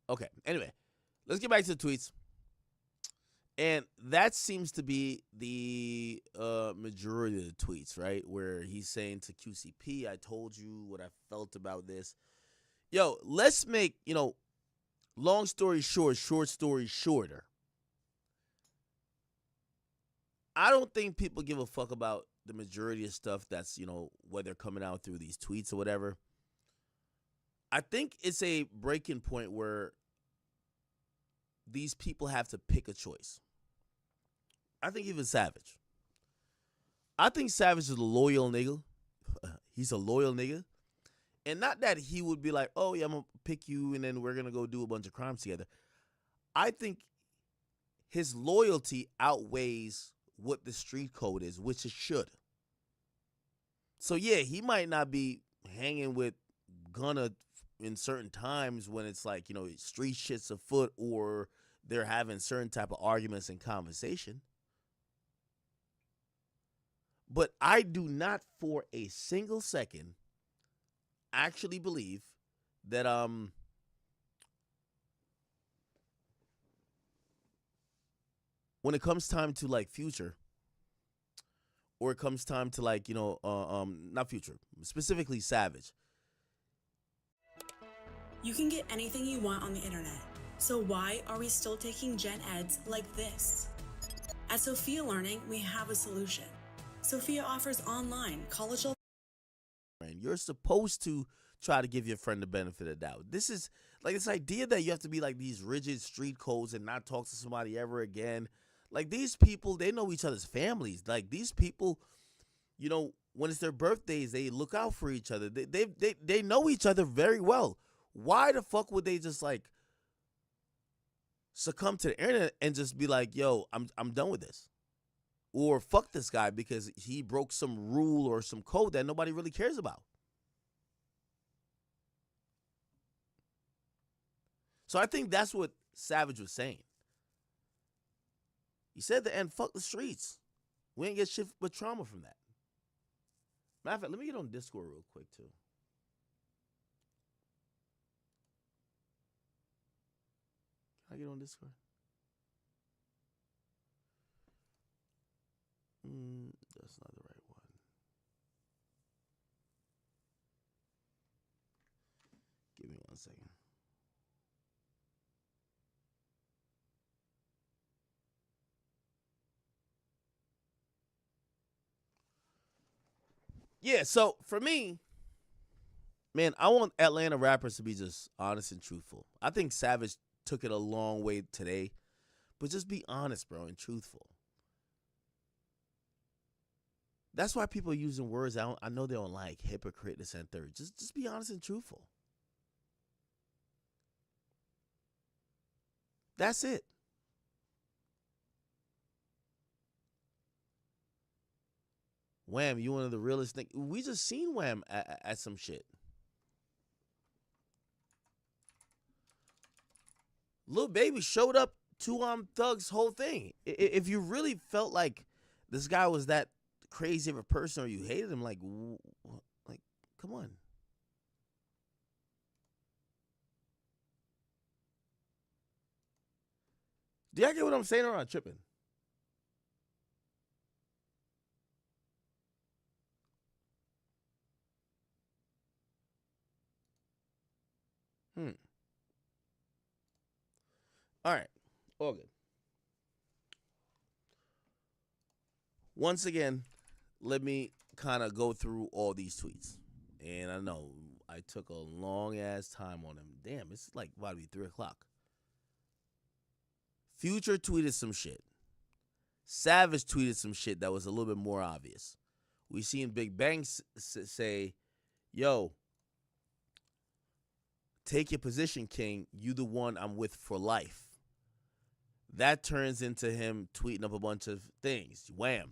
Okay, anyway, let's get back to the tweets. And that seems to be the majority of the tweets, right? Where he's saying to QCP, I told you what I felt about this. Yo, let's make, long story short, short story shorter. I don't think people give a fuck about the majority of stuff that's, whether coming out through these tweets or whatever. I think it's a breaking point where these people have to pick a choice. I think even Savage. I think Savage is a loyal nigga. He's a loyal nigga. And not that he would be like, oh, yeah, I'm going to pick you and then we're going to go do a bunch of crimes together. I think his loyalty outweighs what the street code is, which it should. So, yeah, he might not be hanging with Gunna in certain times when it's like, street shit's afoot or they're having certain type of arguments and conversation. But I do not for a single second actually believe that when it comes time to like Future, or it comes time to like, not Future, specifically Savage. You can get anything you want on the internet. So why are we still taking gen eds like this? At Sophia Learning, we have a solution. Sophia offers online college. You're supposed to try to give your friend the benefit of the doubt. This is like this idea that you have to be like these rigid street codes and not talk to somebody ever again. Like these people, they know each other's families. Like these people, when it's their birthdays, they look out for each other. They know each other very well. Why the fuck would they just like succumb to the internet and just be like, yo, I'm done with this? Or fuck this guy because he broke some rule or some code that nobody really cares about. So I think that's what Savage was saying. He said at the end, fuck the streets. We ain't get shit but trauma from that. Matter of fact, let me get on Discord real quick too. Can I get on Discord? That's not the right one. Give me 1 second. Yeah, so for me, man, I want Atlanta rappers to be just honest and truthful. I think Savage took it a long way today, but just be honest, bro, and truthful. That's why people are using words I know they don't like, hypocrite, this and third. Just be honest and truthful. That's it. Wham, you one of the realest things. We just seen Wham at some shit. Lil Baby showed up to Thug's whole thing. If you really felt like this guy was that crazy of a person or you hated him, like come on. Do y'all get what I'm saying, or am I tripping? All right. All good. Once again, let me kind of go through all these tweets. And I know I took a long-ass time on them. Damn, it's like about to be 3 o'clock. Future tweeted some shit. Savage tweeted some shit that was a little bit more obvious. We seen Big Bang say, yo, take your position, King. You the one I'm with for life. That turns into him tweeting up a bunch of things. Wham.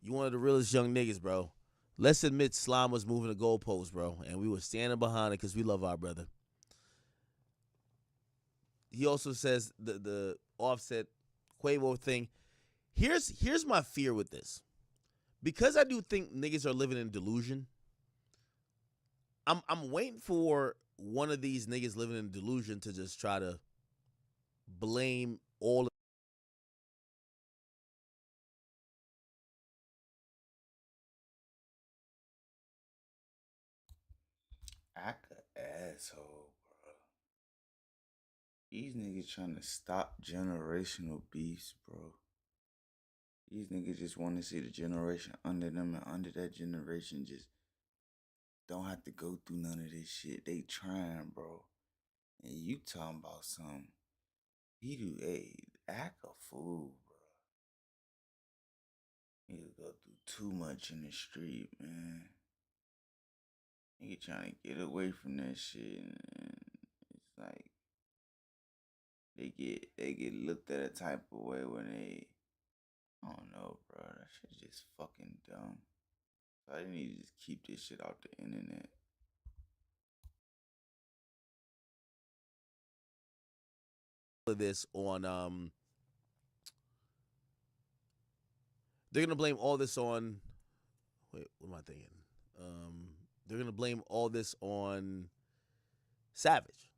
You one of the realest young niggas, bro. Let's admit Slime was moving the goalposts, bro, and we were standing behind it because we love our brother. He also says the Offset Quavo thing. Here's my fear with this. Because I do think niggas are living in delusion, I'm waiting for one of these niggas living in delusion to just try to blame all of Act a asshole, bro. These niggas trying to stop generational beefs, bro. These niggas just want to see the generation under them, and under that generation just don't have to go through none of this shit. They trying, bro. And you talking about something. He do, act a fool, bro. Nigga go through too much in the street, man. Nigga trying to get away from that shit, and it's like they get looked at a type of way when they, I don't know, bro. That shit's just fucking dumb. So I need to just keep this shit off the internet. this on they're gonna blame all this on what am I thinking? They're gonna blame all this on Savage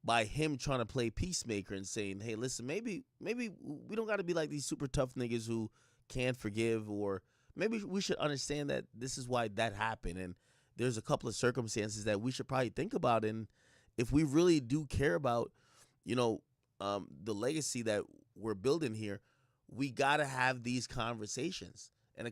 by him trying to play peacemaker and saying, hey, listen, maybe we don't gotta be like these super tough niggas who can't forgive, or maybe we should understand that this is why that happened, and there's a couple of circumstances that we should probably think about, and if we really do care about, you know, the legacy that we're building here, we got to have these conversations. And a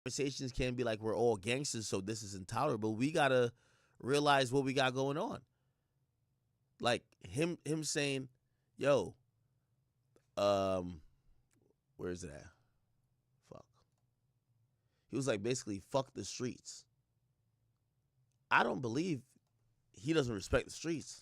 conversations can't be like we're all gangsters, so this is intolerable. We got to realize what we got going on. Like him saying, yo, where is it at? Fuck. He was like, basically, fuck the streets. I don't believe he doesn't respect the streets.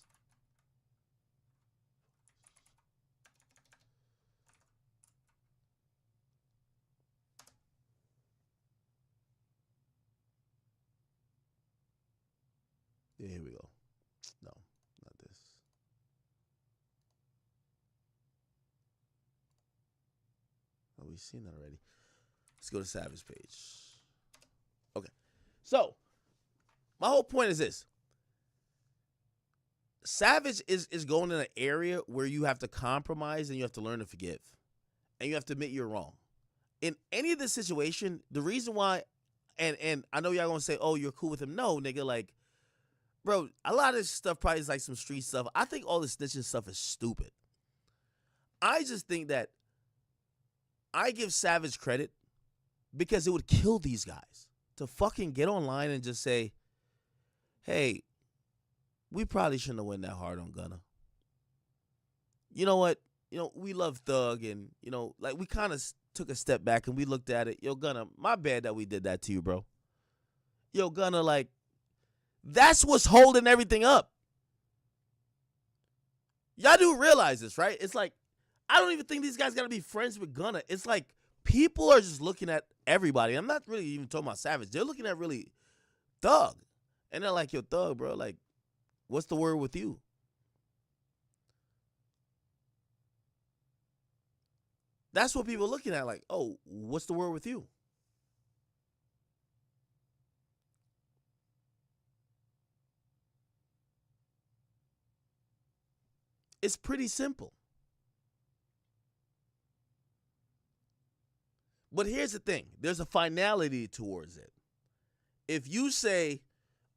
Yeah, here we go. No, not this. Oh, we've seen that already. Let's go to Savage page. Okay. So, my whole point is this. Savage is going in an area where you have to compromise and you have to learn to forgive. And you have to admit you're wrong. In any of this situation, the reason why, and I know y'all gonna say, oh, you're cool with him. No, nigga, like, bro, a lot of this stuff probably is like some street stuff. I think all this snitching stuff is stupid. I just think that I give Savage credit because it would kill these guys to fucking get online and just say, hey, we probably shouldn't have went that hard on Gunna. You know what? You know, we love Thug, and, you know, like, we kind of took a step back and we looked at it. Yo, Gunna, my bad that we did that to you, bro. Yo, Gunna, like, that's what's holding everything up. Y'all do realize this, right? It's like, I don't even think these guys got to be friends with Gunna. It's like, people are just looking at everybody. I'm not really even talking about Savage. They're looking at really Thug. And they're like, yo, Thug, bro, like, what's the word with you? That's what people are looking at, like, oh, what's the word with you? It's pretty simple. But here's the thing. There's a finality towards it. If you say,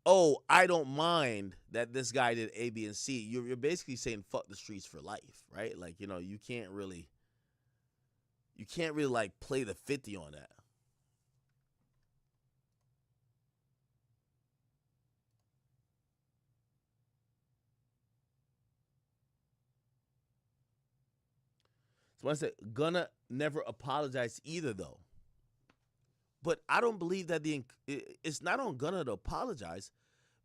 oh, I don't mind that this guy did A, B, and C, you're basically saying fuck the streets for life, right? Like, you know, you can't really like play the 50 on that. So I said, Gunna never apologized either, though. But I don't believe that it's not on Gunna to apologize,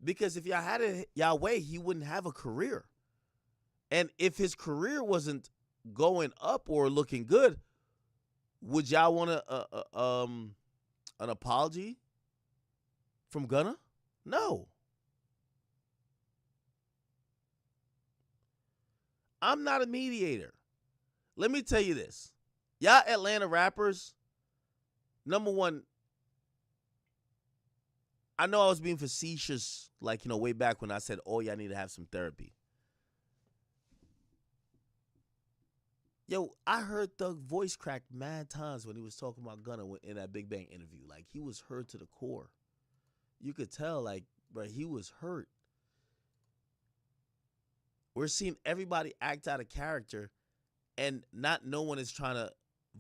Because if y'all had it y'all way, he wouldn't have a career. And if his career wasn't going up or looking good, would y'all want an apology from Gunna? No. I'm not a mediator. Let me tell you this. Y'all Atlanta rappers, number one, I know I was being facetious, like, way back when I said, oh, y'all need to have some therapy. Yo, I heard Thug voice crack mad times when he was talking about Gunna in that Big Bang interview. Like, he was hurt to the core. You could tell, like, bro, he was hurt. We're seeing everybody act out of character, and not no one is trying to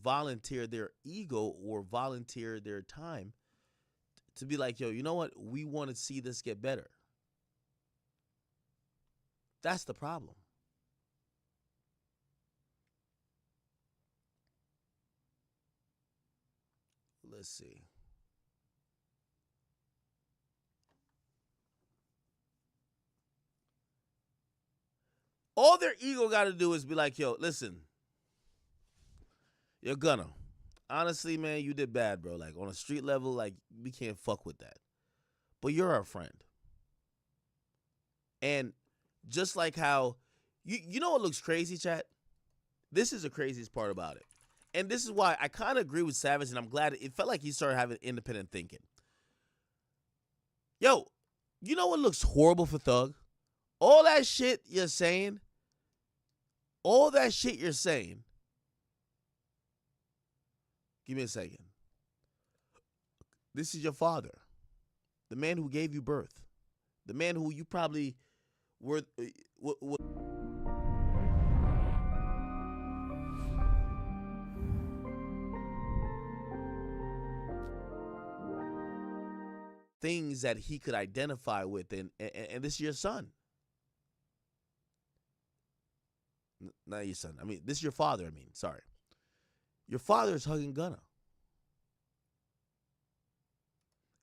volunteer their ego or volunteer their time to be like, yo, you know what? We want to see this get better. That's the problem. Let's see. All their ego got to do is be like, yo, listen, you're Gunna. Honestly, man, you did bad, bro. Like, on a street level, like, we can't fuck with that. But you're our friend. And just like how, you know what looks crazy, chat? This is the craziest part about it. And this is why I kind of agree with Savage, and I'm glad it felt like he started having independent thinking. Yo, you know what looks horrible for Thug? All that shit you're saying, give me a second. This is your father, the man who gave you birth, the man who you probably were things that he could identify with, and this is your son. Not your son. I mean, this is your father. Sorry. Your father is hugging Gunna.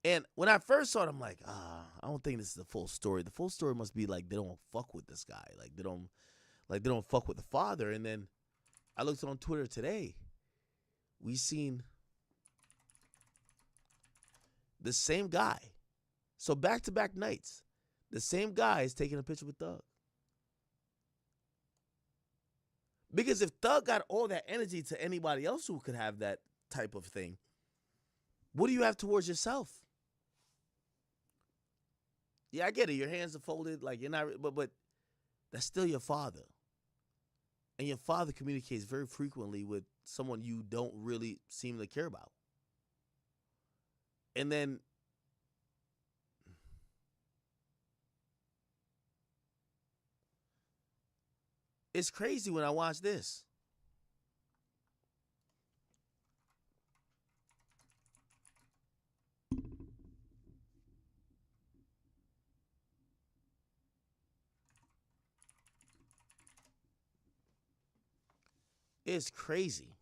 And when I first saw it, I'm like, I don't think this is the full story. The full story must be like they don't fuck with this guy. Like they don't fuck with the father. And then I looked on Twitter today. We seen the same guy. So back-to-back nights, the same guy is taking a picture with Thug. Because if Thug got all that energy to anybody else who could have that type of thing, what do you have towards yourself? Yeah, I get it. Your hands are folded, like you're not, but that's still your father. And your father communicates very frequently with someone you don't really seem to care about. And then it's crazy when I watch this. It's crazy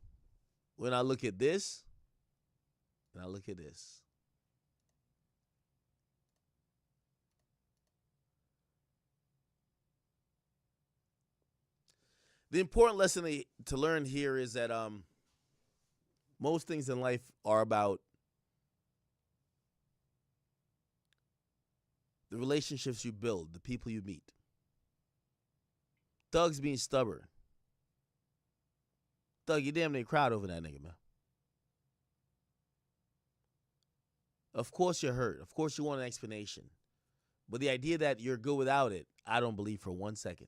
when I look at this and I look at this. The important lesson to learn here is that most things in life are about the relationships you build, the people you meet. Thug's being stubborn. Thug, you damn near cried over that nigga, man. Of course you're hurt. Of course you want an explanation. But the idea that you're good without it, I don't believe for 1 second.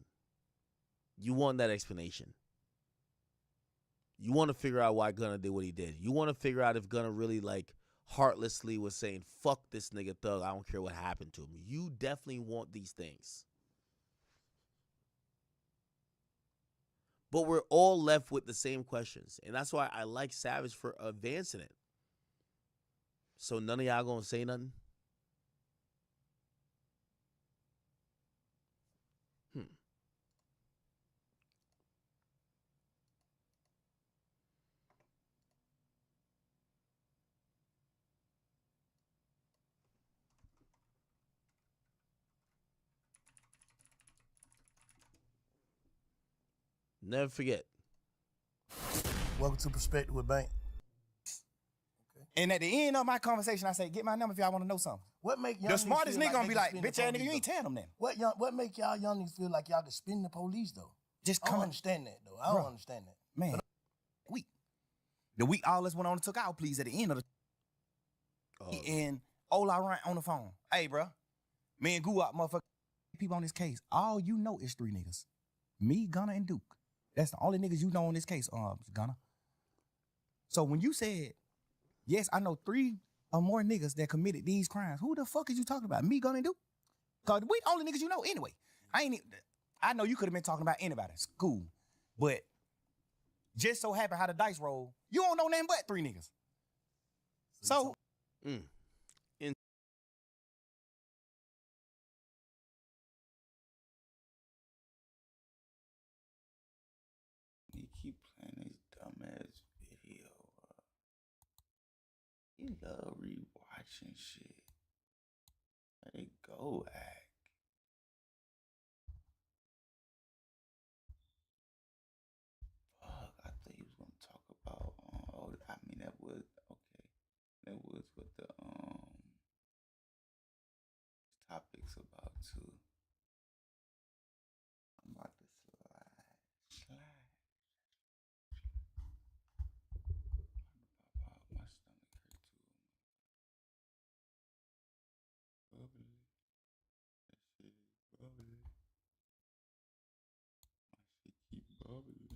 You want that explanation. You want to figure out why Gunna did what he did. You want to figure out if Gunna really, like, heartlessly was saying, fuck this nigga Thug, I don't care what happened to him. You definitely want these things. But we're all left with the same questions. And that's why I like Savage for advancing it. So none of y'all gonna say nothing? Never forget. Welcome to Perspective with Bank. And at the end of my conversation, I say, get my number if y'all want to know something. What make young the niggas smartest feel nigga gonna they be can like, spin the bitch ass nigga, police, you ain't though? telling them then. What make y'all young niggas feel like y'all can spin the police though? Just I come don't on. understand that though. I don't Bruh. understand that. Man, the week all us went on and took our pleas at the end of the and Ola ran on the phone. Hey, bro, me and Goo out, motherfucker, people on this case. All you know is 3 niggas. Me, Gunna, and Duke. That's the only niggas you know on this case, Gunna. So when you said, yes, I know 3 or more niggas that committed these crimes, who the fuck is you talking about? Me, Gunna, and Duke? Cause we the only niggas you know anyway. I know you could have been talking about anybody. It's cool. But just so happen how the dice roll, you don't know nothing but 3 niggas. So He keep playing this dumbass video. He love rewatching shit. Let it go, act. Fuck, I thought he was gonna talk about. I mean that was okay. That was what the topics about too. I'm about to slide. My stomach hurt too. Bubbly. That shit is bubbly. My shit keep bubbling.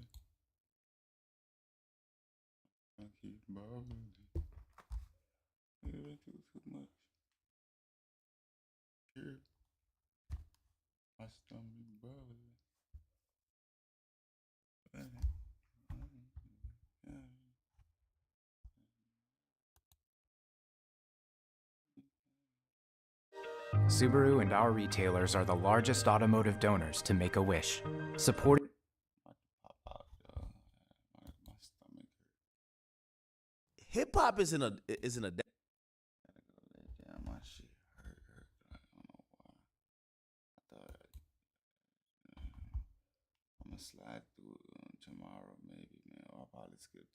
I keep bubbling. It ain't too much. Here. My stomach bubbling. Subaru and our retailers are the largest automotive donors to Make-A-Wish, supporting Hip hop isn't a Damn, my shit hurt. I don't know why. I thought I'm gonna slide through tomorrow, maybe, man. I'll probably skip